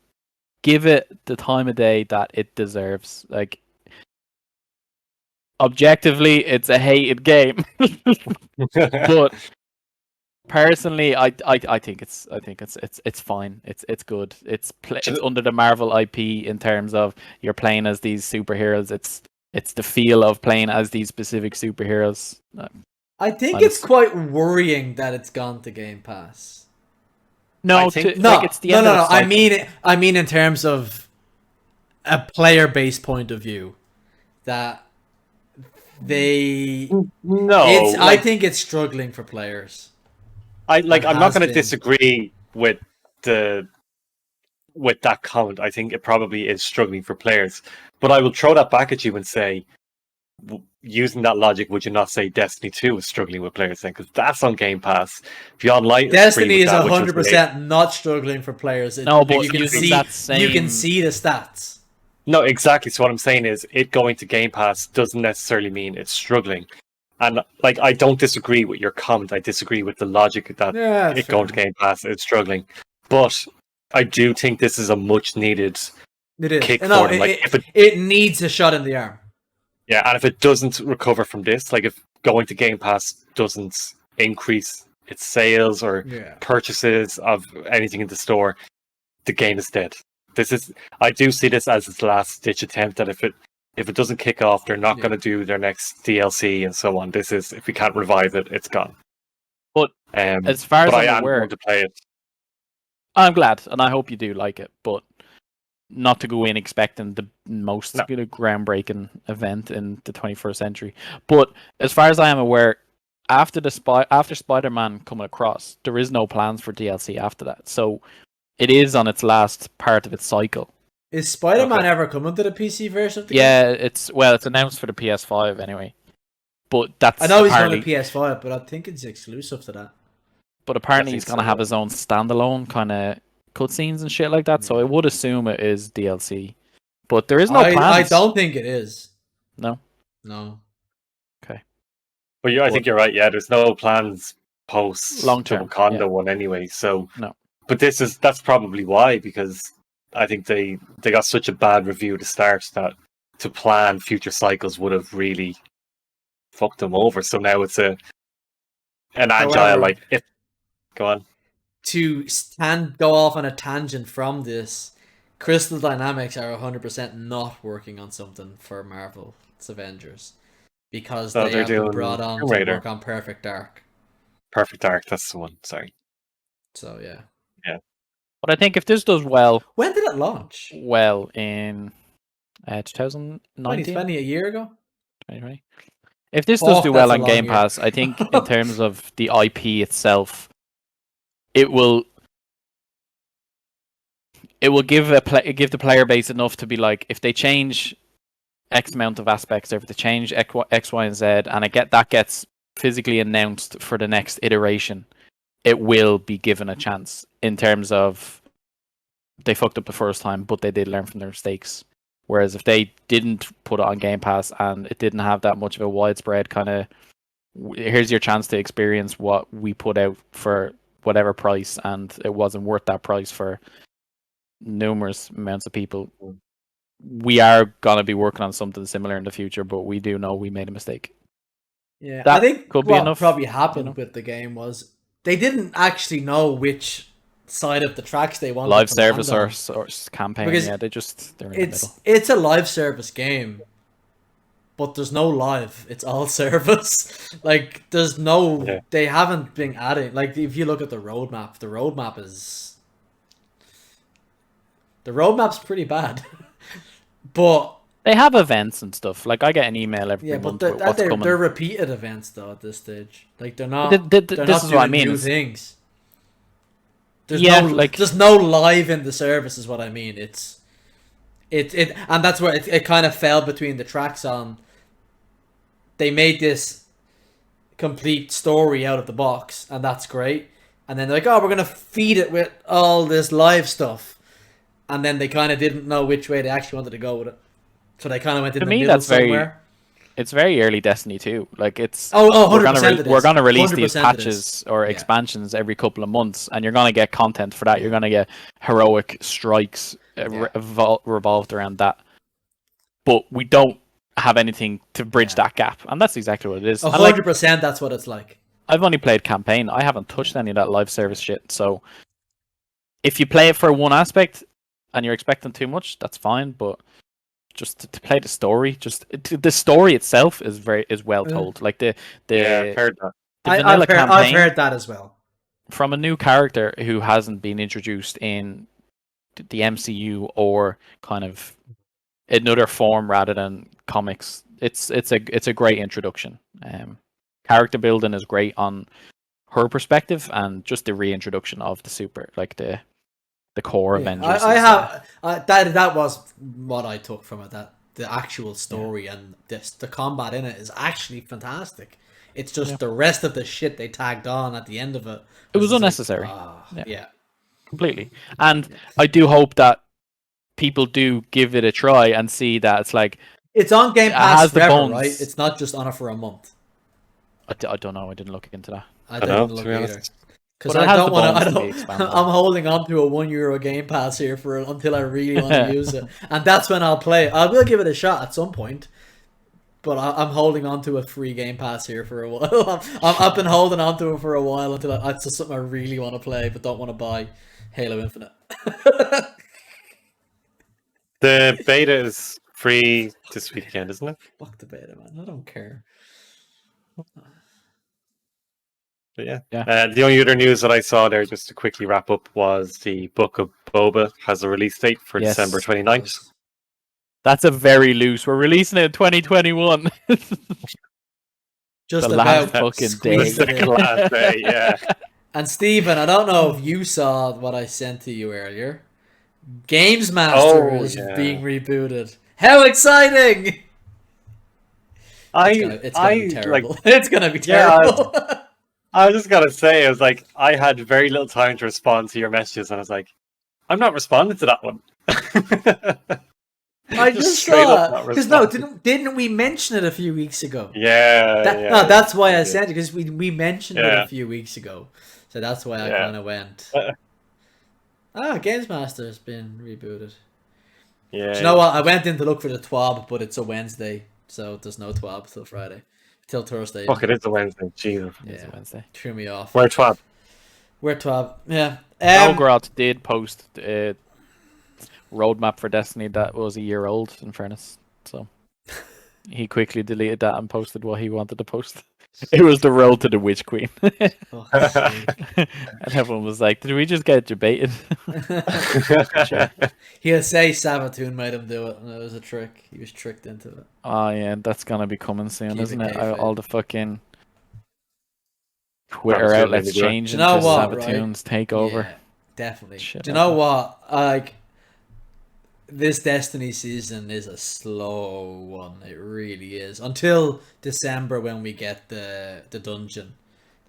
C: give it the time of day that it deserves. Like, objectively, it's a hated game, but personally, I think it's fine. It's good. It's under the Marvel IP in terms of you're playing as these superheroes. It's the feel of playing as these specific superheroes.
A: I think it's quite worrying that it's gone to Game Pass.
C: No,
B: I think-
C: it's the end of the cycle.
A: I mean in terms of a player-based point of view, that they
B: No,
A: I think it's struggling for players.
B: I'm not
A: has
B: going to
A: been.
B: disagree with the with that comment. I think it probably is struggling for players, but I will throw that back at you and say, using that logic, would you not say Destiny 2 is struggling with players then? Because that's on Game Pass. Beyond Light is free
A: Destiny
B: with
A: is
B: that, which was
A: 100% not struggling for players.
C: No,
A: Like,
C: but
A: you can
C: using
A: see
C: that
A: you can
C: same
A: see the stats.
B: No, exactly. So what I'm saying is, it going to Game Pass doesn't necessarily mean it's struggling. And like, I don't disagree with your comment. I disagree with the logic that
A: Yeah, that's
B: it going to
A: fair.
B: Game Pass it's struggling. But I do think this is a much needed
A: It is.
B: kick
A: No,
B: for them. Like, if
A: it needs a shot in the arm.
B: yeah, and if it doesn't recover from this, like if going to Game Pass doesn't increase its sales or
A: Yeah.
B: purchases of anything in the store, the game is dead. I do see this as its last ditch attempt. That if it doesn't kick off, they're not going to do their next DLC and so on. This is, if we can't revive it, it's gone.
C: But as far as
B: but
C: I'm
B: I am
C: aware,
B: going to play it.
C: I'm glad, and I hope you do like it. But not to go in expecting the most groundbreaking event in the 21st century. But as far as I am aware, after Spider-Man coming across, there is no plans for DLC after that. So it is on its last part of its cycle.
A: Is Spider-Man ever coming to the PC version of the game?
C: Yeah, it's announced for the PS5 anyway. But that's
A: I know he's going to PS5, but I think it's exclusive to that.
C: But apparently he's going to have his own standalone kind of cutscenes and shit like that. So I would assume it is DLC. But there is no plans.
A: I don't think it is.
C: No?
A: No.
C: Okay.
B: But yeah, I think you're right. Yeah, there's no plans post
C: long-term
B: Wakanda one anyway. So
C: no.
B: But that's probably why, because I think they got such a bad review to start that to plan future cycles would have really fucked them over. So now it's an agile, go on.
A: To go off on a tangent from this, Crystal Dynamics are 100% not working on something for Marvel's Avengers because they have been brought on to work on Perfect Dark.
B: Perfect Dark, that's the one. Sorry.
A: So yeah.
B: Yeah.
C: But I think if this does well,
A: when did it launch?
C: Well, in 2019,
A: 2020, a year ago.
C: 2020. If this does do well on Game Pass, I think in terms of the IP itself, it will give the player base enough to be like, if they change X amount of aspects, or if they change X, Y, and Z, and that gets physically announced for the next iteration, it will be given a chance in terms of they fucked up the first time, but they did learn from their mistakes. Whereas if they didn't put it on Game Pass and it didn't have that much of a widespread kind of, here's your chance to experience what we put out for whatever price, and it wasn't worth that price for numerous amounts of people, we are going to be working on something similar in the future, but we do know we made a mistake.
A: Yeah,
C: that
A: I think
C: could be enough.
A: Probably happened with the game was they didn't actually know which side of the tracks they wanted
C: live
A: to
C: service
A: or
C: campaign.
A: Because
C: yeah, they're in the middle.
A: It's a live service game, but there's no live. It's all service. Like there's no. Yeah. They haven't been adding. Like if you look at the roadmap the roadmap's pretty bad. But
C: they have events and stuff. Like I get an email every month. But
A: they're repeated events though at this stage. Like they're not.
C: This is what I mean.
A: New things. There's no live in the service is what I mean. It and that's where it kind of fell between the tracks on. They made this complete story out of the box, and that's great. And then they're like, oh, we're gonna feed it with all this live stuff, and then they kind of didn't know which way they actually wanted to go with it, so they kind of went in the middle somewhere.
C: It's very early Destiny 2. Like it's
A: 100%
C: we're gonna release these patches or expansions every couple of months, and you're gonna get content for that. You're gonna get heroic strikes revolved around that. But we don't have anything to bridge that gap, and that's exactly what it is.
A: 100%. That's what it's like.
C: I've only played campaign. I haven't touched any of that live service shit. So if you play it for one aspect and you're expecting too much, that's fine. But just to play the story, the story itself is well told. Like I've
A: heard that. I've heard that as well.
C: From a new character who hasn't been introduced in the MCU or kind of another form rather than comics it's a great introduction. Character building is great on her perspective, and just the reintroduction of the core Avengers.
A: That was what I took from it. That the actual story and the combat in it is actually fantastic. It's just the rest of the shit they tagged on at the end of it.
C: It was unnecessary.
A: Yeah,
C: completely. And I do hope that people do give it a try and see that it's like
A: it's on Game
C: it
A: Pass
C: has the
A: forever,
C: bones.
A: right? It's not just on it for a month.
C: I don't know. I didn't look into that.
A: I didn't look either. Because
C: But it
A: I
C: has
A: don't
C: the
A: want
C: bones
A: to.
C: to be expanded.
A: I'm holding on to a €1 Game Pass here until I really want to use it, and that's when I'll play. I will give it a shot at some point, but I'm holding on to a free Game Pass here for a while. I've been holding on to it for a while until it's just something I really want to play, but don't want to buy Halo Infinite.
B: The beta is free this weekend, isn't it?
A: Fuck the beta, man. I don't care.
B: But yeah. The only other news that I saw there, just to quickly wrap up, was the Book of Boba has a release date for December 29th.
C: That's a very loose. We're releasing it in 2021.
A: Just
C: the
A: about
C: last fucking day.
B: The last day, yeah.
A: And Stephen, I don't know if you saw what I sent to you earlier. Games Master is being rebooted. How exciting! It's gonna be terrible.
B: Like,
A: it's gonna be terrible.
B: I just gotta say, I was like, I had very little time to respond to your messages, and I was like, I'm not responding to that one.
A: I just saw it because didn't we mention it a few weeks ago?
B: Yeah,
A: that's why I sent it, because we mentioned it a few weeks ago, so that's why I kind of went. Games Master has been rebooted.
B: Yeah.
A: Do you know what? I went in to look for the TWAB, but it's a Wednesday, so there's no TWAB till Friday, till Thursday.
B: Fuck, it is a Wednesday. Jesus.
C: It's a Wednesday.
A: Threw me off.
B: Where TWAB?
A: Where TWAB? Yeah.
C: Belgrad did post a roadmap for Destiny that was a year old, in fairness. So he quickly deleted that and posted what he wanted to post. It was the road to the Witch Queen. And everyone was like, did we just get debated?
A: Sure. He'll say Savatoon made him do it, and it was a trick. He was tricked into it.
C: Oh yeah, that's gonna be coming soon, isn't it? All the fucking Twitter outlets changing to Savatoon's takeover.
A: Yeah, definitely. Do you know what? Like, this Destiny season is a slow one. It really is. Until December, when we get the dungeon,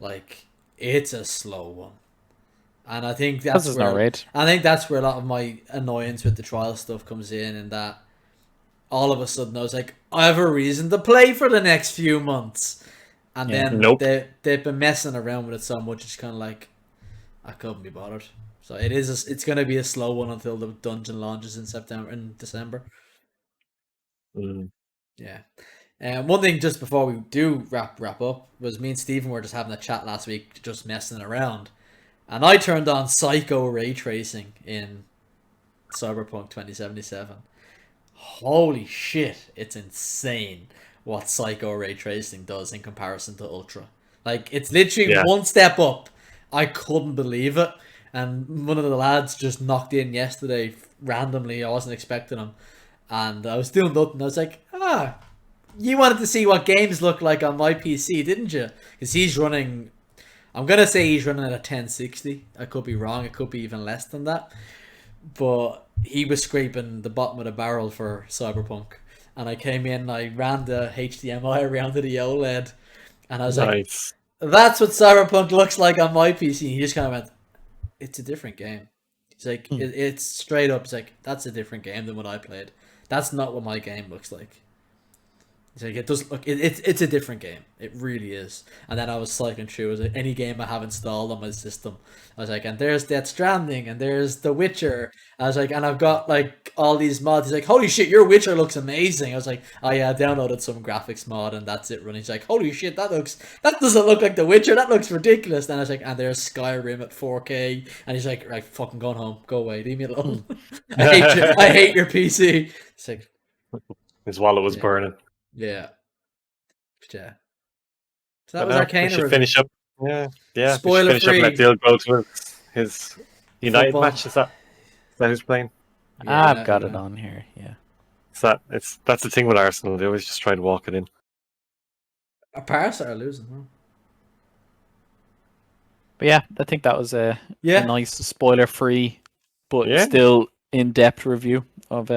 A: like, it's a slow one. And I think that's where I think that's where a lot of my annoyance with the trial stuff comes in, and that all of a sudden I was like, I have a reason to play for the next few months, and then they've been messing around with it so much. It's kind of like, I couldn't be bothered. So it's going to be a slow one until the dungeon launches in December. Yeah. One thing just before we do wrap up was me and Stephen were just having a chat last week, just messing around, and I turned on Psycho ray tracing in Cyberpunk 2077. Holy shit, it's insane what Psycho ray tracing does in comparison to Ultra. Like, it's literally one step up. I couldn't believe it. And one of the lads just knocked in yesterday randomly. I wasn't expecting him. And I was doing nothing. I was like, you wanted to see what games look like on my PC, didn't you? Because he's running, I'm going to say he's running at a 1060. I could be wrong. It could be even less than that. But he was scraping the bottom of the barrel for Cyberpunk. And I came in, I ran the HDMI around to the OLED. And I was like, that's what Cyberpunk looks like on my PC. And he just kind of went, it's a different game. He's like, it's straight up. It's like, that's a different game than what I played. That's not what my game looks like. He's like, it does look. It's a different game. It really is. And then I was cycling through. It was like, any game I have installed on my system. I was like, and there's Death Stranding, and there's The Witcher. I was like, and I've got like all these mods. He's like, holy shit, your Witcher looks amazing. I was like, oh yeah, I downloaded some graphics mod, and that's it running. He's like, holy shit, that doesn't look like The Witcher. That looks ridiculous. And I was like, and there's Skyrim at 4K. And he's like, right, fucking going home. Go away. Leave me alone. I hate your PC. It's like,
B: his wallet was burning.
A: Yeah. So that was Arcana.
B: We should finish up. Yeah.
A: Spoiler
B: finish
A: free.
B: Up and Deal go to his United match. Is that who's playing?
C: I've got it on here. Yeah.
B: That's the thing with Arsenal. They always just try to walk it in.
A: Parasite are losing. Huh?
C: But yeah, I think that was a nice spoiler-free, but still in-depth review of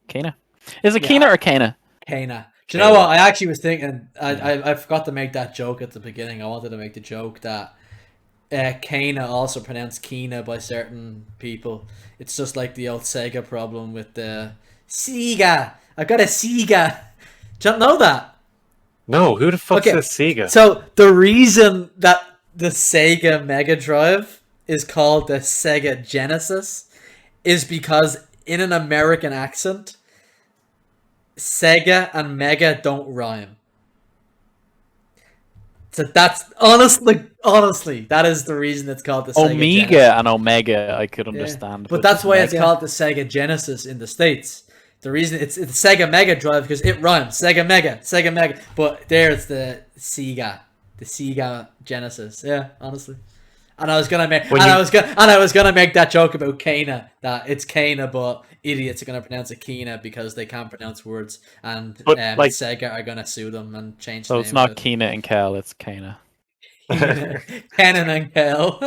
C: Kana. Is it Kana or Kana?
A: Kana. Do you know what? I actually was thinking. I forgot to make that joke at the beginning. I wanted to make the joke that Kana also pronounced Kina by certain people. It's just like the old Sega problem with the Sega. I got a Sega. Do you know that?
B: No, who the fuck says Sega?
A: So the reason that the Sega Mega Drive is called the Sega Genesis is because in an American accent, Sega and Mega don't rhyme. So that's honestly, that is the reason it's called the Sega
C: Omega
A: Genesis.
C: and Omega, I could understand.
A: But that's why it's called the Sega Genesis in the States. The reason it's Sega Mega Drive because it rhymes. Sega Mega. But there it's the Sega Genesis. Yeah, honestly. And I was gonna make that joke about Kana, that it's Kana, but idiots are gonna pronounce it Kina because they can't pronounce words, and Sega are gonna sue them and change.
C: So it's not Kina and Kel, it's Kana.
A: Kenan and Kel.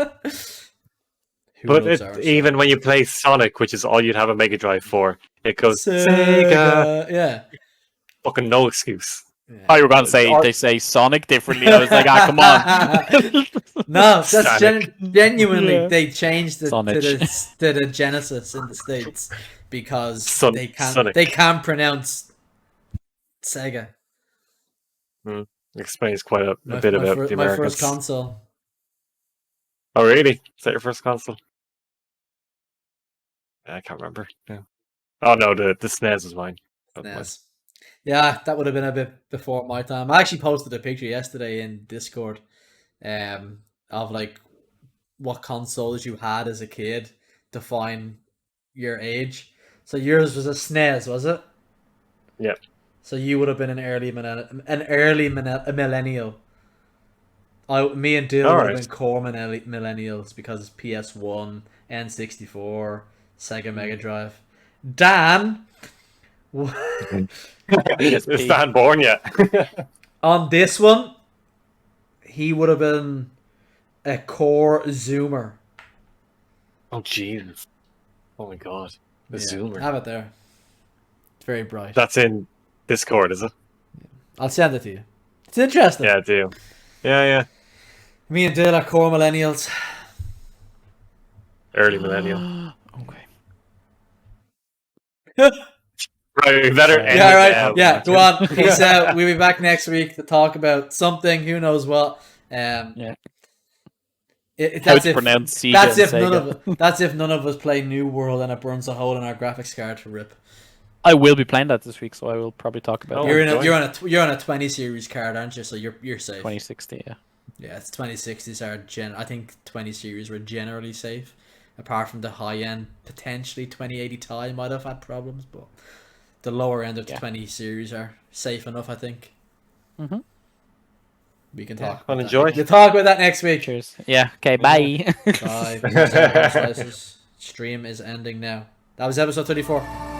B: But even when you play Sonic, which is all you'd have a Mega Drive for, it goes Sega.
A: Yeah.
B: Fucking no excuse.
A: Yeah.
C: Oh, you were going to say they say Sonic differently. I was like, come on.
A: No, that's genuinely they changed it to the Genesis in the States because they can't pronounce Sega.
B: Explains quite a bit about the Americans.
A: My first console.
B: Oh really? Is that your first console? I can't remember. Yeah. Oh no, the SNES was mine.
A: SNES. Yeah, that would have been a bit before my time. I actually posted a picture yesterday in Discord of like what consoles you had as a kid, define your age. So yours was a SNES, was it?
B: Yeah.
A: So you would have been an early millennial. Me and Dill would have been core millennials because it's PS1, N64, Sega Mega Drive. Dan.
B: Is Dan born yet?
A: On this one, he would have been a core Zoomer.
B: Oh Jesus! Oh my God, Zoomer.
A: Have it there. It's very bright.
B: That's in Discord, is it?
A: I'll send it to you. It's interesting.
B: Yeah, I do. Yeah.
A: Me and Dill are core millennials.
B: Early millennial.
A: Okay.
B: Right, better end
A: Yeah, go on. Peace out. We'll be back next week to talk about something. Who knows what?
C: Yeah.
A: That's if none of us play New World and it burns a hole in our graphics card to rip.
C: I will be playing that this week, so I will probably talk about it.
A: You're on a 20 series card, aren't you? So you're safe.
C: 2060, yeah.
A: Yeah, it's 2060s are I think 20 series were generally safe, apart from the high end. Potentially 2080 Ti might have had problems, but the lower end of the 20 series are safe enough, I think.
C: Mm-hmm.
A: We can talk.
B: I'll enjoy.
A: We'll talk about that next week.
C: Cheers. Yeah. Okay. Bye.
A: Bye. Stream is ending now. That was episode 34.